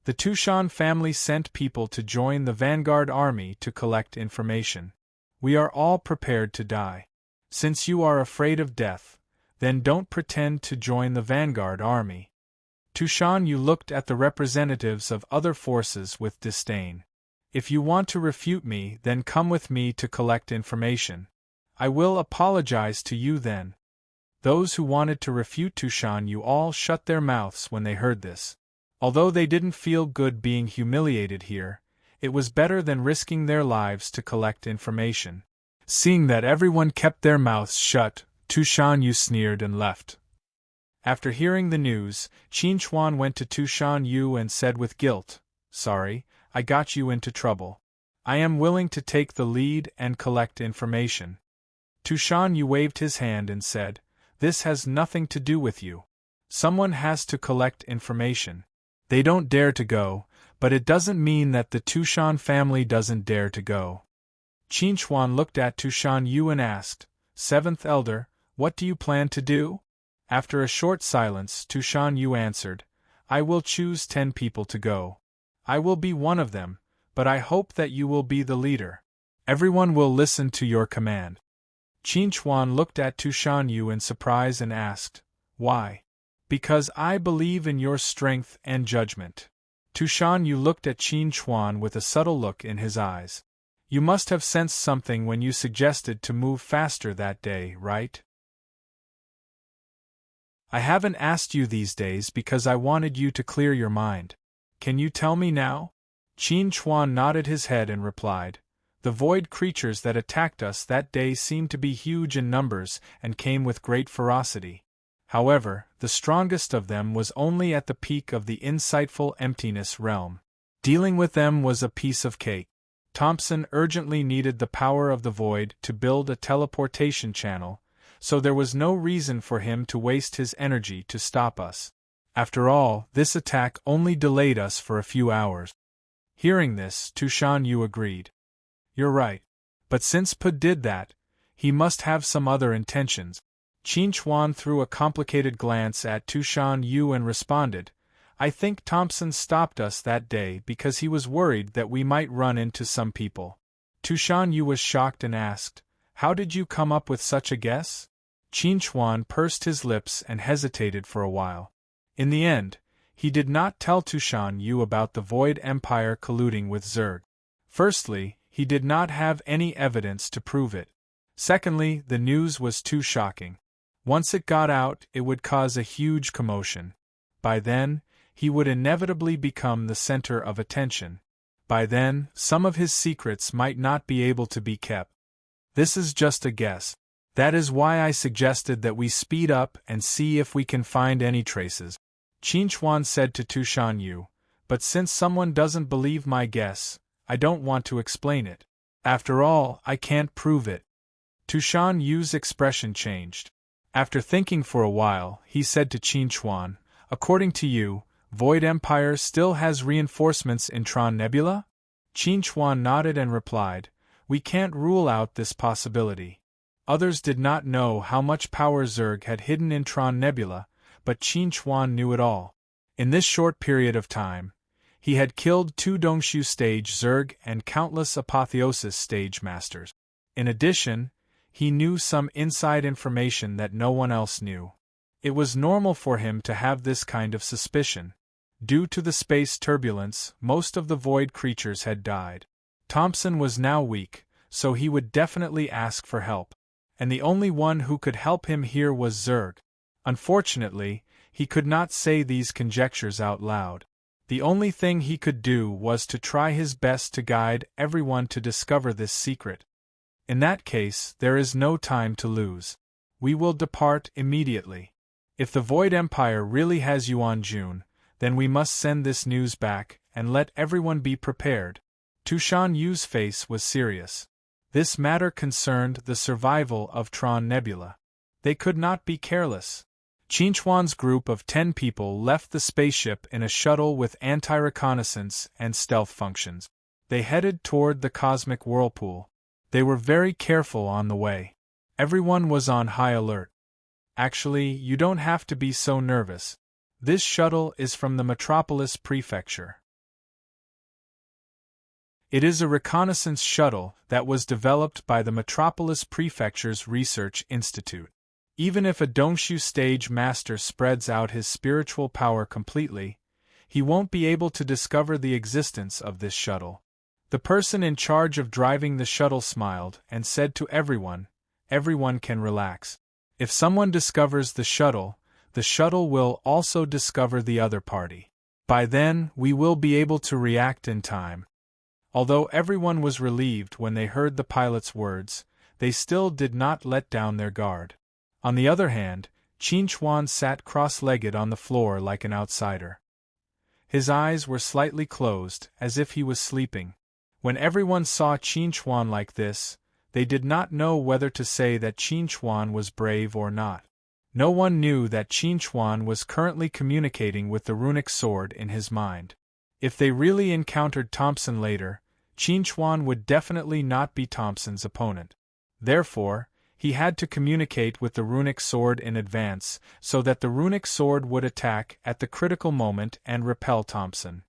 The Tushan family sent people to join the vanguard army to collect information. We are all prepared to die. Since you are afraid of death, then don't pretend to join the vanguard army. Tushan Yu looked at the representatives of other forces with disdain. If you want to refute me, then come with me to collect information. I will apologize to you then. Those who wanted to refute Tushan Yu all shut their mouths when they heard this. Although they didn't feel good being humiliated here, it was better than risking their lives to collect information. Seeing that everyone kept their mouths shut, Tushan Yu sneered and left. After hearing the news, Qin Chuan went to Tushan Yu and said with guilt, Sorry, I got you into trouble. I am willing to take the lead and collect information. Tushan Yu waved his hand and said, This has nothing to do with you. Someone has to collect information. They don't dare to go, but it doesn't mean that the Tushan family doesn't dare to go. Qin Chuan looked at Tushan Yu and asked, Seventh Elder, what do you plan to do? After a short silence, Tushan Yu answered, I will choose 10 people to go. I will be one of them, but I hope that you will be the leader. Everyone will listen to your command. Qin Chuan looked at Tushan Yu in surprise and asked, Why? Because I believe in your strength and judgment. Tushan Yu looked at Qin Chuan with a subtle look in his eyes. You must have sensed something when you suggested to move faster that day, right? I haven't asked you these days because I wanted you to clear your mind. Can you tell me now? Qin Chuan nodded his head and replied, The void creatures that attacked us that day seemed to be huge in numbers and came with great ferocity. However, the strongest of them was only at the peak of the insightful emptiness realm. Dealing with them was a piece of cake. Thompson urgently needed the power of the void to build a teleportation channel, so there was no reason for him to waste his energy to stop us. After all, this attack only delayed us for a few hours. Hearing this, Tushan Yu agreed. You're right. But since Pud did that, he must have some other intentions. Qin Chuan threw a complicated glance at Tushan Yu and responded, I think Thompson stopped us that day because he was worried that we might run into some people. Tushan Yu was shocked and asked, How did you come up with such a guess? Qin Chuan pursed his lips and hesitated for a while. In the end, he did not tell Tushan Yu about the Void Empire colluding with Zerg. Firstly, he did not have any evidence to prove it. Secondly, the news was too shocking. Once it got out, it would cause a huge commotion. By then, he would inevitably become the center of attention. By then, some of his secrets might not be able to be kept. This is just a guess. That is why I suggested that we speed up and see if we can find any traces. Qin Chuan said to Tushan Yu, but since someone doesn't believe my guess, I don't want to explain it. After all, I can't prove it. Tushan Yu's expression changed. After thinking for a while, he said to Qin Chuan, According to you, Void Empire still has reinforcements in Tron Nebula? Qin Chuan nodded and replied, We can't rule out this possibility. Others did not know how much power Zerg had hidden in Tron Nebula, but Qin Chuan knew it all. In this short period of time, he had killed 2 Dongshu stage Zerg and countless Apotheosis stage masters. In addition, he knew some inside information that no one else knew. It was normal for him to have this kind of suspicion. Due to the space turbulence, most of the void creatures had died. Thompson was now weak, so he would definitely ask for help. And the only one who could help him here was Zerg. Unfortunately, he could not say these conjectures out loud. The only thing he could do was to try his best to guide everyone to discover this secret. In that case, there is no time to lose. We will depart immediately. If the Void Empire really has Yuan Jun, then we must send this news back and let everyone be prepared. Tushan Yu's face was serious. This matter concerned the survival of Tron Nebula. They could not be careless. Qin Chuan's group of 10 people left the spaceship in a shuttle with anti-reconnaissance and stealth functions. They headed toward the cosmic whirlpool. They were very careful on the way. Everyone was on high alert. Actually, you don't have to be so nervous. This shuttle is from the Metropolis Prefecture. It is a reconnaissance shuttle that was developed by the Metropolis Prefecture's Research Institute. Even if a Dongshu stage master spreads out his spiritual power completely, he won't be able to discover the existence of this shuttle. The person in charge of driving the shuttle smiled and said to everyone can relax. If someone discovers the shuttle will also discover the other party. By then, we will be able to react in time. Although everyone was relieved when they heard the pilot's words, they still did not let down their guard. On the other hand, Qin Chuan sat cross-legged on the floor like an outsider. His eyes were slightly closed, as if he was sleeping. When everyone saw Qin Chuan like this, they did not know whether to say that Qin Chuan was brave or not. No one knew that Qin Chuan was currently communicating with the runic sword in his mind. If they really encountered Thompson later, Qin Chuan would definitely not be Thompson's opponent. Therefore, he had to communicate with the runic sword in advance so that the runic sword would attack at the critical moment and repel Thompson.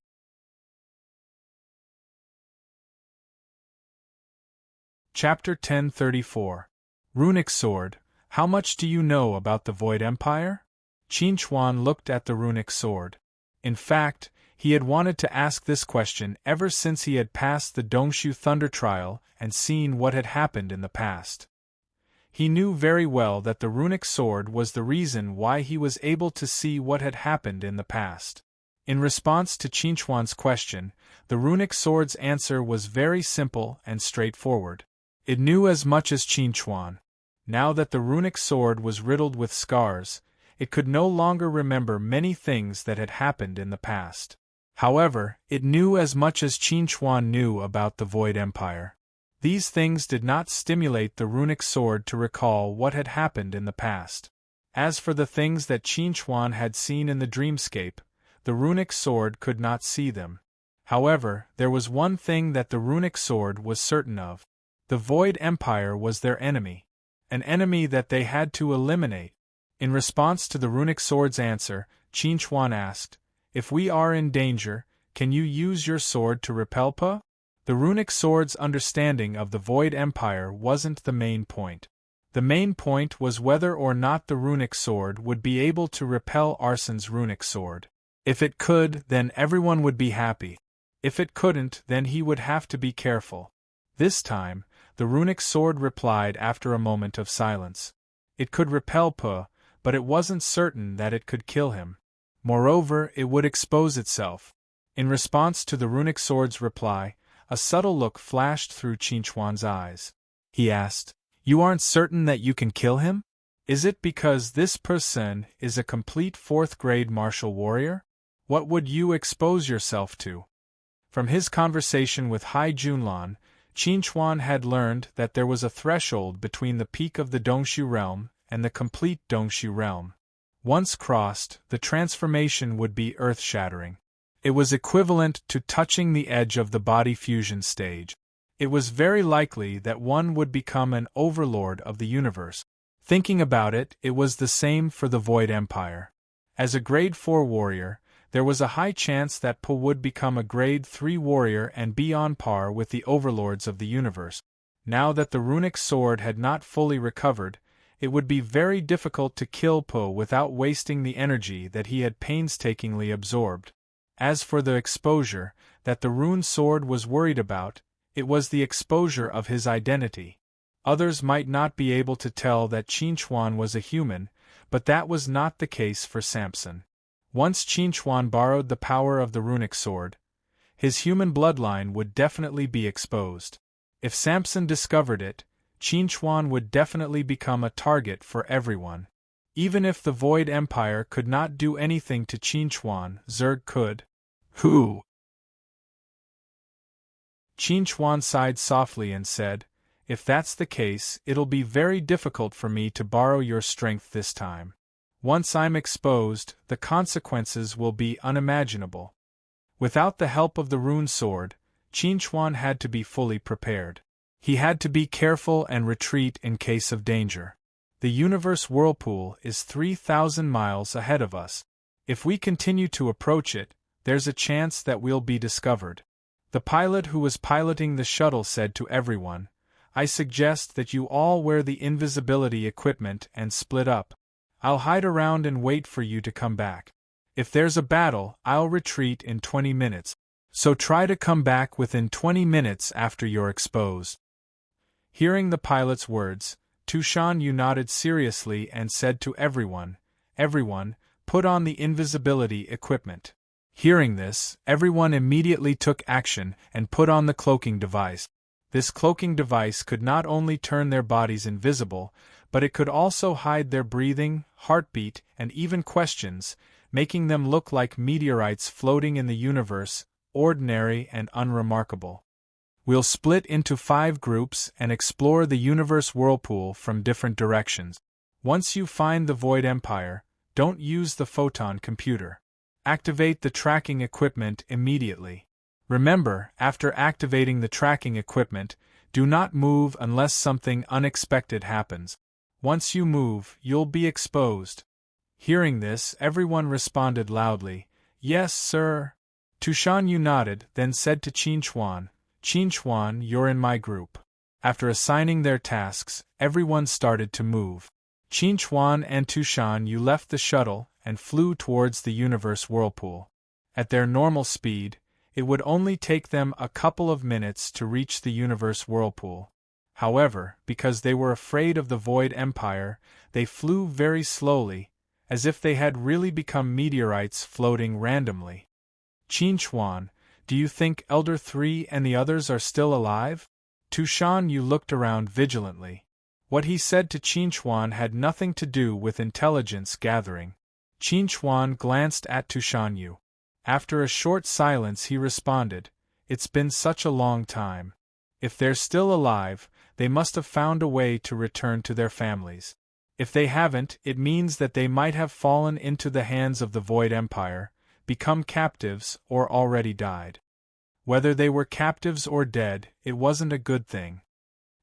Chapter 1034. Runic Sword. How much do you know about the Void Empire? Qin Chuan looked at the runic sword. In fact, he had wanted to ask this question ever since he had passed the Dongshu Thunder trial and seen what had happened in the past. He knew very well that the runic sword was the reason why he was able to see what had happened in the past. In response to Qin Chuan's question, the runic sword's answer was very simple and straightforward. It knew as much as Qin Chuan. Now that the runic sword was riddled with scars, It could no longer remember many things that had happened in the past. However, it knew as much as Qin Chuan knew about the Void Empire. These things did not stimulate the runic sword to recall what had happened in the past. As for the things that Qin Chuan had seen in the dreamscape, the runic sword could not see them. However, there was one thing that the runic sword was certain of. The Void Empire was their enemy. An enemy that they had to eliminate. In response to the runic sword's answer, Qin Chuan asked, "If we are in danger, can you use your sword to repel Pa?" The runic sword's understanding of the Void Empire wasn't the main point. The main point was whether or not the runic sword would be able to repel Arsen's runic sword. If it could, then everyone would be happy. If it couldn't, then he would have to be careful. This time, the runic sword replied after a moment of silence. It could repel Pa, but it wasn't certain that it could kill him. Moreover, it would expose itself. In response to the runic sword's reply, a subtle look flashed through Qin Chuan's eyes. He asked, "You aren't certain that you can kill him? Is it because this person is a complete 4th-grade martial warrior? What would you expose yourself to?" From his conversation with Hai Junlan, Qin Chuan had learned that there was a threshold between the peak of the Dongshu realm and the complete Dongshu realm. Once crossed, the transformation would be earth-shattering. It was equivalent to touching the edge of the body fusion stage. It was very likely that one would become an overlord of the universe. Thinking about it, it was the same for the Void Empire. As a grade 4 warrior, there was a high chance that Pa would become a grade 3 warrior and be on par with the overlords of the universe. Now that the runic sword had not fully recovered, it would be very difficult to kill Pa without wasting the energy that he had painstakingly absorbed. As for the exposure that the rune sword was worried about, it was the exposure of his identity. Others might not be able to tell that Qin Chuan was a human, but that was not the case for Samson. Once Qin Chuan borrowed the power of the runic sword, his human bloodline would definitely be exposed. If Samson discovered it, Qin Chuan would definitely become a target for everyone. Even if the Void Empire could not do anything to Qin Chuan, Zerg could. Who? Qin Chuan sighed softly and said, "If that's the case, it'll be very difficult for me to borrow your strength this time. Once I'm exposed, the consequences will be unimaginable." Without the help of the rune sword, Qin Chuan had to be fully prepared. He had to be careful and retreat in case of danger. The universe whirlpool is 3,000 miles ahead of us. If we continue to approach it, there's a chance that we'll be discovered. The pilot who was piloting the shuttle said to everyone, "I suggest that you all wear the invisibility equipment and split up. I'll hide around and wait for you to come back. If there's a battle, I'll retreat in 20 minutes. So try to come back within 20 minutes after you're exposed." Hearing the pilot's words, Tushan Yu nodded seriously and said to everyone, "Everyone, put on the invisibility equipment." Hearing this, everyone immediately took action and put on the cloaking device. This cloaking device could not only turn their bodies invisible, but it could also hide their breathing, heartbeat, and even questions, making them look like meteorites floating in the universe, ordinary and unremarkable. We'll split into 5 groups and explore the universe whirlpool from different directions. Once you find the Void Empire, don't use the photon computer. Activate the tracking equipment immediately. Remember, after activating the tracking equipment, do not move unless something unexpected happens. Once you move, you'll be exposed. Hearing this, everyone responded loudly, "Yes, sir." Tushan Yu nodded, then said to Qin Chuan, "Qin Chuan, you're in my group." After assigning their tasks, everyone started to move. Qin Chuan and Tushan Yu left the shuttle and flew towards the universe whirlpool. At their normal speed, it would only take them a couple of minutes to reach the universe whirlpool. However, because they were afraid of the Void Empire, they flew very slowly, as if they had really become meteorites floating randomly. "Qin Chuan, do you think Elder 3 and the others are still alive?" Tushan Yu looked around vigilantly. What he said to Qinchuan had nothing to do with intelligence gathering. Qinchuan glanced at Tushanyu. After a short silence he responded, "It's been such a long time. If they're still alive, they must have found a way to return to their families. If they haven't, it means that they might have fallen into the hands of the Void Empire, become captives, or already died. Whether they were captives or dead, it wasn't a good thing.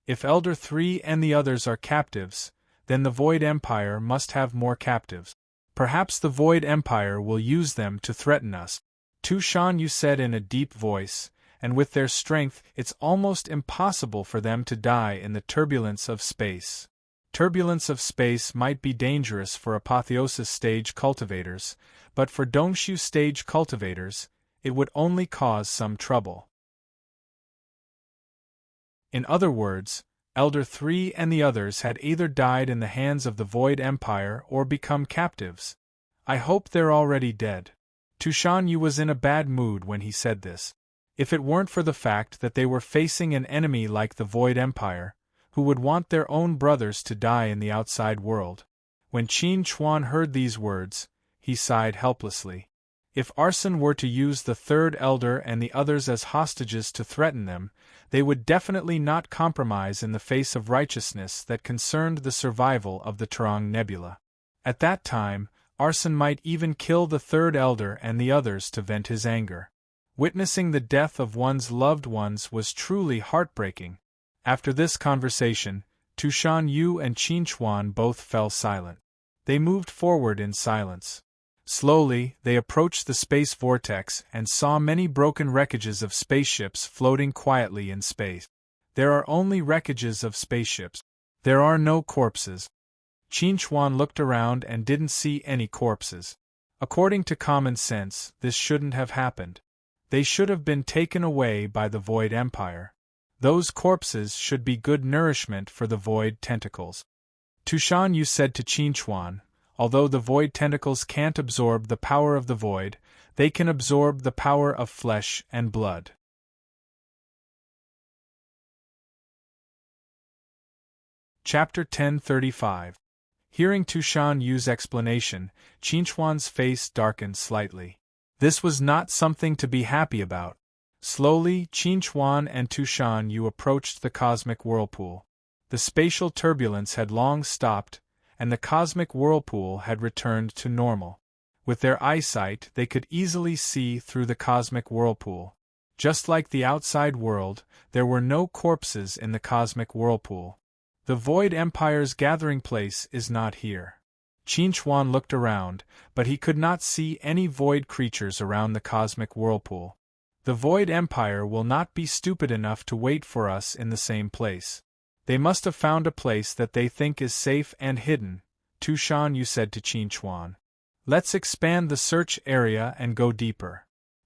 If Elder 3 and the others are captives, then the Void Empire must have more captives. Perhaps the Void Empire will use them to threaten us." Tushanyu said in a deep voice, "And with their strength, it's almost impossible for them to die in the turbulence of space." Turbulence of space might be dangerous for apotheosis stage cultivators, but for Dongshu stage cultivators, it would only cause some trouble. In other words, Elder 3 and the others had either died in the hands of the Void Empire or become captives. "I hope they're already dead." Tushanyu was in a bad mood when he said this. If it weren't for the fact that they were facing an enemy like the Void Empire, who would want their own brothers to die in the outside world. When Qinchuan heard these words, he sighed helplessly. If Arson were to use the third elder and the others as hostages to threaten them, they would definitely not compromise in the face of righteousness that concerned the survival of the Terang Nebula. At that time, Arson might even kill the third elder and the others to vent his anger. Witnessing the death of one's loved ones was truly heartbreaking. After this conversation, Tushanyu and Qinchuan both fell silent. They moved forward in silence. Slowly, they approached the space vortex and saw many broken wreckages of spaceships floating quietly in space. There are only wreckages of spaceships. There are no corpses. Qinchuan looked around and didn't see any corpses. According to common sense, this shouldn't have happened. They should have been taken away by the Void Empire. Those corpses should be good nourishment for the Void tentacles. Tushanyu said to Qinchuan, "Although the Void tentacles can't absorb the power of the Void, they can absorb the power of flesh and blood." Chapter 1035. Hearing Tushanyu's explanation, Qinchuan's face darkened slightly. This was not something to be happy about. Slowly, Qinchuan and Tushanyu approached the cosmic whirlpool. The spatial turbulence had long stopped, and the cosmic whirlpool had returned to normal. With their eyesight, they could easily see through the cosmic whirlpool. Just like the outside world, there were no corpses in the cosmic whirlpool. The Void Empire's gathering place is not here. Qinchuan looked around, but he could not see any void creatures around the cosmic whirlpool. The Void Empire will not be stupid enough to wait for us in the same place. They must have found a place that they think is safe and hidden, Tushanyu said to Qinchuan. Let's expand the search area and go deeper.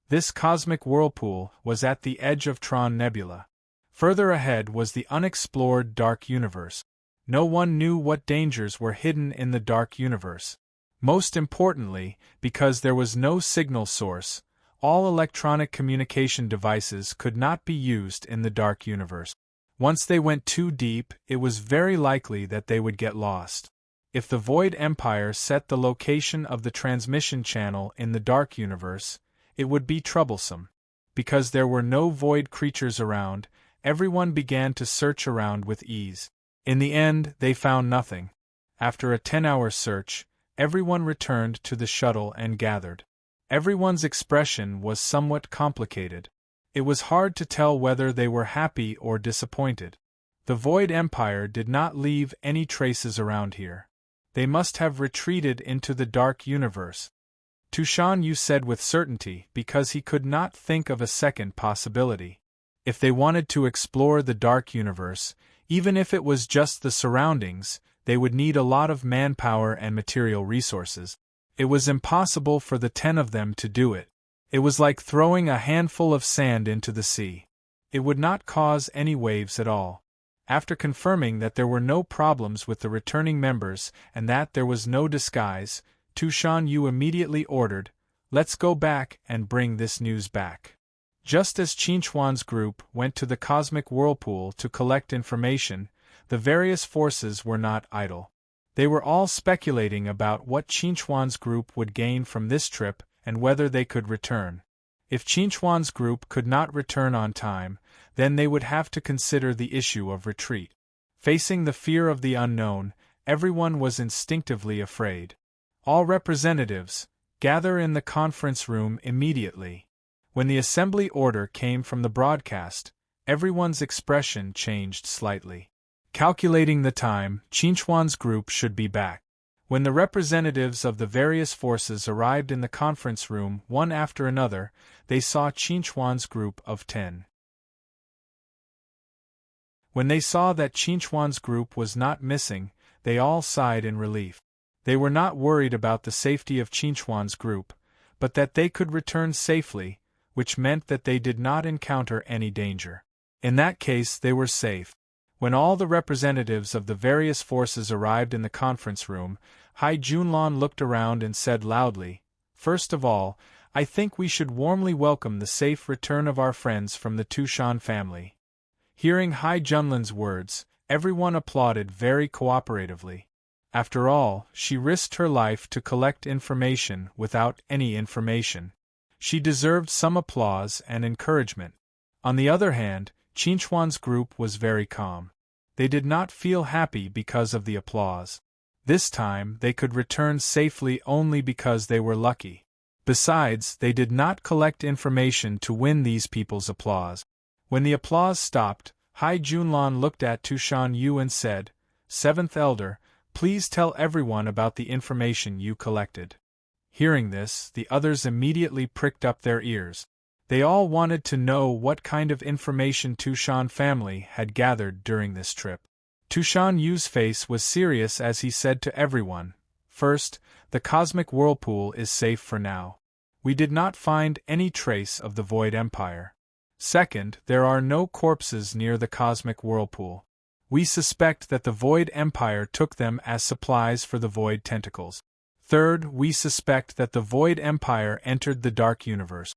This cosmic whirlpool was at the edge of Tron Nebula. Further ahead was the unexplored dark universe. No one knew what dangers were hidden in the dark universe. Most importantly, because there was no signal source, all electronic communication devices could not be used in the dark universe. Once they went too deep, it was very likely that they would get lost. If the Void Empire set the location of the transmission channel in the dark universe, it would be troublesome. Because there were no void creatures around, everyone began to search around with ease. In the end, they found nothing. After a 10-hour search, everyone returned to the shuttle and gathered. Everyone's expression was somewhat complicated. It was hard to tell whether they were happy or disappointed. The Void Empire did not leave any traces around here. They must have retreated into the dark universe. Tushanyu said with certainty because he could not think of a second possibility. If they wanted to explore the dark universe, even if it was just the surroundings, they would need a lot of manpower and material resources. It was impossible for the 10 of them to do it. It was like throwing a handful of sand into the sea. It would not cause any waves at all. After confirming that there were no problems with the returning members and that there was no disguise, Tushanyu immediately ordered, "Let's go back and bring this news back." Just as Qinchuan's group went to the cosmic whirlpool to collect information, The various forces were not idle. They were all speculating about what Qinchuan's group would gain from this trip and whether they could return. If Qinchuan's group could not return on time, then they would have to consider the issue of retreat. Facing the fear of the unknown, everyone was instinctively afraid. All representatives, gather in the conference room immediately. When the assembly order came from the broadcast, everyone's expression changed slightly. Calculating the time, Qinchuan's group should be back. When the representatives of the various forces arrived in the conference room one after another, they saw Qinchuan's group of 10. When they saw that Qinchuan's group was not missing, they all sighed in relief. They were not worried about the safety of Qinchuan's group, but that they could return safely, which meant that they did not encounter any danger. In that case they were safe. When all the representatives of the various forces arrived in the conference room, Hai Junlan looked around and said loudly, "First of all, I think we should warmly welcome the safe return of our friends from the Tushan family." Hearing Hai Junlan's words, everyone applauded very cooperatively. After all, she risked her life to collect information without any information. She deserved some applause and encouragement. On the other hand, Qinchuan's group was very calm. They did not feel happy because of the applause. This time they could return safely only because they were lucky. Besides, they did not collect information to win these people's applause. When the applause stopped, Hai Junlan looked at Tushan Yu and said, "Seventh Elder, please tell everyone about the information you collected." Hearing this, the others immediately pricked up their ears. They all wanted to know what kind of information Tushan family had gathered during this trip. Tushan Yu's face was serious as he said to everyone, "First, the cosmic whirlpool is safe for now. We did not find any trace of the Void Empire. Second, there are no corpses near the cosmic whirlpool. We suspect that the Void Empire took them as supplies for the Void Tentacles. Third, we suspect that the Void Empire entered the Dark Universe."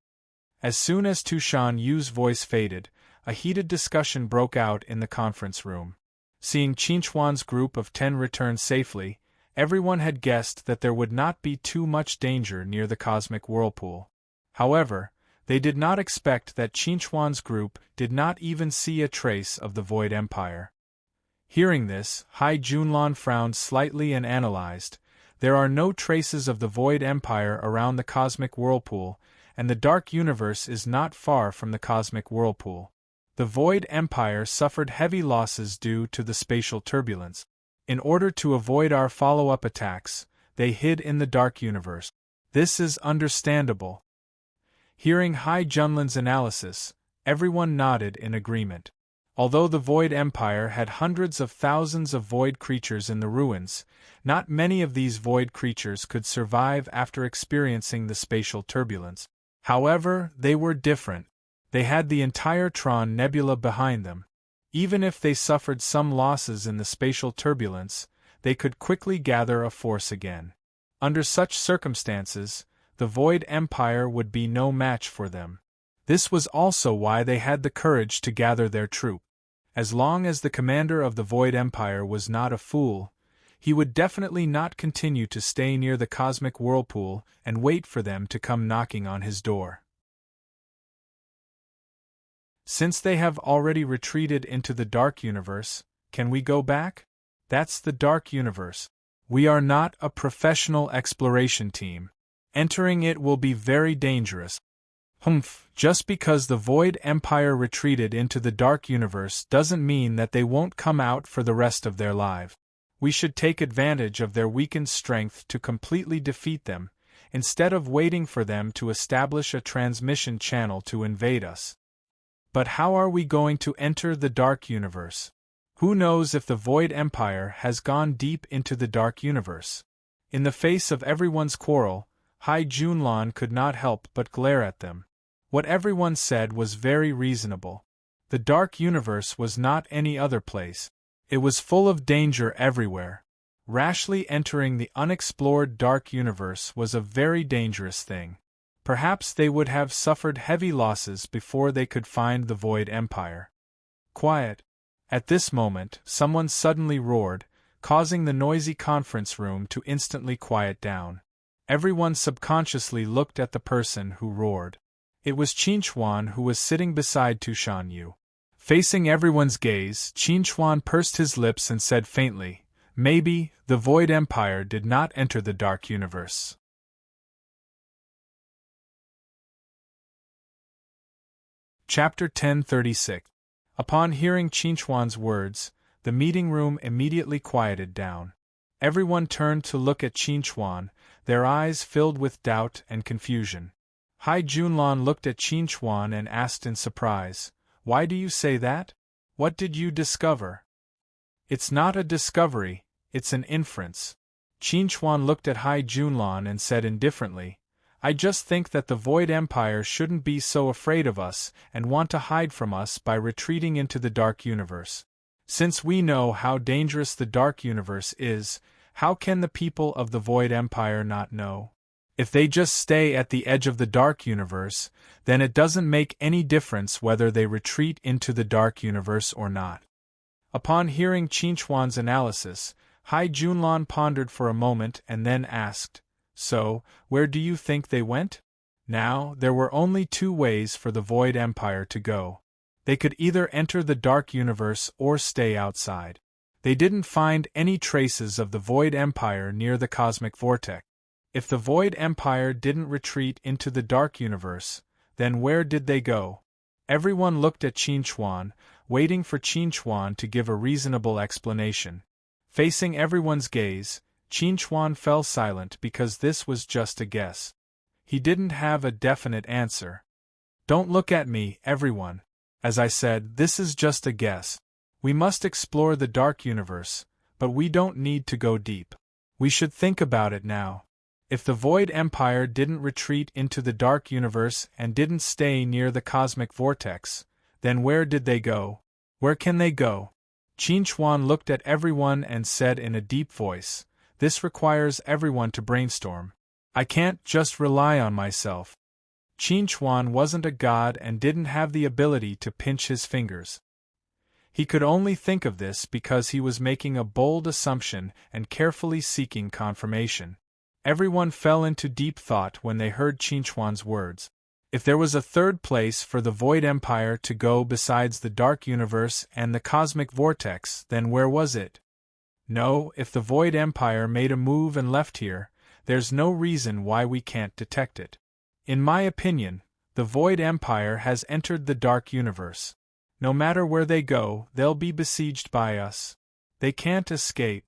As soon as Tushan Yu's voice faded, a heated discussion broke out in the conference room. Seeing Qinchuan's group of 10 return safely, everyone had guessed that there would not be too much danger near the cosmic whirlpool. However, they did not expect that Qinchuan's group did not even see a trace of the Void Empire. Hearing this, Hai Junlan frowned slightly and analyzed. There are no traces of the Void Empire around the cosmic whirlpool, and the Dark Universe is not far from the cosmic whirlpool. The Void Empire suffered heavy losses due to the spatial turbulence. In order to avoid our follow-up attacks, they hid in the Dark Universe. This is understandable. Hearing Hai Junlan's analysis, everyone nodded in agreement. Although the Void Empire had hundreds of thousands of void creatures in the ruins, not many of these void creatures could survive after experiencing the spatial turbulence. However, they were different. They had the entire Tron Nebula behind them. Even if they suffered some losses in the spatial turbulence, they could quickly gather a force again. Under such circumstances, the Void Empire would be no match for them. This was also why they had the courage to gather their troop. As long as the commander of the Void Empire was not a fool, he would definitely not continue to stay near the cosmic whirlpool and wait for them to come knocking on his door. Since they have already retreated into the Dark Universe, can we go back? That's the Dark Universe. We are not a professional exploration team. Entering it will be very dangerous. Humph, just because the Void Empire retreated into the Dark Universe doesn't mean that they won't come out for the rest of their lives. We should take advantage of their weakened strength to completely defeat them, instead of waiting for them to establish a transmission channel to invade us. But how are we going to enter the Dark Universe? Who knows if the Void Empire has gone deep into the Dark Universe? In the face of everyone's quarrel, Hai Junlan could not help but glare at them. What everyone said was very reasonable. The Dark Universe was not any other place. It was full of danger everywhere. Rashly entering the unexplored Dark Universe was a very dangerous thing. Perhaps they would have suffered heavy losses before they could find the Void Empire. Quiet. At this moment, someone suddenly roared, causing the noisy conference room to instantly quiet down. Everyone subconsciously looked at the person who roared. It was Qinchuan, who was sitting beside Tushan Yu. Facing everyone's gaze, Qinchuan pursed his lips and said faintly, "Maybe, the Void Empire did not enter the Dark Universe." Chapter 1036. Upon hearing Qinchuan's words, the meeting room immediately quieted down. Everyone turned to look at Qinchuan, their eyes filled with doubt and confusion. Hai Junlan looked at Qinchuan and asked in surprise, "Why do you say that? What did you discover?" "It's not a discovery, it's an inference." Qinchuan looked at Hai Junlan and said indifferently, "I just think that the Void Empire shouldn't be so afraid of us and want to hide from us by retreating into the Dark Universe. Since we know how dangerous the Dark Universe is, how can the people of the Void Empire not know? If they just stay at the edge of the Dark Universe, then it doesn't make any difference whether they retreat into the Dark Universe or not." Upon hearing Qinchuan's analysis, Hai Junlan pondered for a moment and then asked, "So, where do you think they went?" Now, there were only two ways for the Void Empire to go. They could either enter the Dark Universe or stay outside. They didn't find any traces of the Void Empire near the cosmic vortex. If the Void Empire didn't retreat into the Dark Universe, then where did they go? Everyone looked at Qinchuan, waiting for Qinchuan to give a reasonable explanation. Facing everyone's gaze, Qinchuan fell silent because this was just a guess. He didn't have a definite answer. "Don't look at me, everyone. As I said, this is just a guess. We must explore the Dark Universe, but we don't need to go deep. We should think about it now. If the Void Empire didn't retreat into the Dark Universe and didn't stay near the cosmic vortex, then where did they go? Where can they go?" Qinchuan looked at everyone and said in a deep voice, "This requires everyone to brainstorm. I can't just rely on myself." Qinchuan wasn't a god and didn't have the ability to pinch his fingers. He could only think of this because he was making a bold assumption and carefully seeking confirmation. Everyone fell into deep thought when they heard Qinchuan's words. If there was a third place for the Void Empire to go besides the Dark Universe and the cosmic vortex, then where was it? No, if the Void Empire made a move and left here, there's no reason why we can't detect it. In my opinion, the Void Empire has entered the Dark Universe. No matter where they go, they'll be besieged by us. They can't escape.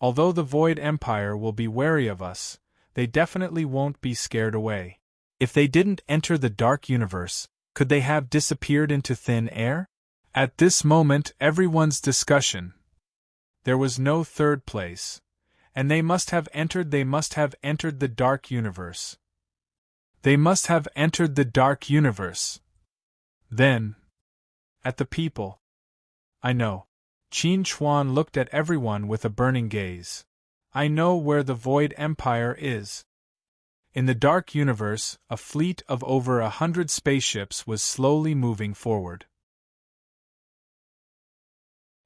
Although the Void Empire will be wary of us, they definitely won't be scared away. If they didn't enter the Dark Universe, could they have disappeared into thin air? At this moment, everyone's discussion. There was no third place. And they must have entered the Dark Universe. They must have entered the Dark Universe. Then, at the people. I know. Qinchuan looked at everyone with a burning gaze. I know where the Void Empire is. In the Dark Universe, a fleet of over 100 spaceships was slowly moving forward.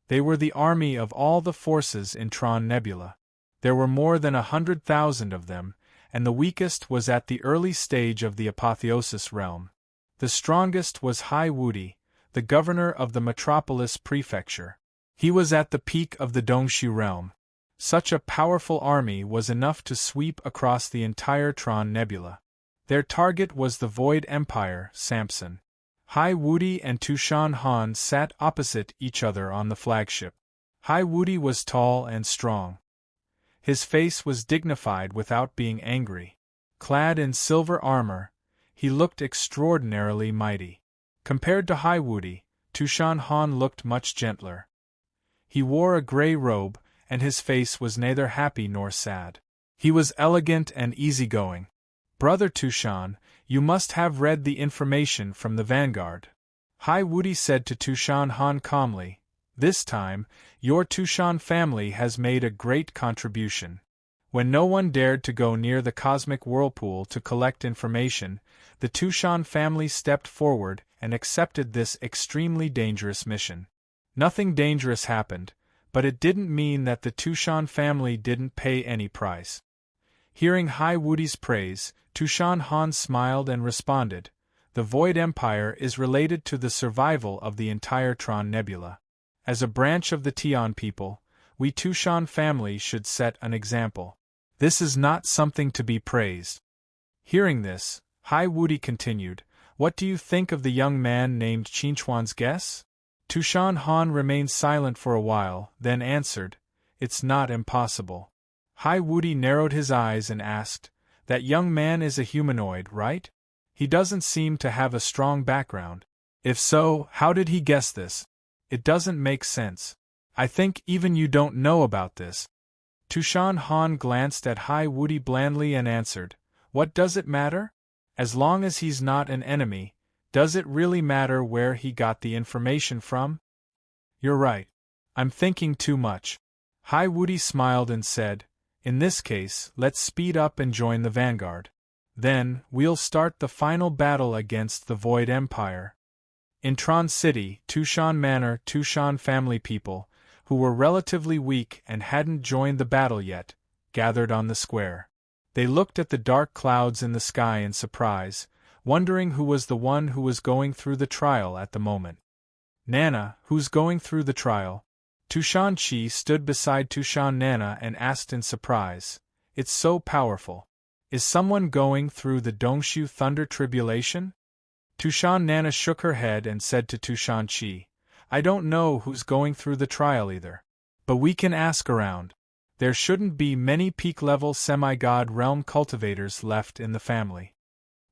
They were the army of all the forces in Tron Nebula. There were more than 100,000 of them, and the weakest was at the early stage of the Apotheosis realm. The strongest was Hai Wudi, the governor of the Metropolis Prefecture. He was at the peak of the Dongxi realm. Such a powerful army was enough to sweep across the entire Tron Nebula. Their target was the Void Empire, Samson. Hai Wudi and Tushan Han sat opposite each other on the flagship. Hai Wudi was tall and strong. His face was dignified without being angry. Clad in silver armor, he looked extraordinarily mighty. Compared to Hai Wudi, Tushan Han looked much gentler. He wore a gray robe, and his face was neither happy nor sad. He was elegant and easygoing. "Brother Tushan, you must have read the information from the Vanguard." Hai Wudi said to Tushan Han calmly, "This time, your Tushan family has made a great contribution. When no one dared to go near the cosmic whirlpool to collect information, the Tushan family stepped forward and accepted this extremely dangerous mission. Nothing dangerous happened, but it didn't mean that the Tushan family didn't pay any price. Hearing Hai Wudi's praise, Tushan Han smiled and responded, "The Void Empire is related to the survival of the entire Tron Nebula. As a branch of the Tian people, we Tushan family should set an example. This is not something to be praised." Hearing this, Hai Wudi continued, "What do you think of the young man named Qinchuan's guess?" Tushan Han remained silent for a while, then answered, "It's not impossible." Hai Wudi narrowed his eyes and asked, "That young man is a humanoid, right? He doesn't seem to have a strong background. If so, how did he guess this? It doesn't make sense. I think even you don't know about this." Tushan Han glanced at Hai Wudi blandly and answered, "What does it matter? As long as he's not an enemy, does it really matter where he got the information from?" "You're right. I'm thinking too much." Hai Wudi smiled and said, "In this case, let's speed up and join the vanguard. Then, we'll start the final battle against the Void Empire." In Tron City, Tushan Manor Tushan family people, who were relatively weak and hadn't joined the battle yet, gathered on the square. They looked at the dark clouds in the sky in surprise, wondering who was the one who was going through the trial at the moment. "Nana, who's going through the trial?" Tushan Chi stood beside Tushan Nana and asked in surprise, "It's so powerful. Is someone going through the Dongshu Thunder Tribulation?" Tushan Nana shook her head and said to Tushan Chi, "I don't know who's going through the trial either. But we can ask around. There shouldn't be many peak-level semi-god realm cultivators left in the family."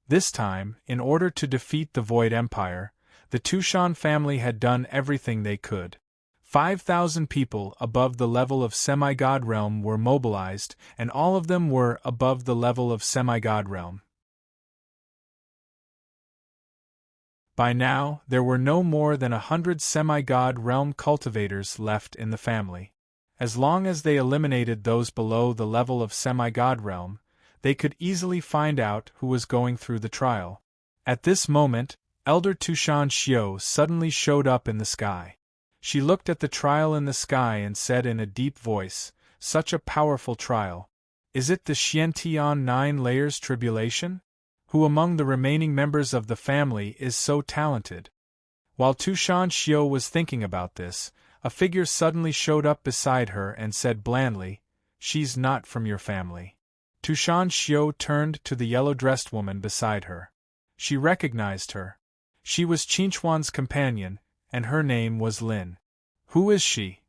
This time, in order to defeat the Void Empire, the Tushan family had done everything they could. 5,000 people above the level of semi-god realm were mobilized, and all of them were above the level of semi-god realm. By now, there were no more than 100 semi-god realm cultivators left in the family. As long as they eliminated those below the level of semi-god realm, they could easily find out who was going through the trial. At this moment, Elder Tushan Xiao suddenly showed up in the sky. She looked at the trial in the sky and said in a deep voice, "Such a powerful trial. Is it the Xiantian 9 Layers Tribulation? Who among the remaining members of the family is so talented?" While Tushan Xiao was thinking about this, a figure suddenly showed up beside her and said blandly, "She's not from your family." Tushan Xiao turned to the yellow-dressed woman beside her. She recognized her. She was Qinchuan's companion, and her name was Lin. "Who is she?"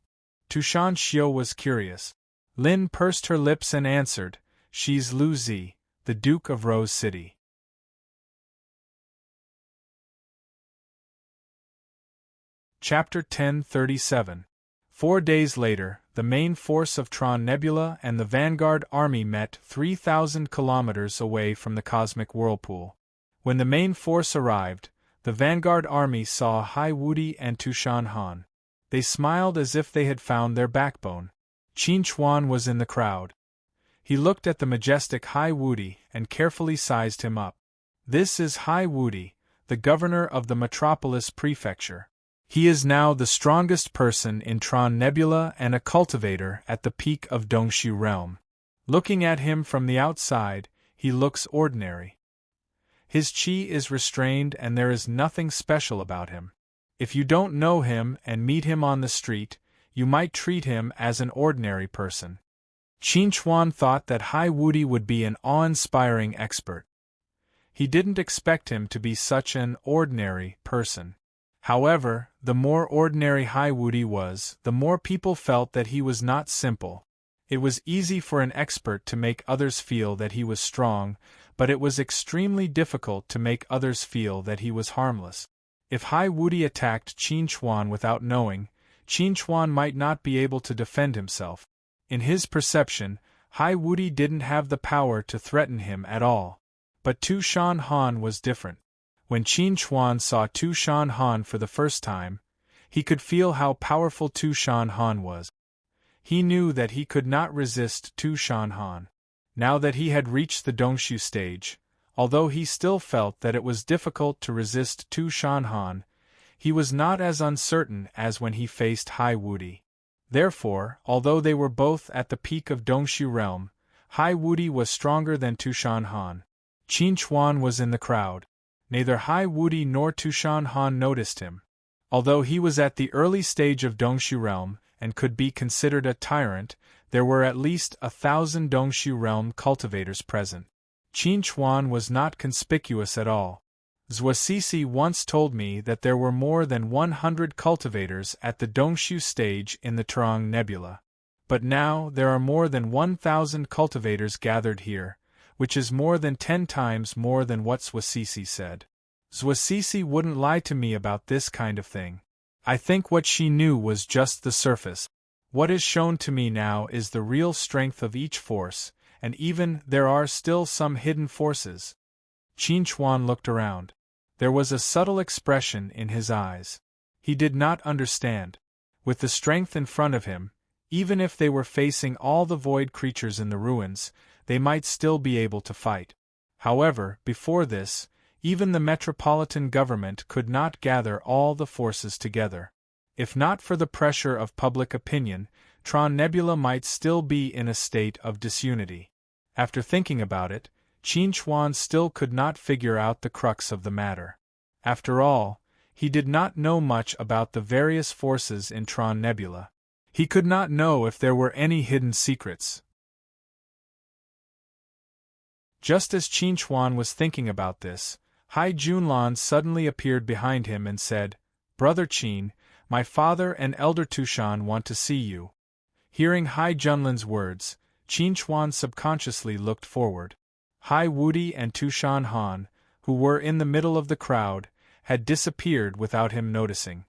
Tushan Xiao was curious. Lin pursed her lips and answered, "She's Lu Zi, the Duke of Rose City." Chapter 1037. 4 days later, the main force of Tron Nebula and the Vanguard Army met 3,000 kilometers away from the cosmic whirlpool. When the main force arrived, the Vanguard Army saw Hai Wudi and Tushan Han. They smiled as if they had found their backbone. Qin Chuan was in the crowd. He looked at the majestic Hai Wudi and carefully sized him up. "This is Hai Wudi, the governor of the Metropolis Prefecture. He is now the strongest person in Tron Nebula and a cultivator at the peak of Dongshu Realm. Looking at him from the outside, he looks ordinary. His chi is restrained and there is nothing special about him. If you don't know him and meet him on the street, you might treat him as an ordinary person." Qin Chuan thought that Hai Wudi would be an awe-inspiring expert. He didn't expect him to be such an ordinary person. However, the more ordinary Hai Wudi was, the more people felt that he was not simple. It was easy for an expert to make others feel that he was strong, but it was extremely difficult to make others feel that he was harmless. If Hai Wudi attacked Qin Chuan without knowing, Qin Chuan might not be able to defend himself. In his perception, Hai Wudi didn't have the power to threaten him at all. But Tushan Han was different. When Qin Chuan saw Tushan Han for the first time, he could feel how powerful Tushan Han was. He knew that he could not resist Tushan Han. Now that he had reached the Dongshu stage, although he still felt that it was difficult to resist Tushan Han, he was not as uncertain as when he faced Hai Wudi. Therefore, although they were both at the peak of Dongshu realm, Hai Wudi was stronger than Tushan Han. Qin Chuan was in the crowd. Neither Hai Wudi nor Tushan Han noticed him. Although he was at the early stage of Dongshu realm and could be considered a tyrant, there were at least 1,000 Dongshu realm cultivators present. Qin Chuan was not conspicuous at all. Zhuosisi once told me that there were more than 100 cultivators at the Dongshu stage in the Terang Nebula. But now there are more than 1,000 cultivators gathered here, which is more than 10 times more than what Zhuosisi said. Zhuosisi wouldn't lie to me about this kind of thing. I think what she knew was just the surface. What is shown to me now is the real strength of each force, and even there are still some hidden forces. Qin Chuan looked around. There was a subtle expression in his eyes. He did not understand. With the strength in front of him, even if they were facing all the void creatures in the ruins, they might still be able to fight. However, before this, even the metropolitan government could not gather all the forces together. If not for the pressure of public opinion, Tron Nebula might still be in a state of disunity. After thinking about it, Qin Chuan still could not figure out the crux of the matter. After all, he did not know much about the various forces in Tron Nebula. He could not know if there were any hidden secrets. Just as Qin Chuan was thinking about this, Hai Junlan suddenly appeared behind him and said, "Brother Qin, my father and Elder Tushan want to see you." Hearing Hai Junlan's words, Qin Chuan subconsciously looked forward. Hai Wudi and Tushan Han, who were in the middle of the crowd, had disappeared without him noticing.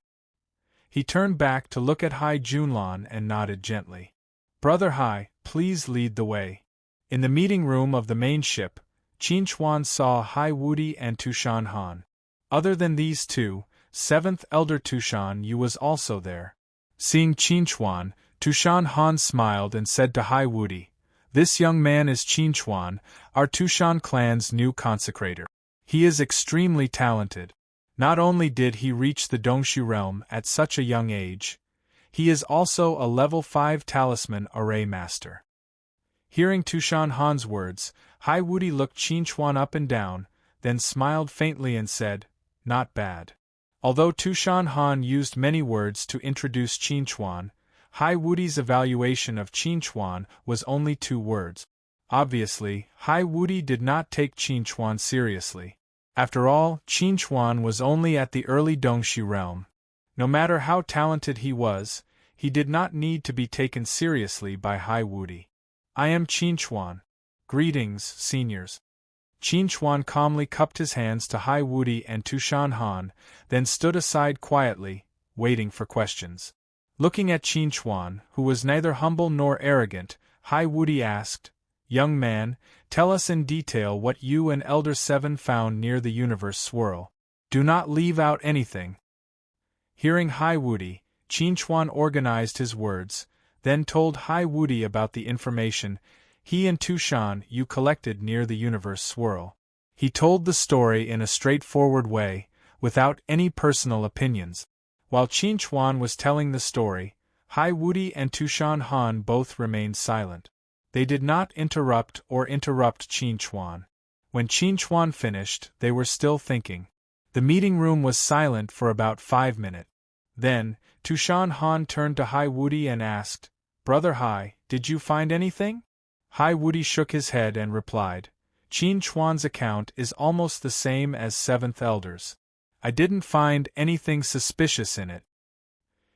He turned back to look at Hai Junlan and nodded gently. "Brother Hai, please lead the way." In the meeting room of the main ship, Qin Chuan saw Hai Wudi and Tushan Han. Other than these two, 7th Elder Tushan Yu was also there. Seeing Qin Chuan, Tushan Han smiled and said to Hai Wudi, "This young man is Qin Chuan, our Tushan clan's new consecrator. He is extremely talented. Not only did he reach the Dongshu realm at such a young age, he is also a level 5 talisman array master." Hearing Tushan Han's words, Hai Wudi looked Qin Chuan up and down, then smiled faintly and said, "Not bad." Although Tushan Han used many words to introduce Qin Chuan, Hai Wudi's evaluation of Qin Chuan was only 2 words. Obviously, Hai Wudi did not take Qin Chuan seriously. After all, Qin Chuan was only at the early Dongshu realm. No matter how talented he was, he did not need to be taken seriously by Hai Wudi. "I am Qin Chuan. Greetings, seniors." Qin Chuan calmly cupped his hands to Hai Wudi and Tushan Han, then stood aside quietly, waiting for questions. Looking at Qin Chuan, who was neither humble nor arrogant, Hai Wudi asked, "Young man, tell us in detail what you and Elder 7 found near the universe swirl. Do not leave out anything." Hearing Hai Wudi, Qin Chuan organized his words, then told Hai Wudi about the information he and Tushan Yu collected near the universe swirl. He told the story in a straightforward way, without any personal opinions. While Qin Chuan was telling the story, Hai Wudi and Tushan Han both remained silent. They did not interrupt Qin Chuan. When Qin Chuan finished, they were still thinking. The meeting room was silent for about 5 minutes. Then, Tushan Han turned to Hai Wudi and asked, "Brother Hai, did you find anything?" Hai Wudi shook his head and replied, "Qin Chuan's account is almost the same as 7th Elder's. I didn't find anything suspicious in it."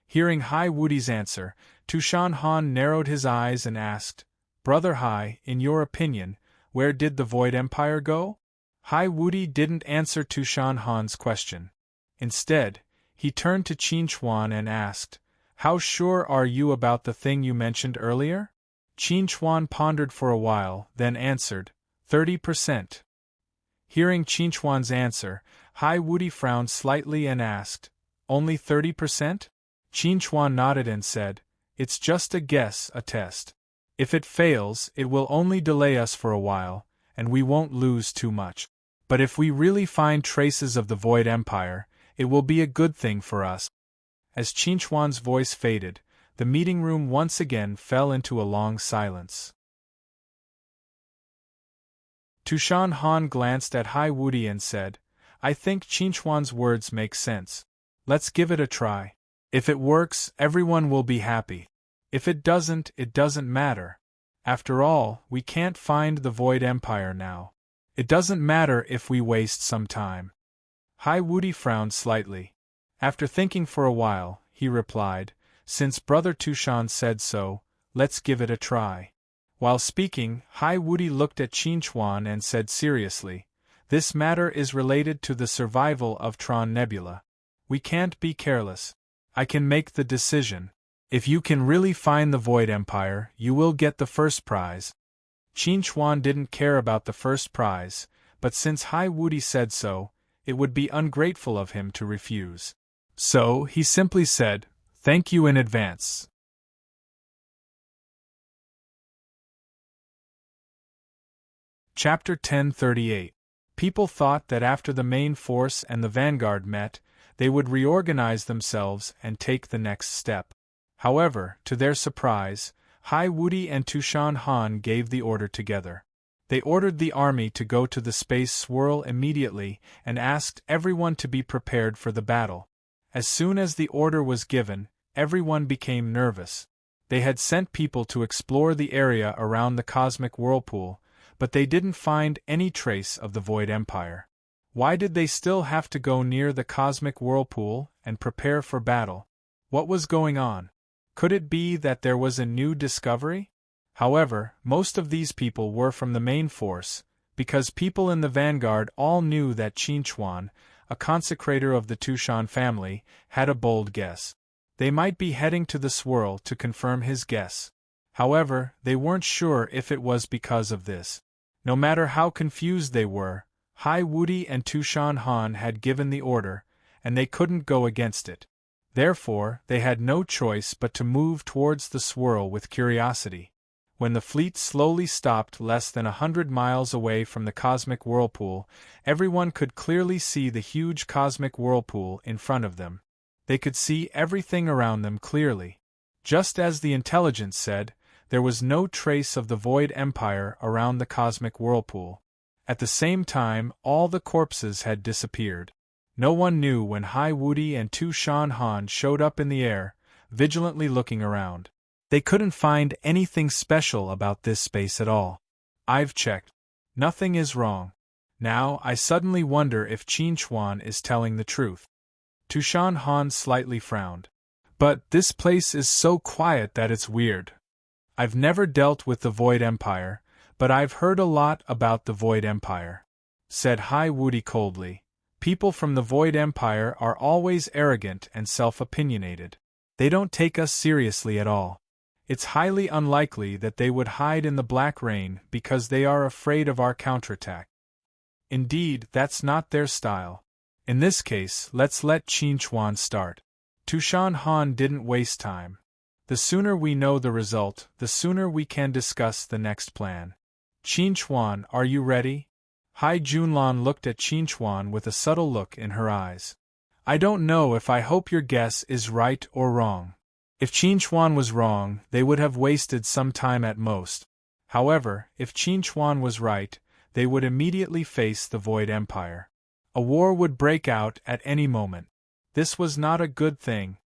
Hearing Hai Wudi's answer, Tushan Han narrowed his eyes and asked, "Brother Hai, in your opinion, where did the Void Empire go?" Hai Wudi didn't answer Tushan Han's question. Instead, he turned to Qin Chuan and asked, "How sure are you about the thing you mentioned earlier?" Qin Chuan pondered for a while, then answered, 30%. Hearing Qin Chuan's answer, Hai Wudi frowned slightly and asked, "Only 30%? Qin Chuan nodded and said, "It's just a guess, a test. If it fails, it will only delay us for a while, and we won't lose too much. But if we really find traces of the Void Empire, It will be a good thing for us. As Qinchuan's voice faded, the meeting room once again fell into a long silence. Tushan Han glanced at Hai Wudi and said, I think Qinchuan's words make sense. Let's give it a try. If it works, everyone will be happy. If it doesn't matter. After all, we can't find the Void Empire now. It doesn't matter if we waste some time. Hai Wudi frowned slightly. After thinking for a while, he replied, Since Brother Tushan said so, let's give it a try. While speaking, Hai Wudi looked at Qinchuan and said seriously, This matter is related to the survival of Tron Nebula. We can't be careless. I can make the decision. If you can really find the Void Empire, you will get the first prize. Qinchuan didn't care about the first prize, but since Hai Wudi said so, it would be ungrateful of him to refuse. So, he simply said, Thank you in advance. Chapter 1038. People thought that after the main force and the vanguard met, they would reorganize themselves and take the next step. However, to their surprise, Hai Wudi and Tushan Han gave the order together. They ordered the army to go to the space swirl immediately and asked everyone to be prepared for the battle. As soon as the order was given, everyone became nervous. They had sent people to explore the area around the cosmic whirlpool, but they didn't find any trace of the Void Empire. Why did they still have to go near the cosmic whirlpool and prepare for battle? What was going on? Could it be that there was a new discovery? However, most of these people were from the main force, because people in the vanguard all knew that Qinchuan, a consecrator of the Tushan family, had a bold guess. They might be heading to the swirl to confirm his guess. However, they weren't sure if it was because of this. No matter how confused they were, Hai Wudi and Tushan Han had given the order, and they couldn't go against it. Therefore, they had no choice but to move towards the swirl with curiosity. When the fleet slowly stopped less than 100 miles away from the cosmic whirlpool, everyone could clearly see the huge cosmic whirlpool in front of them. They could see everything around them clearly. Just as the intelligence said, there was no trace of the Void Empire around the cosmic whirlpool. At the same time, all the corpses had disappeared. No one knew when Hai Wudi and Tushan Han showed up in the air, vigilantly looking around. They couldn't find anything special about this space at all. I've checked. Nothing is wrong. Now, I suddenly wonder if Qinchuan is telling the truth. Tushan Han slightly frowned. But this place is so quiet that it's weird. I've never dealt with the Void Empire, but I've heard a lot about the Void Empire, said Hai Wudi coldly. People from the Void Empire are always arrogant and self-opinionated. They don't take us seriously at all. It's highly unlikely that they would hide in the black rain because they are afraid of our counterattack. Indeed, that's not their style. In this case, let's let Qinchuan start. Tushan Han didn't waste time. The sooner we know the result, the sooner we can discuss the next plan. Qinchuan, are you ready? Hai Junlan looked at Qinchuan with a subtle look in her eyes. I don't know if I hope your guess is right or wrong. If Qinchuan was wrong, they would have wasted some time at most. However, if Qinchuan was right, they would immediately face the Void Empire. A war would break out at any moment. This was not a good thing.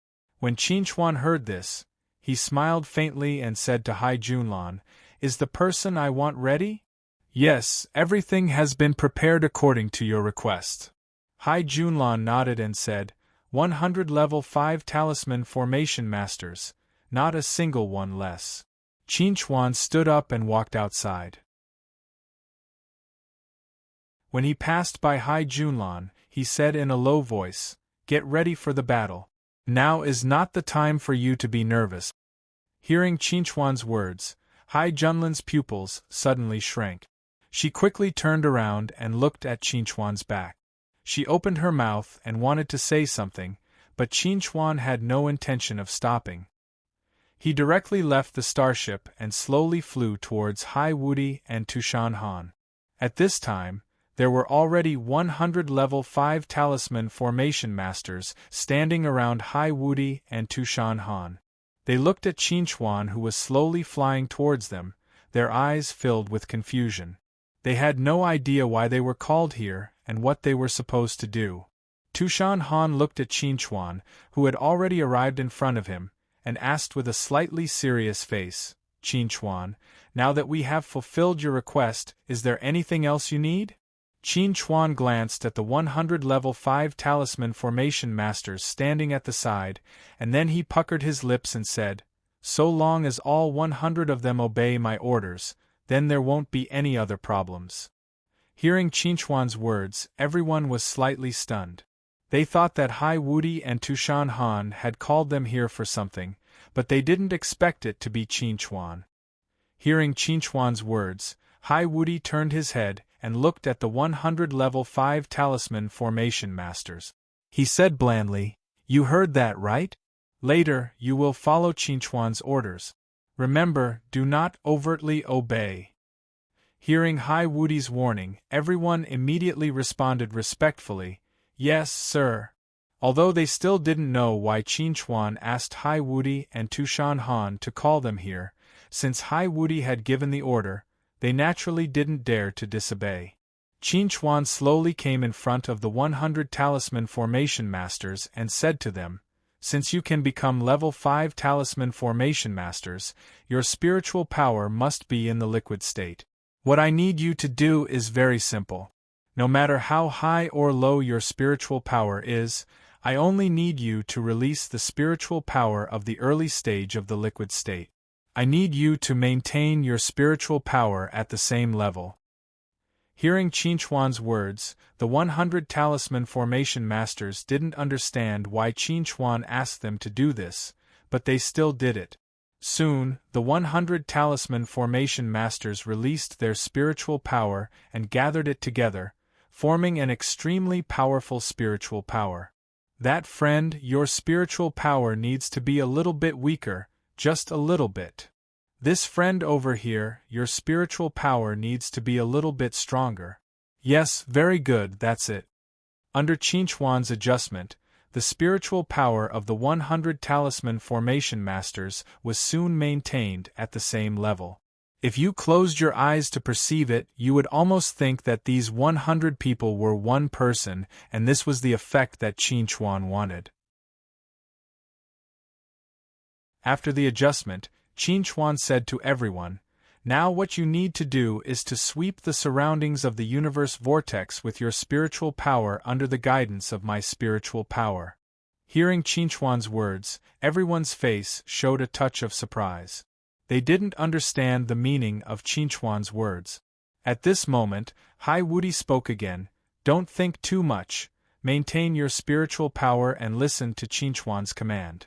When Qinchuan heard this, he smiled faintly and said to Hai Junlan, Is the person I want ready? Yes, everything has been prepared according to your request. Hai Junlan nodded and said, 100 level 5 talisman formation masters, not a single one less. Qinchuan stood up and walked outside. When he passed by Hai Junlan, he said in a low voice, Get ready for the battle. Now is not the time for you to be nervous. Hearing Qinchuan's words, Hai Junlan's pupils suddenly shrank. She quickly turned around and looked at Qinchuan's back. She opened her mouth and wanted to say something, but Qinchuan had no intention of stopping. He directly left the starship and slowly flew towards Hai Wudi and Tushan Han. At this time, There were already 100 level 5 talisman formation masters standing around Hai Wudi and Tushan Han. They looked at Qinchuan, who was slowly flying towards them, their eyes filled with confusion. They had no idea why they were called here and what they were supposed to do. Tushan Han looked at Qinchuan, who had already arrived in front of him, and asked with a slightly serious face, "Qinchuan, now that we have fulfilled your request, is there anything else you need?" Qinchuan glanced at the 100 level 5 talisman formation masters standing at the side, and then he puckered his lips and said, "So long as all 100 of them obey my orders, then there won't be any other problems." Hearing Qinchuan's words, everyone was slightly stunned. They thought that Hai Wudi and Tushan Han had called them here for something, but they didn't expect it to be Qinchuan. Hearing Qinchuan's words, Hai Wudi turned his head and looked at the 100 level 5 talisman formation masters. He said blandly, "You heard that, right? Later, you will follow Qinchuan's orders. Remember, do not overtly obey." Hearing Hai Wudi's warning, everyone immediately responded respectfully, "Yes, sir." Although they still didn't know why Qinchuan asked Hai Wudi and Tushan Han to call them here, since Hai Wudi had given the order, they naturally didn't dare to disobey. Qinchuan slowly came in front of the 100 talisman formation masters and said to them, "Since you can become level 5 talisman formation masters, your spiritual power must be in the liquid state. What I need you to do is very simple. No matter how high or low your spiritual power is, I only need you to release the spiritual power of the early stage of the liquid state. I need you to maintain your spiritual power at the same level." Hearing Qinchuan's words, the 100 talisman formation masters didn't understand why Qinchuan asked them to do this, but they still did it. Soon, the 100 talisman formation masters released their spiritual power and gathered it together, forming an extremely powerful spiritual power. That, friend, your spiritual power needs to be a little bit weaker, just a little bit. This friend over here, your spiritual power needs to be a little bit stronger. Yes, very good, that's it. Under Qinchuan's adjustment, the spiritual power of the 100 talisman formation masters was soon maintained at the same level. If you closed your eyes to perceive it, you would almost think that these 100 people were one person, and this was the effect that Qinchuan wanted. After the adjustment, Qinchuan said to everyone, "Now what you need to do is to sweep the surroundings of the universe vortex with your spiritual power under the guidance of my spiritual power." Hearing Qinchuan's words, everyone's face showed a touch of surprise. They didn't understand the meaning of Qinchuan's words. At this moment, Hai Wudi spoke again, "Don't think too much, maintain your spiritual power and listen to Qinchuan's command."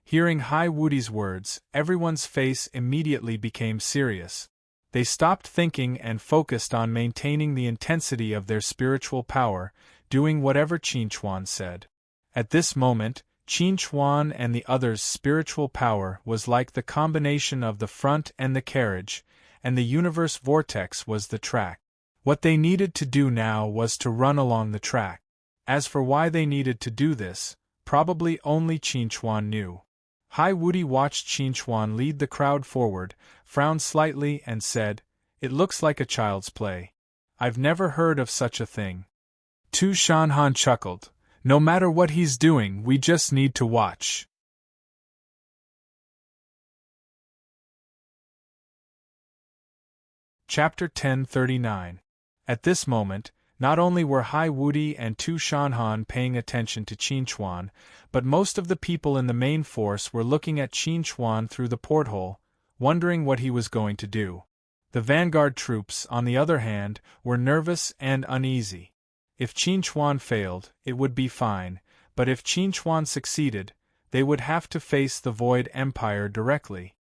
Hearing Hai Wudi's words, everyone's face immediately became serious. They stopped thinking and focused on maintaining the intensity of their spiritual power, doing whatever Qinchuan said. At this moment, Qinchuan and the others' spiritual power was like the combination of the front and the carriage, and the universe vortex was the track. What they needed to do now was to run along the track. As for why they needed to do this, probably only Qinchuan knew. Hai Wudi watched Qinchuan lead the crowd forward, frowned slightly and said, "It looks like a child's play. I've never heard of such a thing." Tushan Han chuckled, "No matter what he's doing, we just need to watch." Chapter 1039. At this moment, not only were Hai Wudi and Tushan Han paying attention to Qinchuan, but most of the people in the main force were looking at Qinchuan through the porthole, wondering what he was going to do. The vanguard troops, on the other hand, were nervous and uneasy. If Qinchuan failed, it would be fine, but if Qinchuan succeeded, they would have to face the Void Empire directly.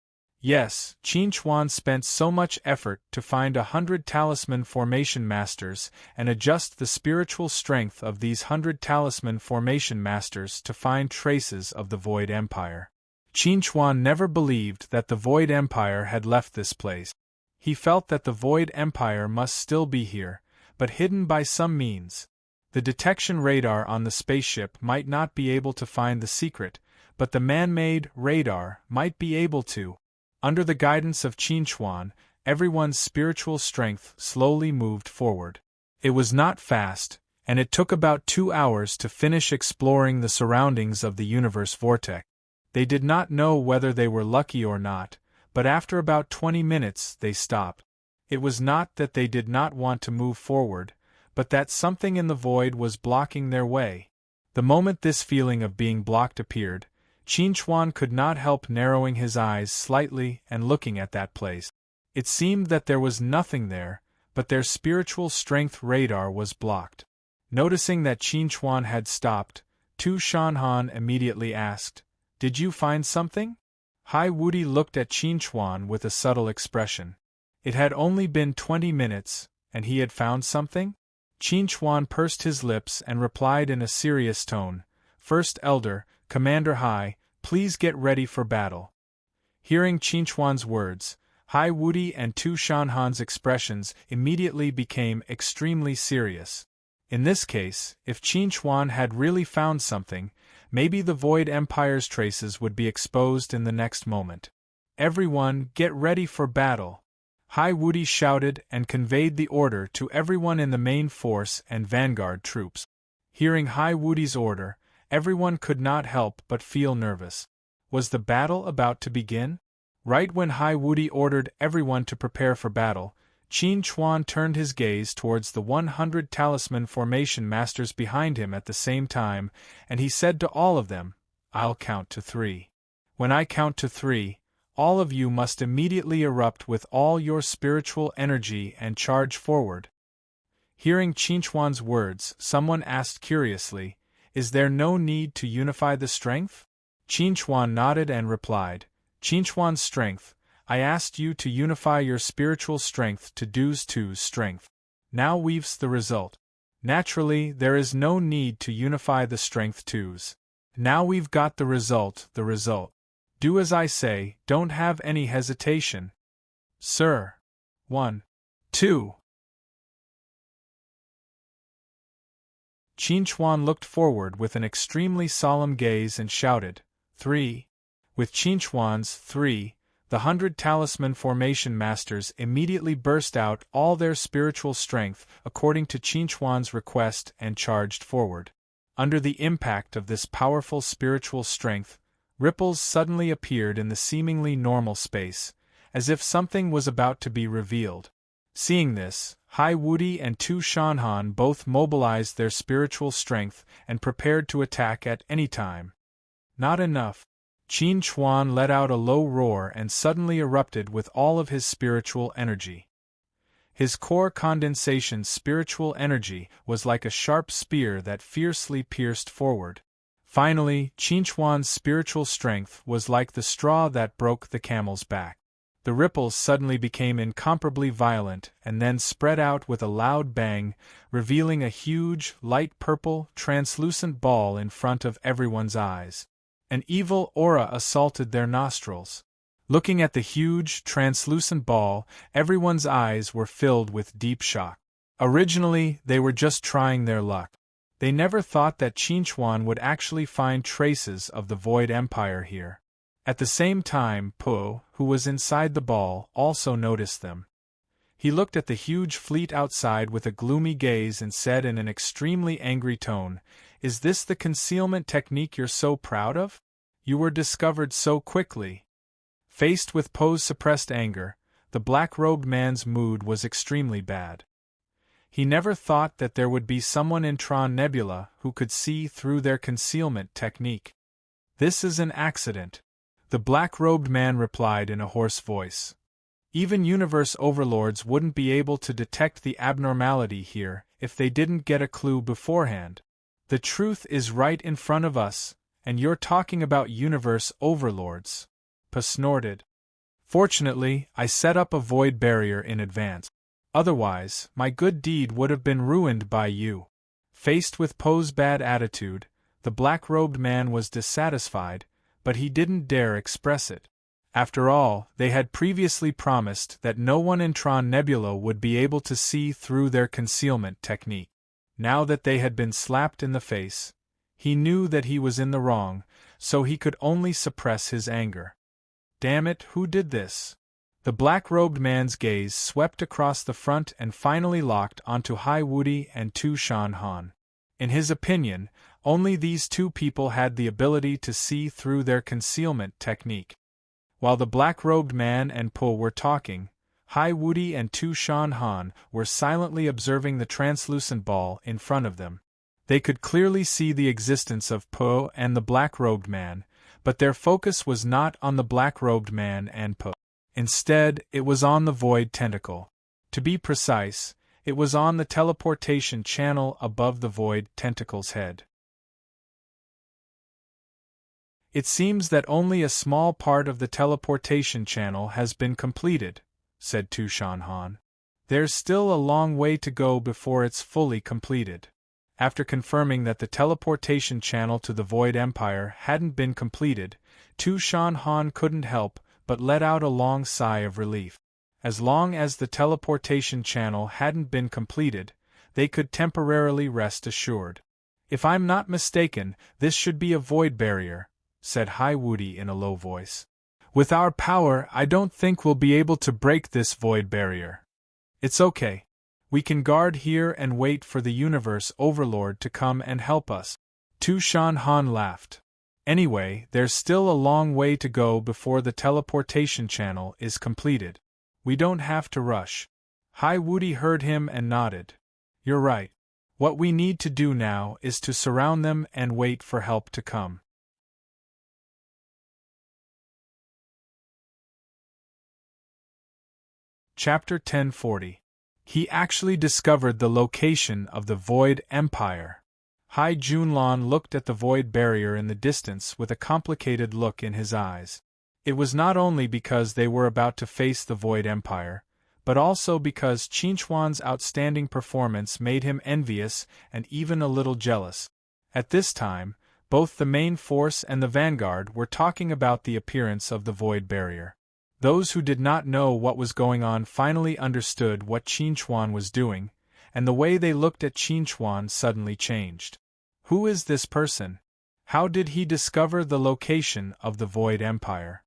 Yes, Qinchuan spent so much effort to find 100 talisman formation masters and adjust the spiritual strength of these 100 talisman formation masters to find traces of the Void Empire. Qinchuan never believed that the Void Empire had left this place. He felt that the Void Empire must still be here, but hidden by some means. The detection radar on the spaceship might not be able to find the secret, but the man-made radar might be able to. Under the guidance of Qinchuan, everyone's spiritual strength slowly moved forward. It was not fast, and it took about 2 hours to finish exploring the surroundings of the universe vortex. They did not know whether they were lucky or not, but after about 20 minutes they stopped. It was not that they did not want to move forward, but that something in the void was blocking their way. The moment this feeling of being blocked appeared, Qinchuan could not help narrowing his eyes slightly and looking at that place. It seemed that there was nothing there, but their spiritual strength radar was blocked. Noticing that Qinchuan had stopped, Tu Shanhan immediately asked, "Did you find something?" Hai Wudi looked at Qinchuan with a subtle expression. It had only been 20 minutes, and he had found something? Qinchuan pursed his lips and replied in a serious tone, "First Elder, Commander Hai, please get ready for battle." Hearing Qinchuan's words, Hai Wudi and Tu Shanhan's expressions immediately became extremely serious. In this case, if Qinchuan had really found something, maybe the Void Empire's traces would be exposed in the next moment. "Everyone, get ready for battle!" Hai Wudi shouted and conveyed the order to everyone in the main force and vanguard troops. Hearing Hai Wudi's order, everyone could not help but feel nervous. Was the battle about to begin? Right when Hai Wudi ordered everyone to prepare for battle, Qinchuan turned his gaze towards the 100 Talisman Formation Masters behind him at the same time, and he said to all of them, "I'll count to 3. When I count to 3, all of you must immediately erupt with all your spiritual energy and charge forward." Hearing Qinchuan's words, someone asked curiously, "Is there no need to unify the strength?" Qinchuan nodded and replied, "Qinchuan's strength, I asked you to unify your spiritual strength to Du's 2's strength. Now we've's the result. Naturally, there is no need to unify the strength 2's. Now we've got the result. Do as I say, don't have any hesitation." "Sir." 1. 2. Qinchuan looked forward with an extremely solemn gaze and shouted, 3. With Qinchuan's 3, the 100 Talisman Formation Masters immediately burst out all their spiritual strength according to Qinchuan's request and charged forward. Under the impact of this powerful spiritual strength, ripples suddenly appeared in the seemingly normal space, as if something was about to be revealed. Seeing this, Hai Wudi and Tu Shanhan both mobilized their spiritual strength and prepared to attack at any time. Not enough. Qinchuan let out a low roar and suddenly erupted with all of his spiritual energy. His core condensation spiritual energy was like a sharp spear that fiercely pierced forward. Finally, Qinchuan's spiritual strength was like the straw that broke the camel's back. The ripples suddenly became incomparably violent and then spread out with a loud bang, revealing a huge, light purple, translucent ball in front of everyone's eyes. An evil aura assaulted their nostrils. Looking at the huge, translucent ball, everyone's eyes were filled with deep shock. Originally, they were just trying their luck. They never thought that Qinchuan would actually find traces of the Void Empire here. At the same time, Po, who was inside the ball, also noticed them. He looked at the huge fleet outside with a gloomy gaze and said in an extremely angry tone, "Is this the concealment technique you're so proud of? You were discovered so quickly." Faced with Po's suppressed anger, the black-robed man's mood was extremely bad. He never thought that there would be someone in Tron Nebula who could see through their concealment technique. "This is an accident," the black-robed man replied in a hoarse voice. "Even universe overlords wouldn't be able to detect the abnormality here if they didn't get a clue beforehand. The truth is right in front of us, and you're talking about universe overlords." Pa snorted. "Fortunately, I set up a void barrier in advance. Otherwise, my good deed would have been ruined by you." Faced with Po's bad attitude, the black-robed man was dissatisfied, but he didn't dare express it. After all, they had previously promised that no one in Tron Nebula would be able to see through their concealment technique. Now that they had been slapped in the face, he knew that he was in the wrong, so he could only suppress his anger. Damn it, who did this? The black-robed man's gaze swept across the front and finally locked onto Hai Wudi and Tu Shan Han. In his opinion, only these two people had the ability to see through their concealment technique. While the black-robed man and Po were talking, Hai Wudi and Tu Shan Han were silently observing the translucent ball in front of them. They could clearly see the existence of Po and the black-robed man, but their focus was not on the black-robed man and Po. Instead, it was on the void tentacle. To be precise, it was on the teleportation channel above the void tentacle's head. It seems that only a small part of the teleportation channel has been completed, said Tu Shan Han. There's still a long way to go before it's fully completed. After confirming that the teleportation channel to the Void Empire hadn't been completed, Tu Shan Han couldn't help but let out a long sigh of relief. As long as the teleportation channel hadn't been completed, they could temporarily rest assured. If I'm not mistaken, this should be a void barrier, said Hai Wudi in a low voice. With our power, I don't think we'll be able to break this void barrier. It's okay. We can guard here and wait for the Universe Overlord to come and help us. Tu Shan Han laughed. Anyway, there's still a long way to go before the teleportation channel is completed. We don't have to rush. Hai Wudi heard him and nodded. You're right. What we need to do now is to surround them and wait for help to come. Chapter 1040. He actually discovered the location of the Void Empire. Hai Junlon looked at the void barrier in the distance with a complicated look in his eyes. It was not only because they were about to face the Void Empire, but also because Qinchuan's outstanding performance made him envious and even a little jealous. At this time, both the main force and the vanguard were talking about the appearance of the void barrier. Those who did not know what was going on finally understood what Qinchuan was doing, and the way they looked at Qinchuan suddenly changed. Who is this person? How did he discover the location of the Void Empire?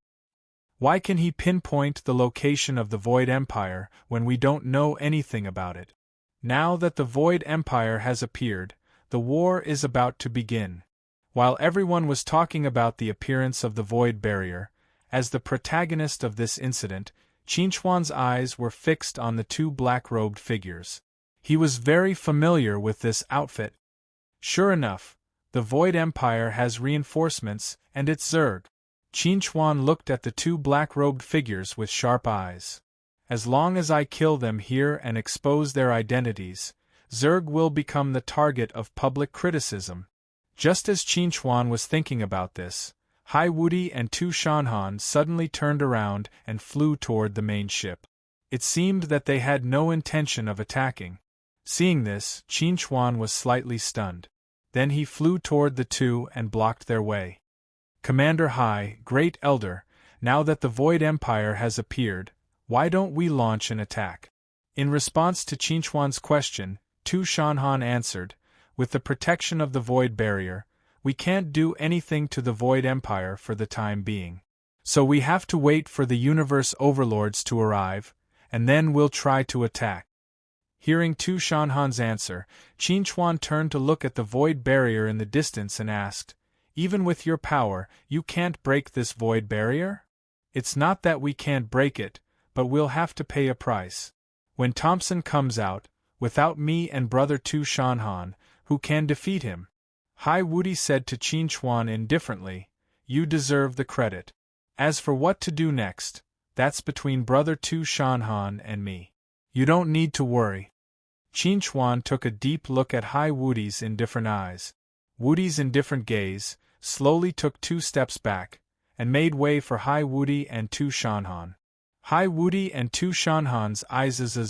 Why can he pinpoint the location of the Void Empire when we don't know anything about it? Now that the Void Empire has appeared, the war is about to begin. While everyone was talking about the appearance of the Void Barrier, as the protagonist of this incident, Qinchuan's eyes were fixed on the two black-robed figures. He was very familiar with this outfit. Sure enough, the Void Empire has reinforcements, and it's Zerg. Qinchuan looked at the two black-robed figures with sharp eyes. As long as I kill them here and expose their identities, Zerg will become the target of public criticism. Just as Qinchuan was thinking about this, Hai Wudi and Tu Shanhan suddenly turned around and flew toward the main ship. It seemed that they had no intention of attacking. Seeing this, Qinchuan was slightly stunned. Then he flew toward the two and blocked their way. Commander Hai, Great Elder, now that the Void Empire has appeared, why don't we launch an attack? In response to Qinchuan's question, Tu Shanhan answered, with the protection of the Void Barrier, we can't do anything to the Void Empire for the time being. So we have to wait for the Universe Overlords to arrive, and then we'll try to attack. Hearing Tu Shanhan's answer, Qinchuan turned to look at the Void Barrier in the distance and asked, even with your power, you can't break this Void Barrier? It's not that we can't break it, but we'll have to pay a price. When Thompson comes out, without me and brother Tu Shanhan, who can defeat him? Hai Wudi said to Qinchuan indifferently, you deserve the credit. As for what to do next, that's between brother Tu Shanhan and me. You don't need to worry. Qinchuan took a deep look at Hai Wudi's indifferent eyes. Wudi's indifferent gaze slowly took 2 steps back, and made way for Hai Wudi and Tu Shanhan. Hai Wudi and Tu Shanhan's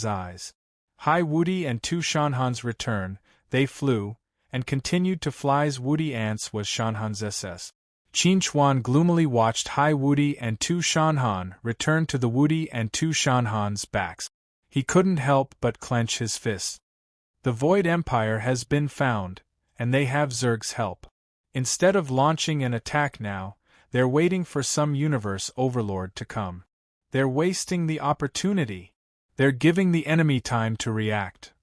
eyes. Hai Wudi and Tu Shanhan's return, they flew, and continued to fly's Wudi ants was Shanhan's SS. Qin Chuan gloomily watched Hai Wudi and Tu Shanhan return to the Wudi and Tu Shanhan's backs. He couldn't help but clench his fists. The Void Empire has been found, and they have Zerg's help. Instead of launching an attack now, they're waiting for some universe overlord to come. They're wasting the opportunity. They're giving the enemy time to react.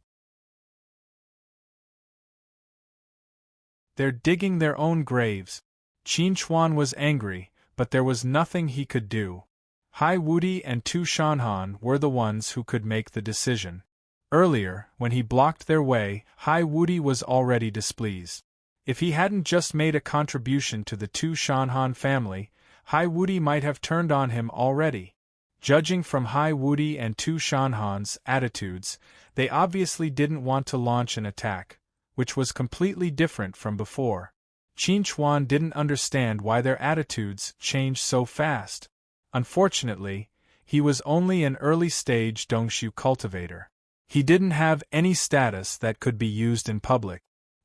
They're digging their own graves. Qin Chuan was angry, but there was nothing he could do. Hai Wudi and Tu Shanhan were the ones who could make the decision. Earlier, when he blocked their way, Hai Wudi was already displeased. If he hadn't just made a contribution to the Tu Shanhan family, Hai Wudi might have turned on him already. Judging from Hai Wudi and Tu Shanhan's attitudes, they obviously didn't want to launch an attack, which was completely different from before. Qin Chuan didn't understand why their attitudes changed so fast. Unfortunately, he was only an early-stage Dongshu cultivator. He didn't have any status that could be used in public.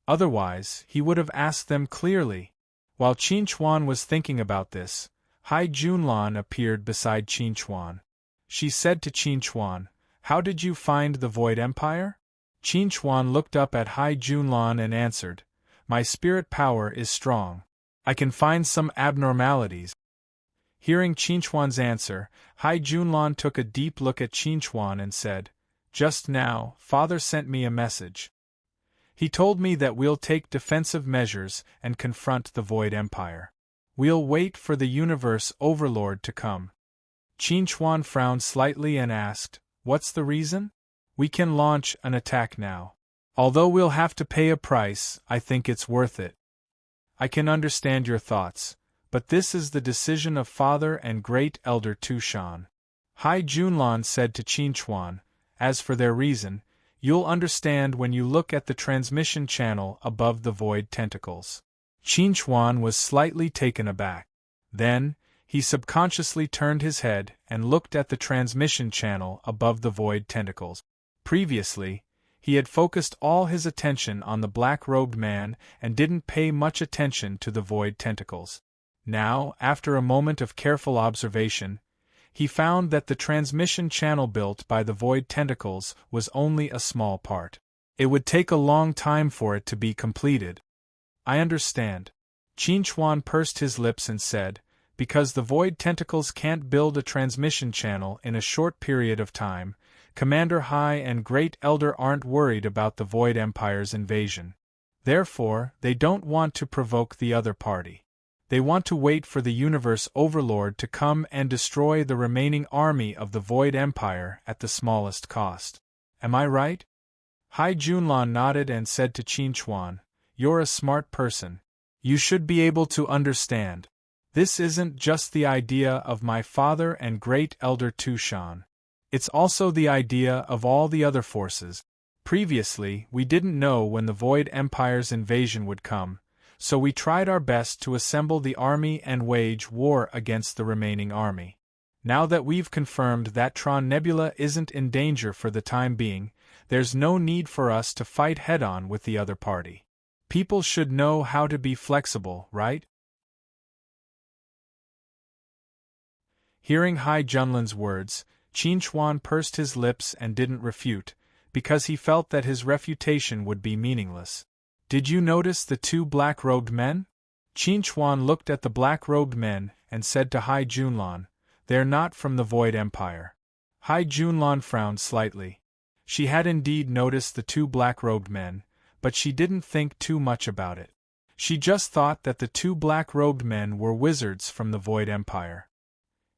Otherwise, he would have asked them clearly. While Qin Chuan was thinking about this, Hai Junlan appeared beside Qin Chuan. She said to Qin Chuan, "How did you find the Void Empire?" Qin Chuan looked up at Hai Junlan and answered, "My spirit power is strong. I can find some abnormalities." Hearing Qin Chuan's answer, Hai Junlan took a deep look at Qin Chuan and said, "Just now, Father sent me a message. He told me that we'll take defensive measures and confront the Void Empire. We'll wait for the Universe Overlord to come." Qin Chuan frowned slightly and asked, "What's the reason?" "We can launch an attack now. Although we'll have to pay a price, I think it's worth it." "I can understand your thoughts, but this is the decision of Father and Great Elder Tushan." Hai Junlan said to Qin Chuan, "As for their reason, you'll understand when you look at the transmission channel above the void tentacles." Qin Chuan was slightly taken aback. Then, he subconsciously turned his head and looked at the transmission channel above the void tentacles. Previously, he had focused all his attention on the black-robed man and didn't pay much attention to the void tentacles. Now, after a moment of careful observation, he found that the transmission channel built by the void tentacles was only a small part. It would take a long time for it to be completed. "I understand." Qin Chuan pursed his lips and said, "Because the void tentacles can't build a transmission channel in a short period of time, Commander Hai and Great Elder aren't worried about the Void Empire's invasion. Therefore, they don't want to provoke the other party. They want to wait for the Universe Overlord to come and destroy the remaining army of the Void Empire at the smallest cost. Am I right?" Hai Junlan nodded and said to Qin Chuan, "You're a smart person. You should be able to understand. This isn't just the idea of my father and Great Elder Tushan. It's also the idea of all the other forces. Previously, we didn't know when the Void Empire's invasion would come, so we tried our best to assemble the army and wage war against the remaining army. Now that we've confirmed that Tron Nebula isn't in danger for the time being, there's no need for us to fight head-on with the other party. People should know how to be flexible, right?" Hearing Hai Junlan's words, Qin Chuan pursed his lips and didn't refute, because he felt that his refutation would be meaningless. "Did you notice the two black-robed men?" Qin Chuan looked at the black-robed men and said to Hai Junlan, "They're not from the Void Empire." Hai Junlan frowned slightly. She had indeed noticed the two black-robed men, but she didn't think too much about it. She just thought that the two black-robed men were wizards from the Void Empire.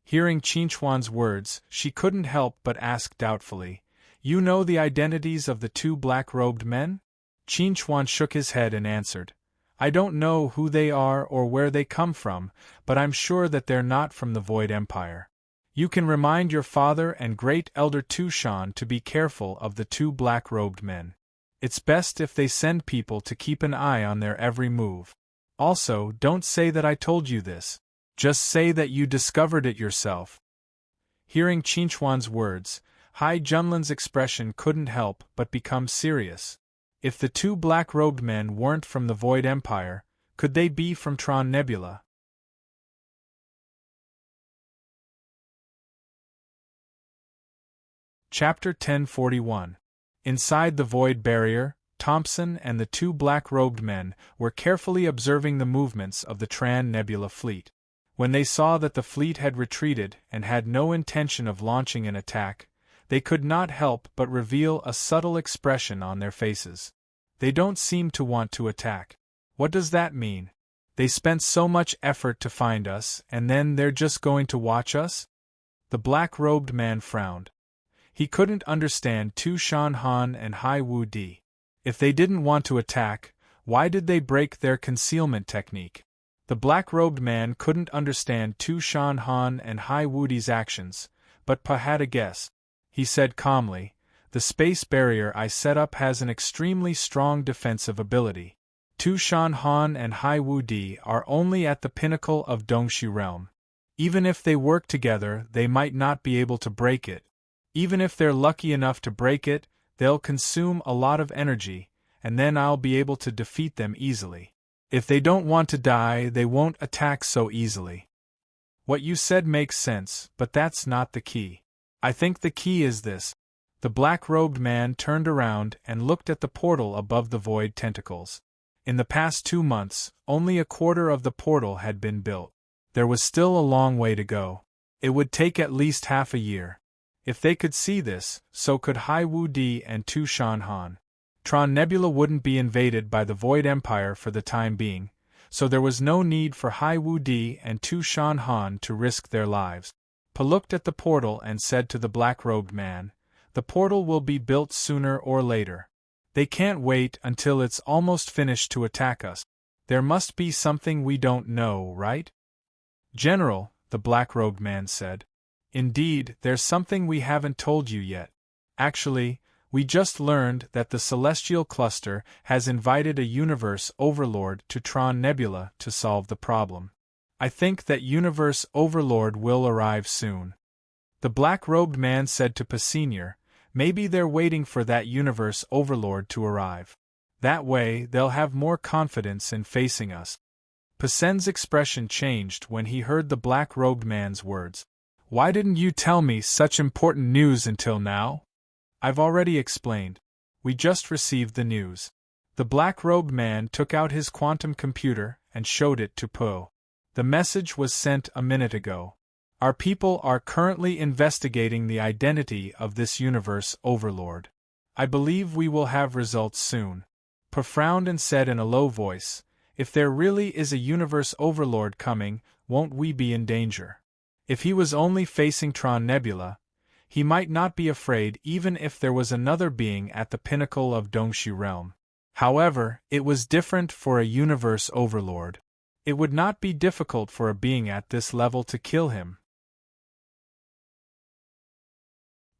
Hearing Qin Chuan's words, she couldn't help but ask doubtfully, "You know the identities of the two black-robed men?" Qin Chuan shook his head and answered, "I don't know who they are or where they come from, but I'm sure that they're not from the Void Empire. You can remind your father and Great Elder Tushan to be careful of the two black-robed men. It's best if they send people to keep an eye on their every move. Also, don't say that I told you this. Just say that you discovered it yourself." Hearing Qin Chuan's words, Hai Junlan's expression couldn't help but become serious. If the two black-robed men weren't from the Void Empire, could they be from Tron Nebula? Chapter 1041. Inside the void barrier, Thompson and the two black-robed men were carefully observing the movements of the Tran Nebula fleet. When they saw that the fleet had retreated and had no intention of launching an attack, they could not help but reveal a subtle expression on their faces. They don't seem to want to attack. What does that mean? They spent so much effort to find us, and then they're just going to watch us? The black-robed man frowned. He couldn't understand Tu Shan Han and Hai Wu Di. If they didn't want to attack, why did they break their concealment technique? The black-robed man couldn't understand Tu Shan Han and Hai Wu Di's actions, but Pa had a guess. He said calmly, "The space barrier I set up has an extremely strong defensive ability. Tu Shan Han and Hai Wu Di are only at the pinnacle of Dongxi realm. Even if they work together, they might not be able to break it. Even if they're lucky enough to break it, they'll consume a lot of energy, and then I'll be able to defeat them easily. If they don't want to die, they won't attack so easily." What you said makes sense, but that's not the key. I think the key is this. The black-robed man turned around and looked at the portal above the void tentacles. In the past 2 months, only a quarter of the portal had been built. There was still a long way to go. It would take at least half a year. If they could see this, so could Hai Wu Di and Tu Shan Han. Tron Nebula wouldn't be invaded by the Void Empire for the time being, so there was no need for Hai Wu Di and Tu Shan Han to risk their lives. Pa looked at the portal and said to the black-robed man, "The portal will be built sooner or later. They can't wait until it's almost finished to attack us. There must be something we don't know, right?" "General," the black-robed man said. "Indeed, there's something we haven't told you yet. Actually, we just learned that the Celestial Cluster has invited a Universe Overlord to Tron Nebula to solve the problem. I think that Universe Overlord will arrive soon." The black-robed man said to Pa Senior, "Maybe they're waiting for that Universe Overlord to arrive. That way, they'll have more confidence in facing us." Pa Sen's expression changed when he heard the black-robed man's words. "Why didn't you tell me such important news until now?" "I've already explained. We just received the news." The black-robed man took out his quantum computer and showed it to Po. "The message was sent a minute ago. Our people are currently investigating the identity of this Universe Overlord. I believe we will have results soon." Pa frowned and said in a low voice, "If there really is a Universe Overlord coming, won't we be in danger?" If he was only facing Tron Nebula, he might not be afraid even if there was another being at the pinnacle of Dongxi realm. However, it was different for a Universe Overlord. It would not be difficult for a being at this level to kill him.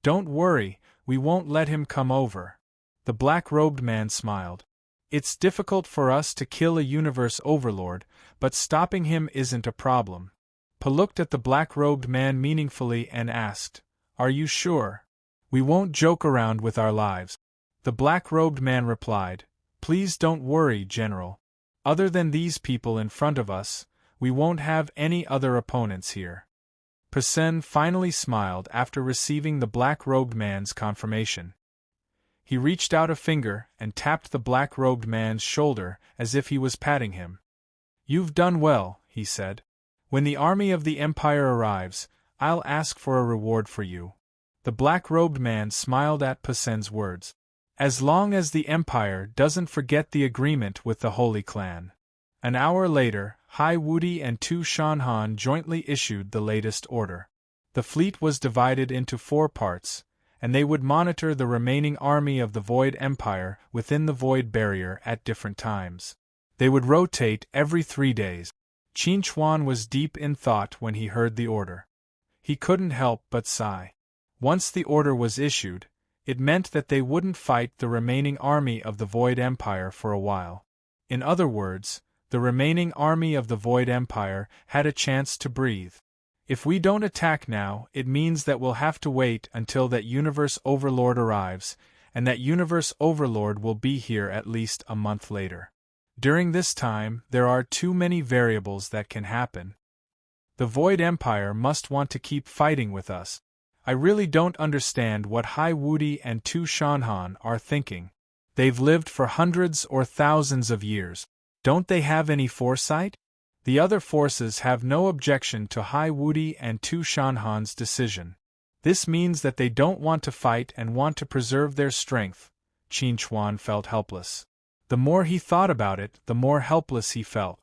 "Don't worry, we won't let him come over." The black-robed man smiled. "It's difficult for us to kill a Universe Overlord, but stopping him isn't a problem." Pa looked at the black-robed man meaningfully and asked, "Are you sure? We won't joke around with our lives." The black-robed man replied, "Please don't worry, General. Other than these people in front of us, we won't have any other opponents here." Pa Sen finally smiled after receiving the black-robed man's confirmation. He reached out a finger and tapped the black-robed man's shoulder as if he was patting him. "You've done well," he said. "When the army of the Empire arrives, I'll ask for a reward for you." The black-robed man smiled at Pa Sen's words. "As long as the Empire doesn't forget the agreement with the Holy Clan." An hour later, Hai Wu Di and Tu Shan Han jointly issued the latest order. The fleet was divided into 4 parts, and they would monitor the remaining army of the Void Empire within the Void Barrier at different times. They would rotate every 3 days. Qin Chuan was deep in thought when he heard the order. He couldn't help but sigh. Once the order was issued, it meant that they wouldn't fight the remaining army of the Void Empire for a while. In other words, the remaining army of the Void Empire had a chance to breathe. If we don't attack now, it means that we'll have to wait until that Universe Overlord arrives, and that Universe Overlord will be here at least a month later. During this time, there are too many variables that can happen. The Void Empire must want to keep fighting with us. I really don't understand what Hai Wudi and Tu Shanhan are thinking. They've lived for hundreds or thousands of years. Don't they have any foresight? The other forces have no objection to Hai Wudi and Tu Shanhan's decision. This means that they don't want to fight and want to preserve their strength. Qin Chuan felt helpless. The more he thought about it, the more helpless he felt.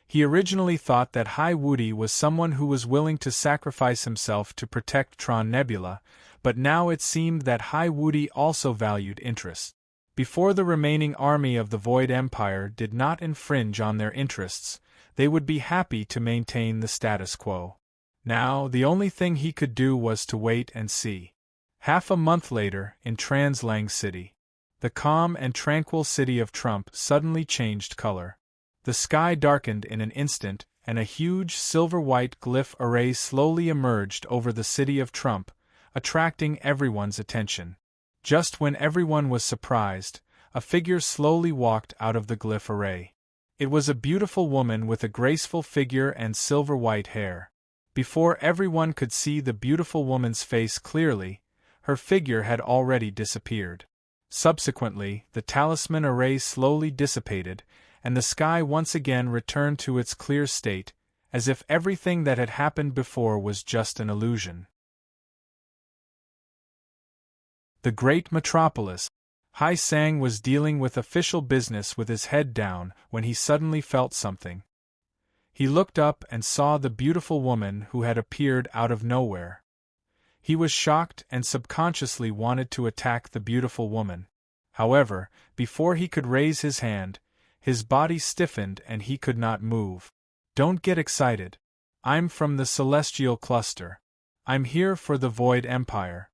He originally thought that Hai Wudi was someone who was willing to sacrifice himself to protect Tron Nebula, but now it seemed that Hai Wudi also valued interests. Before the remaining army of the Void Empire did not infringe on their interests, they would be happy to maintain the status quo. Now, the only thing he could do was to wait and see. Half a month later, in Translang City, the calm and tranquil city of Trump suddenly changed color. The sky darkened in an instant, and a huge silver-white glyph array slowly emerged over the city of Trump, attracting everyone's attention. Just when everyone was surprised, a figure slowly walked out of the glyph array. It was a beautiful woman with a graceful figure and silver-white hair. Before everyone could see the beautiful woman's face clearly, her figure had already disappeared. Subsequently, the talisman array slowly dissipated, and the sky once again returned to its clear state, as if everything that had happened before was just an illusion. The great metropolis. Hai Sang was dealing with official business with his head down when he suddenly felt something. He looked up and saw the beautiful woman who had appeared out of nowhere. He was shocked and subconsciously wanted to attack the beautiful woman. However, before he could raise his hand, his body stiffened and he could not move. Don't get excited. I'm from the Celestial Cluster. I'm here for the Void Empire.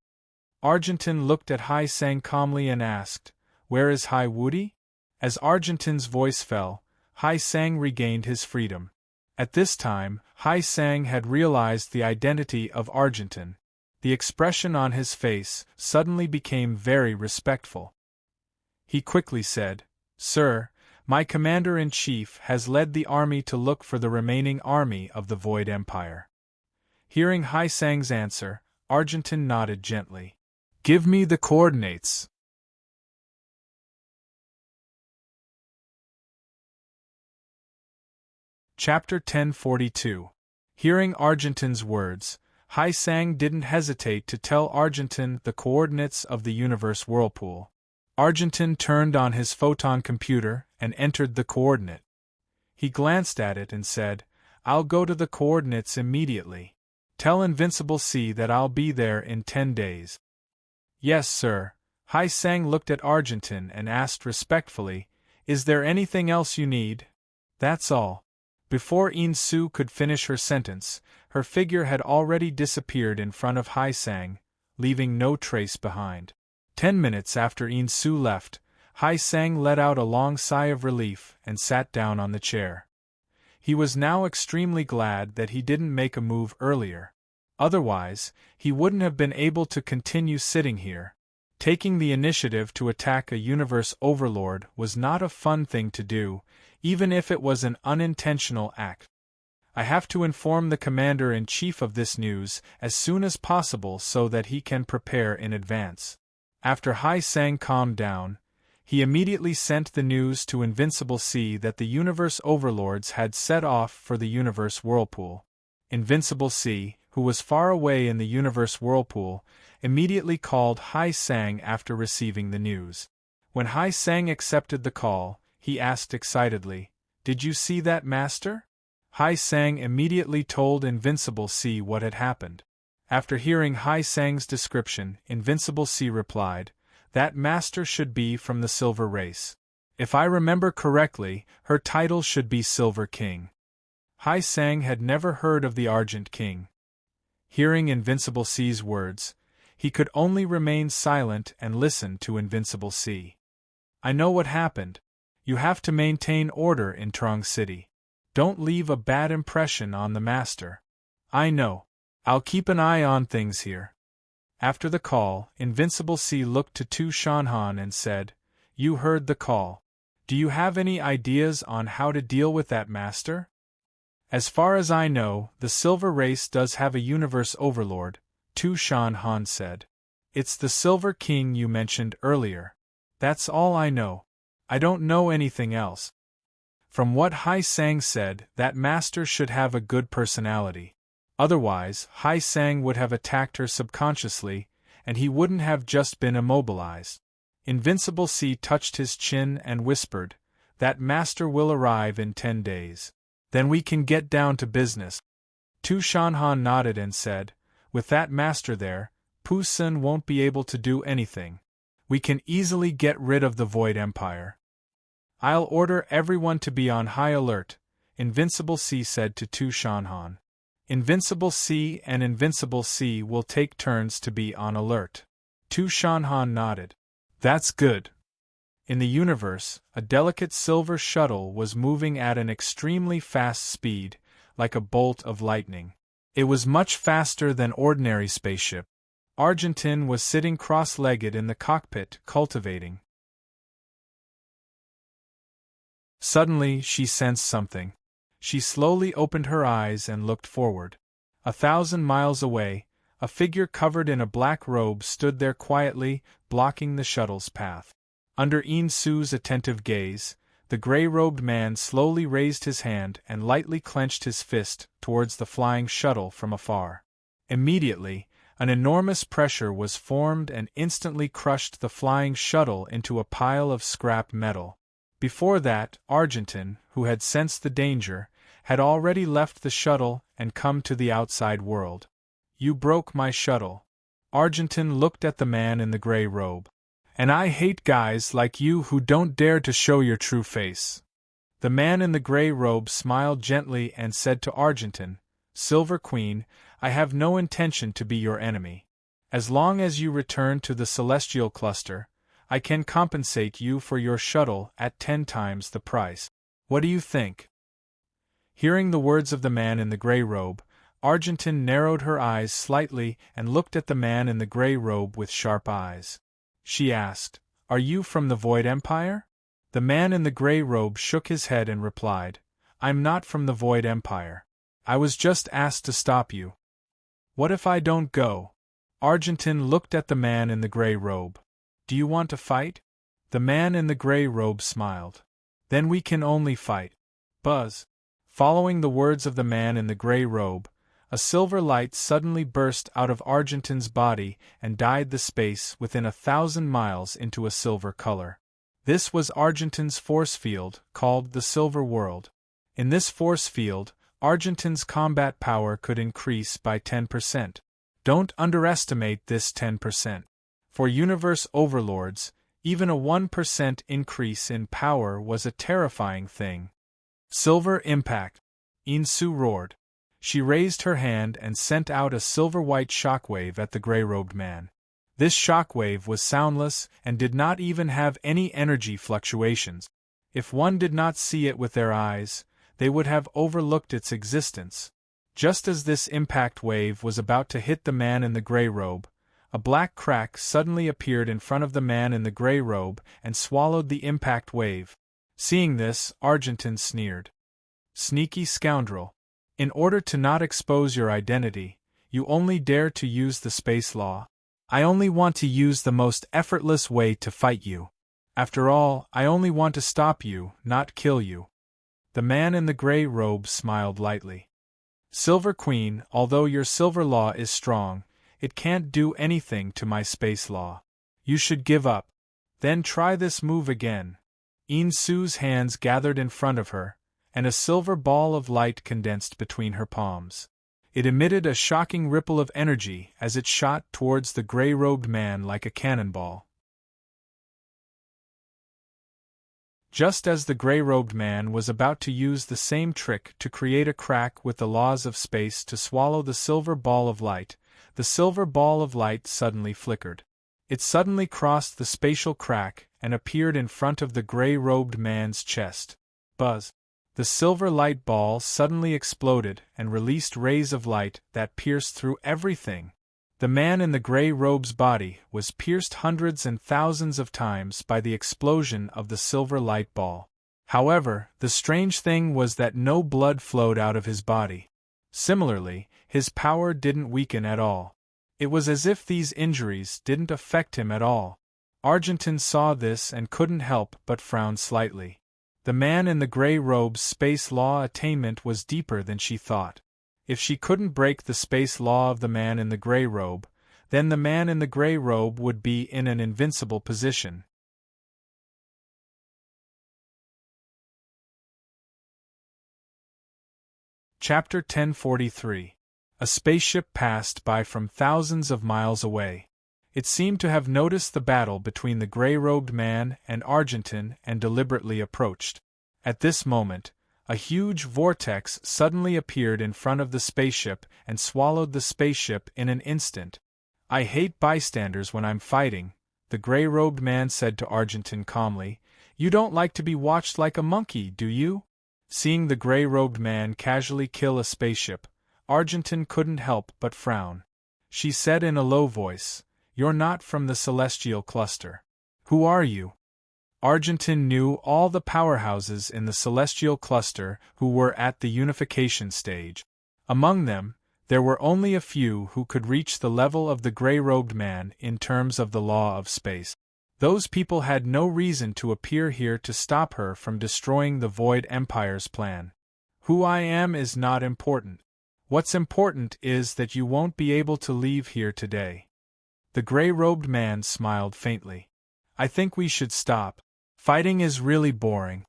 Argentin looked at Hai Sang calmly and asked, "Where is Hai Wudi?" As Argentin's voice fell, Hai Sang regained his freedom. At this time, Hai Sang had realized the identity of Argentin. The expression on his face suddenly became very respectful. He quickly said, "Sir, my commander-in-chief has led the army to look for the remaining army of the Void Empire." Hearing Hai Sang's answer, Argentin nodded gently. "Give me the coordinates." Chapter 1042. Hearing Argentin's words, Hai Sang didn't hesitate to tell Argentin the coordinates of the universe whirlpool. Argentin turned on his photon computer and entered the coordinate. He glanced at it and said, "I'll go to the coordinates immediately. Tell Invincible C that I'll be there in 10 days. "Yes, sir." Hai Sang looked at Argentin and asked respectfully, "Is there anything else you need?" "That's all." Before In Su could finish her sentence, her figure had already disappeared in front of Hai Sang, leaving no trace behind. 10 minutes after In Su left, Hai Sang let out a long sigh of relief and sat down on the chair. He was now extremely glad that he didn't make a move earlier. Otherwise, he wouldn't have been able to continue sitting here. Taking the initiative to attack a universe overlord was not a fun thing to do, even if it was an unintentional act. I have to inform the commander-in-chief of this news as soon as possible so that he can prepare in advance. After Hai Sang calmed down, he immediately sent the news to Invincible C that the universe overlords had set off for the universe whirlpool. Invincible C, who was far away in the universe whirlpool, immediately called Hai Sang after receiving the news. When Hai Sang accepted the call, he asked excitedly, "Did you see that, Master?" Hai Sang immediately told Invincible C what had happened. After hearing Hai Sang's description, Invincible C replied, "That Master should be from the Silver Race. If I remember correctly, her title should be Silver King." Hai Sang had never heard of the Argent King. Hearing Invincible C's words, he could only remain silent and listen to Invincible C. "I know what happened. You have to maintain order in Trong City. Don't leave a bad impression on the Master." "I know. I'll keep an eye on things here." After the call, Invincible C looked to Tu Shanhan and said, "You heard the call. Do you have any ideas on how to deal with that, Master?" "As far as I know, the Silver Race does have a universe overlord," Tu Shan Han said. It's the Silver King you mentioned earlier. That's all I know. I don't know anything else. From what Hai Sang said, that master should have a good personality. Otherwise, Hai Sang would have attacked her subconsciously, and he wouldn't have just been immobilized. Invincible C touched his chin and whispered, "That master will arrive in 10 days. Then we can get down to business." Tu Shanhan nodded and said, "With that master there, Pu Sun won't be able to do anything. We can easily get rid of the Void Empire." "I'll order everyone to be on high alert," Invincible C said to Tu Shanhan. "Invincible C and Invincible C will take turns to be on alert." Tu Shanhan nodded. "That's good." In the universe, a delicate silver shuttle was moving at an extremely fast speed, like a bolt of lightning. It was much faster than ordinary spaceship. Argentine was sitting cross-legged in the cockpit, cultivating. Suddenly, she sensed something. She slowly opened her eyes and looked forward. 1,000 miles away, a figure covered in a black robe stood there quietly, blocking the shuttle's path. Under In Su's attentive gaze, the gray-robed man slowly raised his hand and lightly clenched his fist towards the flying shuttle from afar. Immediately, an enormous pressure was formed and instantly crushed the flying shuttle into a pile of scrap metal. Before that, Argentine, who had sensed the danger, had already left the shuttle and come to the outside world. "You broke my shuttle." Argentine looked at the man in the gray robe. "And I hate guys like you who don't dare to show your true face." The man in the gray robe smiled gently and said to Argentine, "Silver Queen, I have no intention to be your enemy. As long as you return to the celestial cluster, I can compensate you for your shuttle at 10 times the price. What do you think?" Hearing the words of the man in the gray robe, Argentine narrowed her eyes slightly and looked at the man in the gray robe with sharp eyes. She asked, "Are you from the Void Empire?" The man in the gray robe shook his head and replied, "I'm not from the Void Empire. I was just asked to stop you." "What if I don't go?" Argentine looked at the man in the gray robe. "Do you want to fight?" The man in the gray robe smiled. "Then we can only fight." Buzz. Following the words of the man in the gray robe, a silver light suddenly burst out of Argentine's body and dyed the space within 1,000 miles into a silver color. This was Argentine's force field, called the Silver World. In this force field, Argentine's combat power could increase by 10%. Don't underestimate this 10%. For universe overlords, even a 1% increase in power was a terrifying thing. Silver impact! Insu roared. She raised her hand and sent out a silver-white shockwave at the gray-robed man. This shockwave was soundless and did not even have any energy fluctuations. If one did not see it with their eyes, they would have overlooked its existence. Just as this impact wave was about to hit the man in the gray robe, a black crack suddenly appeared in front of the man in the gray robe and swallowed the impact wave. Seeing this, Argentine sneered. "Sneaky scoundrel. In order to not expose your identity, you only dare to use the space law. I only want to use the most effortless way to fight you. After all, I only want to stop you, not kill you." The man in the gray robe smiled lightly. "Silver Queen, although your silver law is strong, it can't do anything to my space law. You should give up. Then try this move again." In Su's hands gathered in front of her, and a silver ball of light condensed between her palms. It emitted a shocking ripple of energy as it shot towards the gray-robed man like a cannonball. Just as the gray-robed man was about to use the same trick to create a crack with the laws of space to swallow the silver ball of light, the silver ball of light suddenly flickered. It suddenly crossed the spatial crack and appeared in front of the gray-robed man's chest. Buzz. The silver light ball suddenly exploded and released rays of light that pierced through everything. The man in the gray robe's body was pierced hundreds and thousands of times by the explosion of the silver light ball. However, the strange thing was that no blood flowed out of his body. Similarly, his power didn't weaken at all. It was as if these injuries didn't affect him at all. Argentin saw this and couldn't help but frown slightly. The man in the gray robe's space law attainment was deeper than she thought. If she couldn't break the space law of the man in the gray robe, then the man in the gray robe would be in an invincible position. Chapter 1043. A spaceship passed by from thousands of miles away. It seemed to have noticed the battle between the gray-robed man and Argentin and deliberately approached. At this moment, a huge vortex suddenly appeared in front of the spaceship and swallowed the spaceship in an instant. "I hate bystanders when I'm fighting," the gray-robed man said to Argentin calmly. "You don't like to be watched like a monkey, do you?" Seeing the gray-robed man casually kill a spaceship, Argentin couldn't help but frown. She said in a low voice, "You're not from the celestial cluster. Who are you?" Argentin knew all the powerhouses in the celestial cluster who were at the unification stage. Among them, there were only a few who could reach the level of the gray-robed man in terms of the law of space. Those people had no reason to appear here to stop her from destroying the Void Empire's plan. Who I am is not important. What's important is that you won't be able to leave here today. The gray-robed man smiled faintly. "I think we should stop. Fighting is really boring."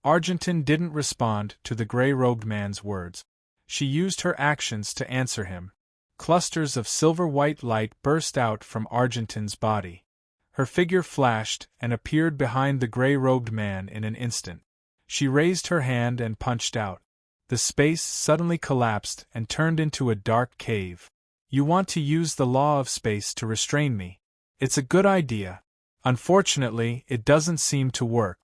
Argentin didn't respond to the gray-robed man's words. She used her actions to answer him. Clusters of silver-white light burst out from Argentin's body. Her figure flashed and appeared behind the gray-robed man in an instant. She raised her hand and punched out. The space suddenly collapsed and turned into a dark cave. "You want to use the law of space to restrain me. It's a good idea. Unfortunately, it doesn't seem to work."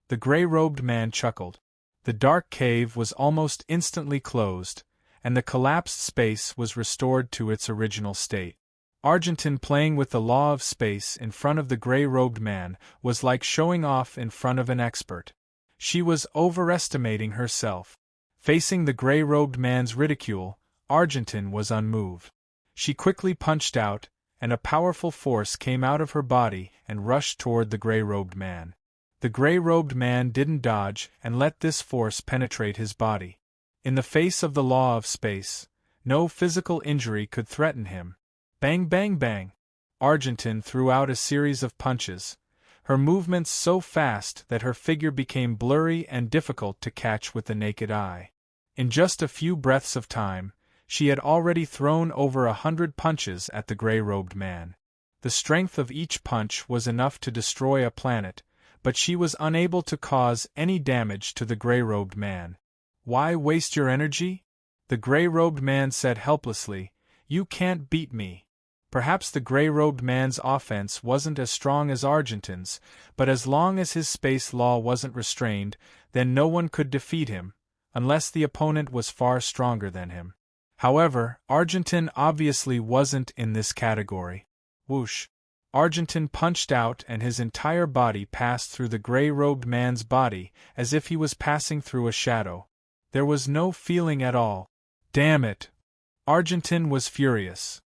The gray-robed man chuckled. The dark cave was almost instantly closed, and the collapsed space was restored to its original state. Argentin playing with the law of space in front of the gray-robed man was like showing off in front of an expert. She was overestimating herself. Facing the gray-robed man's ridicule, Argentin was unmoved. She quickly punched out, and a powerful force came out of her body and rushed toward the gray-robed man. The gray-robed man didn't dodge and let this force penetrate his body. In the face of the law of space, no physical injury could threaten him. Bang bang bang! Argentin threw out a series of punches, her movements so fast that her figure became blurry and difficult to catch with the naked eye. In just a few breaths of time, she had already thrown over 100 punches at the gray-robed man. The strength of each punch was enough to destroy a planet, but she was unable to cause any damage to the gray-robed man. "Why waste your energy?" the gray-robed man said helplessly. "You can't beat me." Perhaps the gray-robed man's offense wasn't as strong as Argentin's, but as long as his space law wasn't restrained, then no one could defeat him, unless the opponent was far stronger than him. However, Argentin obviously wasn't in this category. Whoosh! Argentin punched out and his entire body passed through the gray-robed man's body as if he was passing through a shadow. There was no feeling at all. Damn it! Argentin was furious.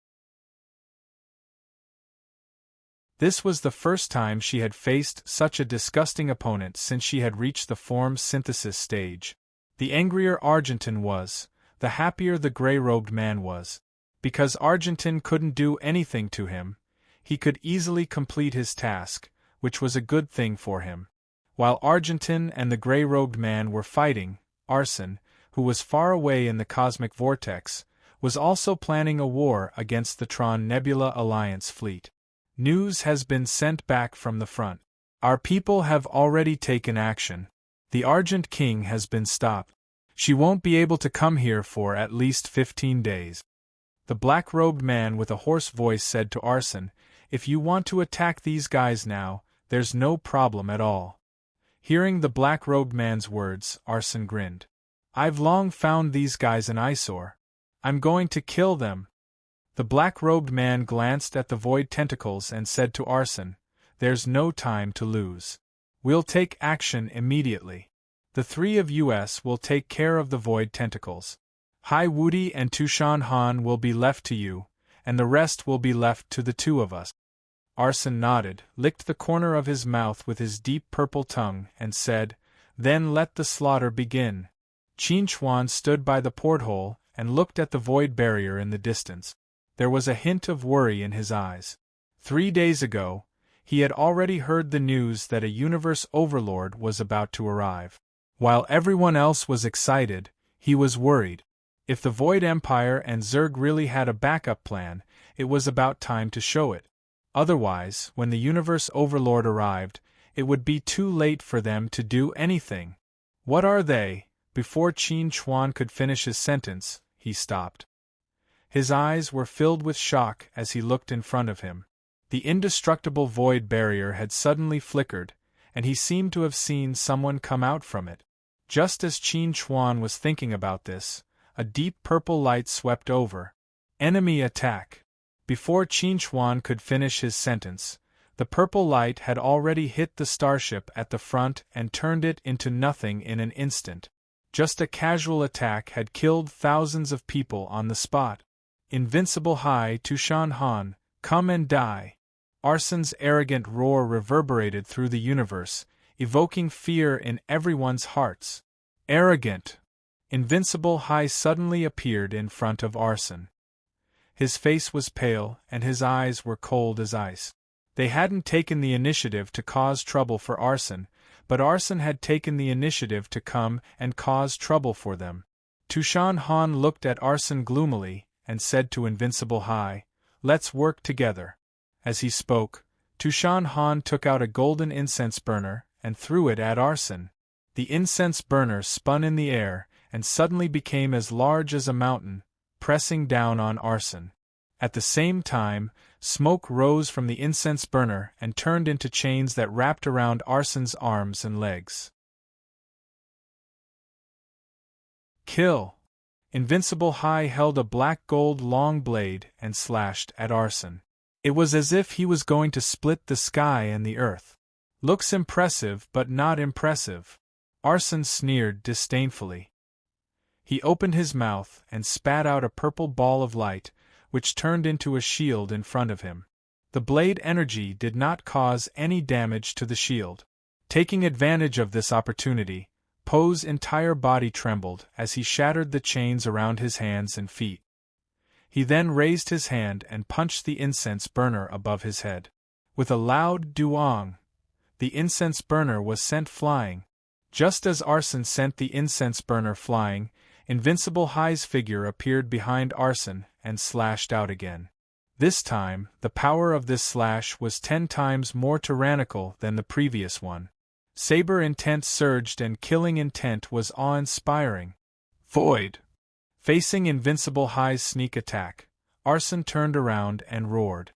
This was the first time she had faced such a disgusting opponent since she had reached the form synthesis stage. The angrier Argentin was, the happier the gray-robed man was. Because Argentin couldn't do anything to him, he could easily complete his task, which was a good thing for him. While Argentin and the gray-robed man were fighting, Arsene, who was far away in the cosmic vortex, was also planning a war against the Tron Nebula Alliance fleet. "News has been sent back from the front. Our people have already taken action. The Argent King has been stopped. She won't be able to come here for at least 15 days. The black-robed man with a hoarse voice said to Arsene, "If you want to attack these guys now, there's no problem at all." Hearing the black-robed man's words, Arsene grinned. "I've long found these guys an eyesore. I'm going to kill them." The black-robed man glanced at the void tentacles and said to Arsene, "There's no time to lose. We'll take action immediately. The three of us will take care of the void tentacles. Hai Wudi and Tushan Han will be left to you, and the rest will be left to the two of us." Arsene nodded, licked the corner of his mouth with his deep purple tongue, and said, "Then let the slaughter begin." Qin Chuan stood by the porthole and looked at the void barrier in the distance. There was a hint of worry in his eyes. 3 days ago, he had already heard the news that a universe overlord was about to arrive. While everyone else was excited, he was worried. If the Void Empire and Zerg really had a backup plan, it was about time to show it. Otherwise, when the universe overlord arrived, it would be too late for them to do anything. "What are they?" Before Qin Chuan could finish his sentence, he stopped. His eyes were filled with shock as he looked in front of him. The indestructible void barrier had suddenly flickered, and he seemed to have seen someone come out from it. Just as Qin Chuan was thinking about this, a deep purple light swept over. Enemy attack! Before Qin Chuan could finish his sentence, the purple light had already hit the starship at the front and turned it into nothing in an instant. Just a casual attack had killed thousands of people on the spot. "Invincible Hai Tushan Han, come and die!" Arsene's arrogant roar reverberated through the universe, evoking fear in everyone's hearts. Arrogant! Invincible Hai suddenly appeared in front of Arsene. His face was pale, and his eyes were cold as ice. They hadn't taken the initiative to cause trouble for Arsene, but Arsene had taken the initiative to come and cause trouble for them. Tushan Han looked at Arsene gloomily, and said to Invincible Hai, "Let's work together." As he spoke, Tushan Han took out a golden incense burner, and threw it at Arsene. The incense burner spun in the air, and suddenly became as large as a mountain, pressing down on Arsene. At the same time, smoke rose from the incense burner and turned into chains that wrapped around Arsene's arms and legs. Kill! Invincible Hai held a black gold long blade and slashed at Arsene. It was as if he was going to split the sky and the earth. "Looks impressive but not impressive," Arsene sneered disdainfully. He opened his mouth and spat out a purple ball of light, which turned into a shield in front of him. The blade energy did not cause any damage to the shield. Taking advantage of this opportunity, Poe's entire body trembled as he shattered the chains around his hands and feet. He then raised his hand and punched the incense burner above his head. With a loud duong, the incense burner was sent flying. Just as Arsene sent the incense burner flying, Invincible Hai's figure appeared behind Arsene and slashed out again. This time, the power of this slash was 10 times more tyrannical than the previous one. Saber intent surged and killing intent was awe-inspiring. Void! Facing Invincible Hai's sneak attack, Arsene turned around and roared.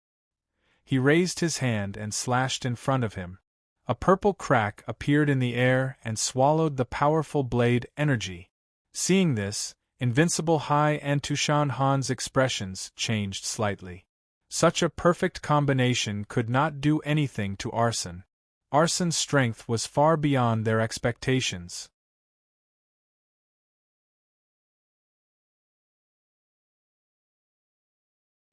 He raised his hand and slashed in front of him. A purple crack appeared in the air and swallowed the powerful blade energy. Seeing this, Invincible Hai and Tushan Han's expressions changed slightly. Such a perfect combination could not do anything to Arsene. Arsene's strength was far beyond their expectations.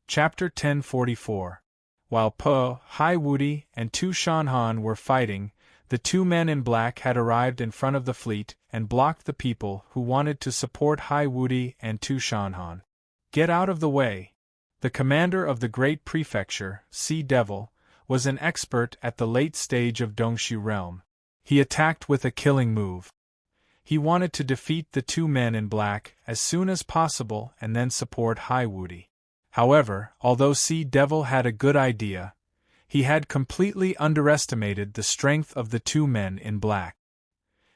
Chapter 1044. While Po, Hai Wudi, and Tushan Han were fighting, the 2 men in black had arrived in front of the fleet and blocked the people who wanted to support Hai Wudi and Tushan Han. "Get out of the way!" The commander of the Great Prefecture, Sea Devil, was an expert at the late stage of Dongshu realm. He attacked with a killing move. He wanted to defeat the 2 men in black as soon as possible and then support Hai Wudi. However, although Sea Devil had a good idea, he had completely underestimated the strength of the 2 men in black.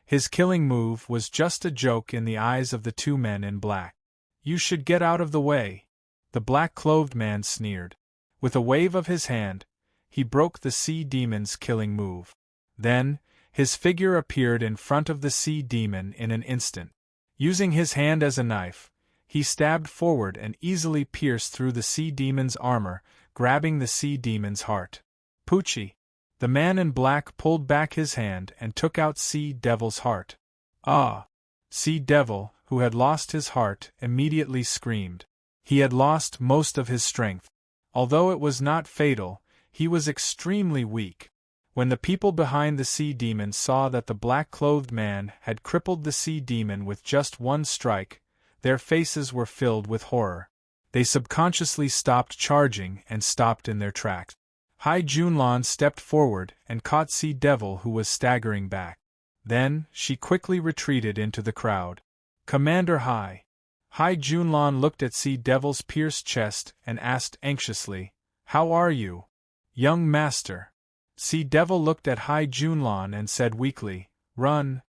His killing move was just a joke in the eyes of the 2 men in black. "You should get out of the way," the black-clothed man sneered. With a wave of his hand, he broke the sea demon's killing move. Then, his figure appeared in front of the sea demon in an instant. Using his hand as a knife, he stabbed forward and easily pierced through the sea demon's armor, grabbing the sea demon's heart. "Poochie!" The man in black pulled back his hand and took out Sea Devil's heart. "Ah!" Sea Devil, who had lost his heart, immediately screamed. He had lost most of his strength. Although it was not fatal, he was extremely weak. When the people behind the sea demon saw that the black-clothed man had crippled the sea demon with just one strike, their faces were filled with horror. They subconsciously stopped charging and stopped in their tracks. Hai Junlan stepped forward and caught Sea Devil, who was staggering back. Then, she quickly retreated into the crowd. Commander Hai. Hai Junlan looked at Sea Devil's pierced chest and asked anxiously, "How are you, young master?" Sea Devil looked at Hai Junlan and said weakly, "Run."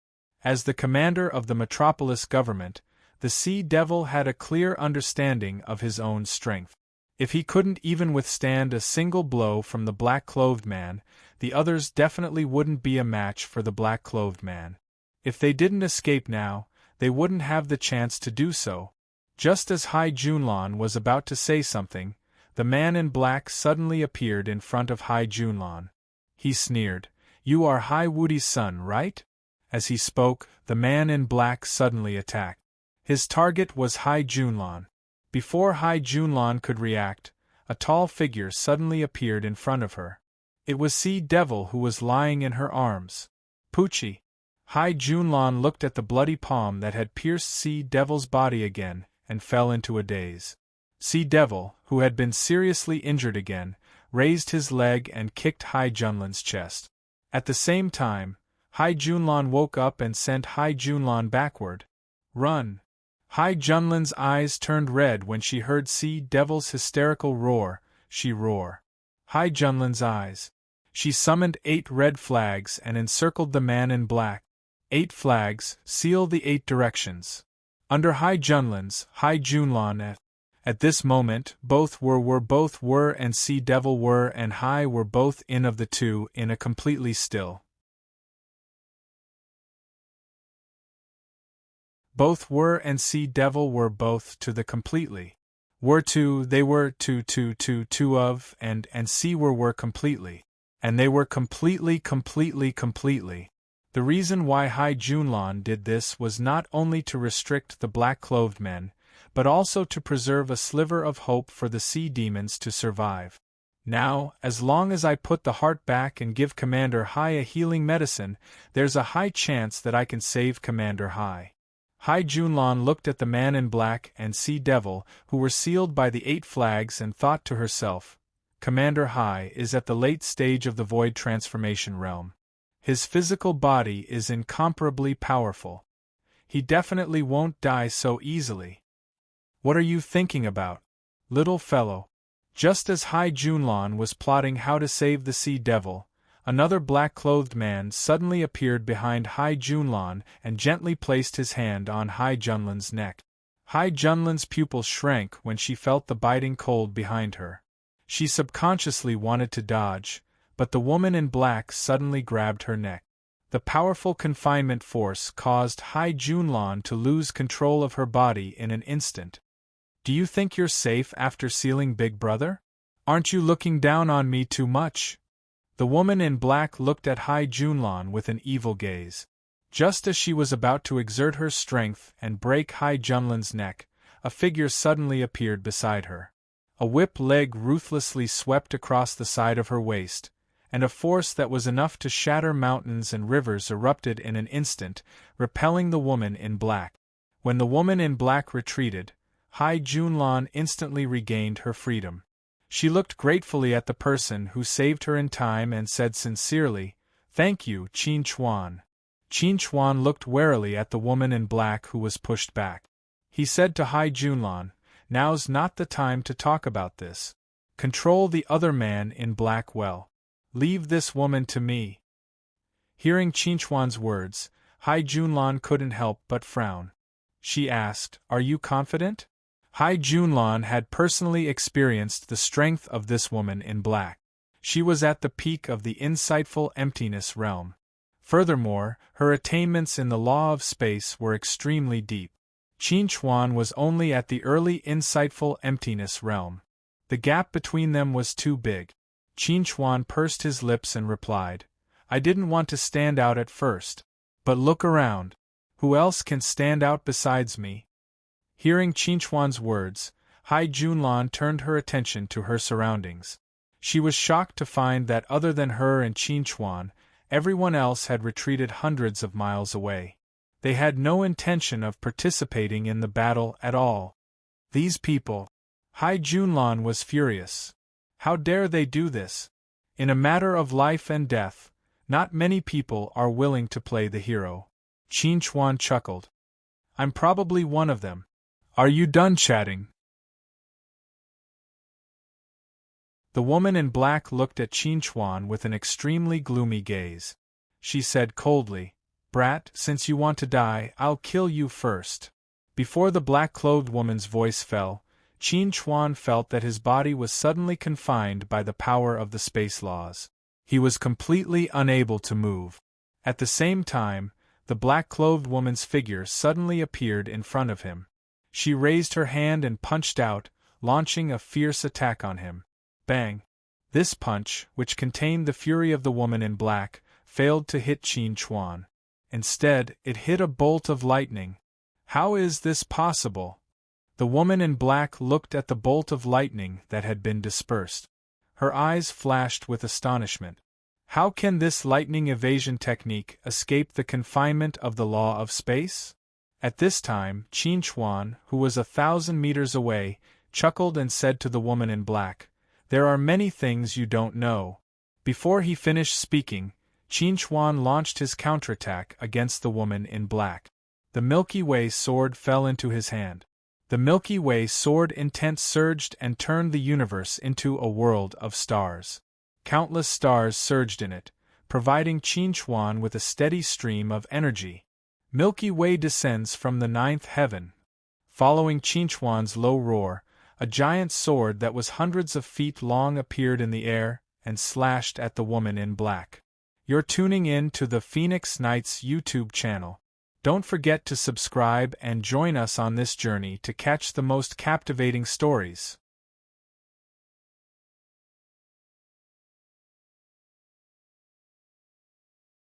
As the commander of the metropolis government, the Sea Devil had a clear understanding of his own strength. If he couldn't even withstand a single blow from the black-clothed man, the others definitely wouldn't be a match for the black-clothed man. If they didn't escape now, they wouldn't have the chance to do so. Just as Hai Junlan was about to say something, the man in black suddenly appeared in front of Hai Junlan. He sneered, "You are Hai Wudi's son, right?" As he spoke, the man in black suddenly attacked. His target was Hai Junlan. Before Hai Junlan could react, a tall figure suddenly appeared in front of her. It was Sea Devil, who was lying in her arms. "Poochie." Hai Junlan looked at the bloody palm that had pierced Sea Devil's body again, and fell into a daze. Sea Devil, who had been seriously injured again, raised his leg and kicked Hai Junlan's chest. At the same time, Hai Junlan woke up and sent Hai Junlan backward. "Run!" Hai Junlan's eyes turned red when she heard Sea Devil's hysterical roar. She roared. Hai Junlan's eyes. She summoned 8 red flags and encircled the man in black. 8 flags, seal the 8 directions. Under Hai Junlan's, Hai Junlan. At this moment, both were and Sea Devil were and Hai were both in of the two in a completely still. Both were and Sea Devil were both to the completely. Were to, they were two of, and sea were completely. And they were completely. The reason why Hai Junlan did this was not only to restrict the black-clothed men, but also to preserve a sliver of hope for the sea demons to survive. Now, as long as I put the heart back and give Commander Hai a healing medicine, there's a high chance that I can save Commander Hai. Hai Junlan looked at the man in black and Sea Devil, who were sealed by the 8 flags, and thought to herself, Commander Hai is at the late stage of the void transformation realm. His physical body is incomparably powerful. He definitely won't die so easily. What are you thinking about, little fellow? Just as Hai Junlan was plotting how to save the Sea Devil, another black-clothed man suddenly appeared behind Hai Junlan and gently placed his hand on Hai Junlan's neck. Hai Junlan's pupils shrank when she felt the biting cold behind her. She subconsciously wanted to dodge, but the woman in black suddenly grabbed her neck. The powerful confinement force caused Hai Junlan to lose control of her body in an instant. Do you think you're safe after sealing Big Brother? Aren't you looking down on me too much? The woman in black looked at Hai Junlan with an evil gaze. Just as she was about to exert her strength and break Hai Junlan's neck, a figure suddenly appeared beside her. A whip leg ruthlessly swept across the side of her waist, and a force that was enough to shatter mountains and rivers erupted in an instant, repelling the woman in black. When the woman in black retreated, Hai Junlan instantly regained her freedom. She looked gratefully at the person who saved her in time and said sincerely, "Thank you, Qin Chuan." Qin Chuan looked warily at the woman in black who was pushed back. He said to Hai Junlan, "Now's not the time to talk about this. Control the other man in black well. Leave this woman to me." Hearing Qin Chuan's words, Hai Junlan couldn't help but frown. She asked, "Are you confident?" Hai Junlan had personally experienced the strength of this woman in black. She was at the peak of the insightful emptiness realm. Furthermore, her attainments in the law of space were extremely deep. Qin Chuan was only at the early insightful emptiness realm. The gap between them was too big. Qin Chuan pursed his lips and replied, "I didn't want to stand out at first. But look around. Who else can stand out besides me?" Hearing Qin Chuan's words, Hai Junlan turned her attention to her surroundings. She was shocked to find that other than her and Qin Chuan, everyone else had retreated hundreds of miles away. They had no intention of participating in the battle at all. These people. Hai Junlan was furious. How dare they do this? In a matter of life and death, not many people are willing to play the hero. Qin Chuan chuckled. I'm probably one of them. Are you done chatting? The woman in black looked at Qin Chuan with an extremely gloomy gaze. She said coldly, "Brat, since you want to die, I'll kill you first." Before the black-clothed woman's voice fell, Qin Chuan felt that his body was suddenly confined by the power of the space laws. He was completely unable to move. At the same time, the black-clothed woman's figure suddenly appeared in front of him. She raised her hand and punched out, launching a fierce attack on him. Bang! This punch, which contained the fury of the woman in black, failed to hit Qin Chuan. Instead, it hit a bolt of lightning. How is this possible? The woman in black looked at the bolt of lightning that had been dispersed. Her eyes flashed with astonishment. How can this lightning evasion technique escape the confinement of the law of space? At this time, Qin Chuan, who was 1,000 meters away, chuckled and said to the woman in black, "There are many things you don't know." Before he finished speaking, Qin Chuan launched his counterattack against the woman in black. The Milky Way sword fell into his hand. The Milky Way sword intent surged and turned the universe into a world of stars. Countless stars surged in it, providing Qin Chuan with a steady stream of energy. Milky Way descends from the 9th heaven. Following Qin Chuan's low roar, a giant sword that was hundreds of feet long appeared in the air and slashed at the woman in black. You're tuning in to the Phoenix Knights YouTube channel. Don't forget to subscribe and join us on this journey to catch the most captivating stories.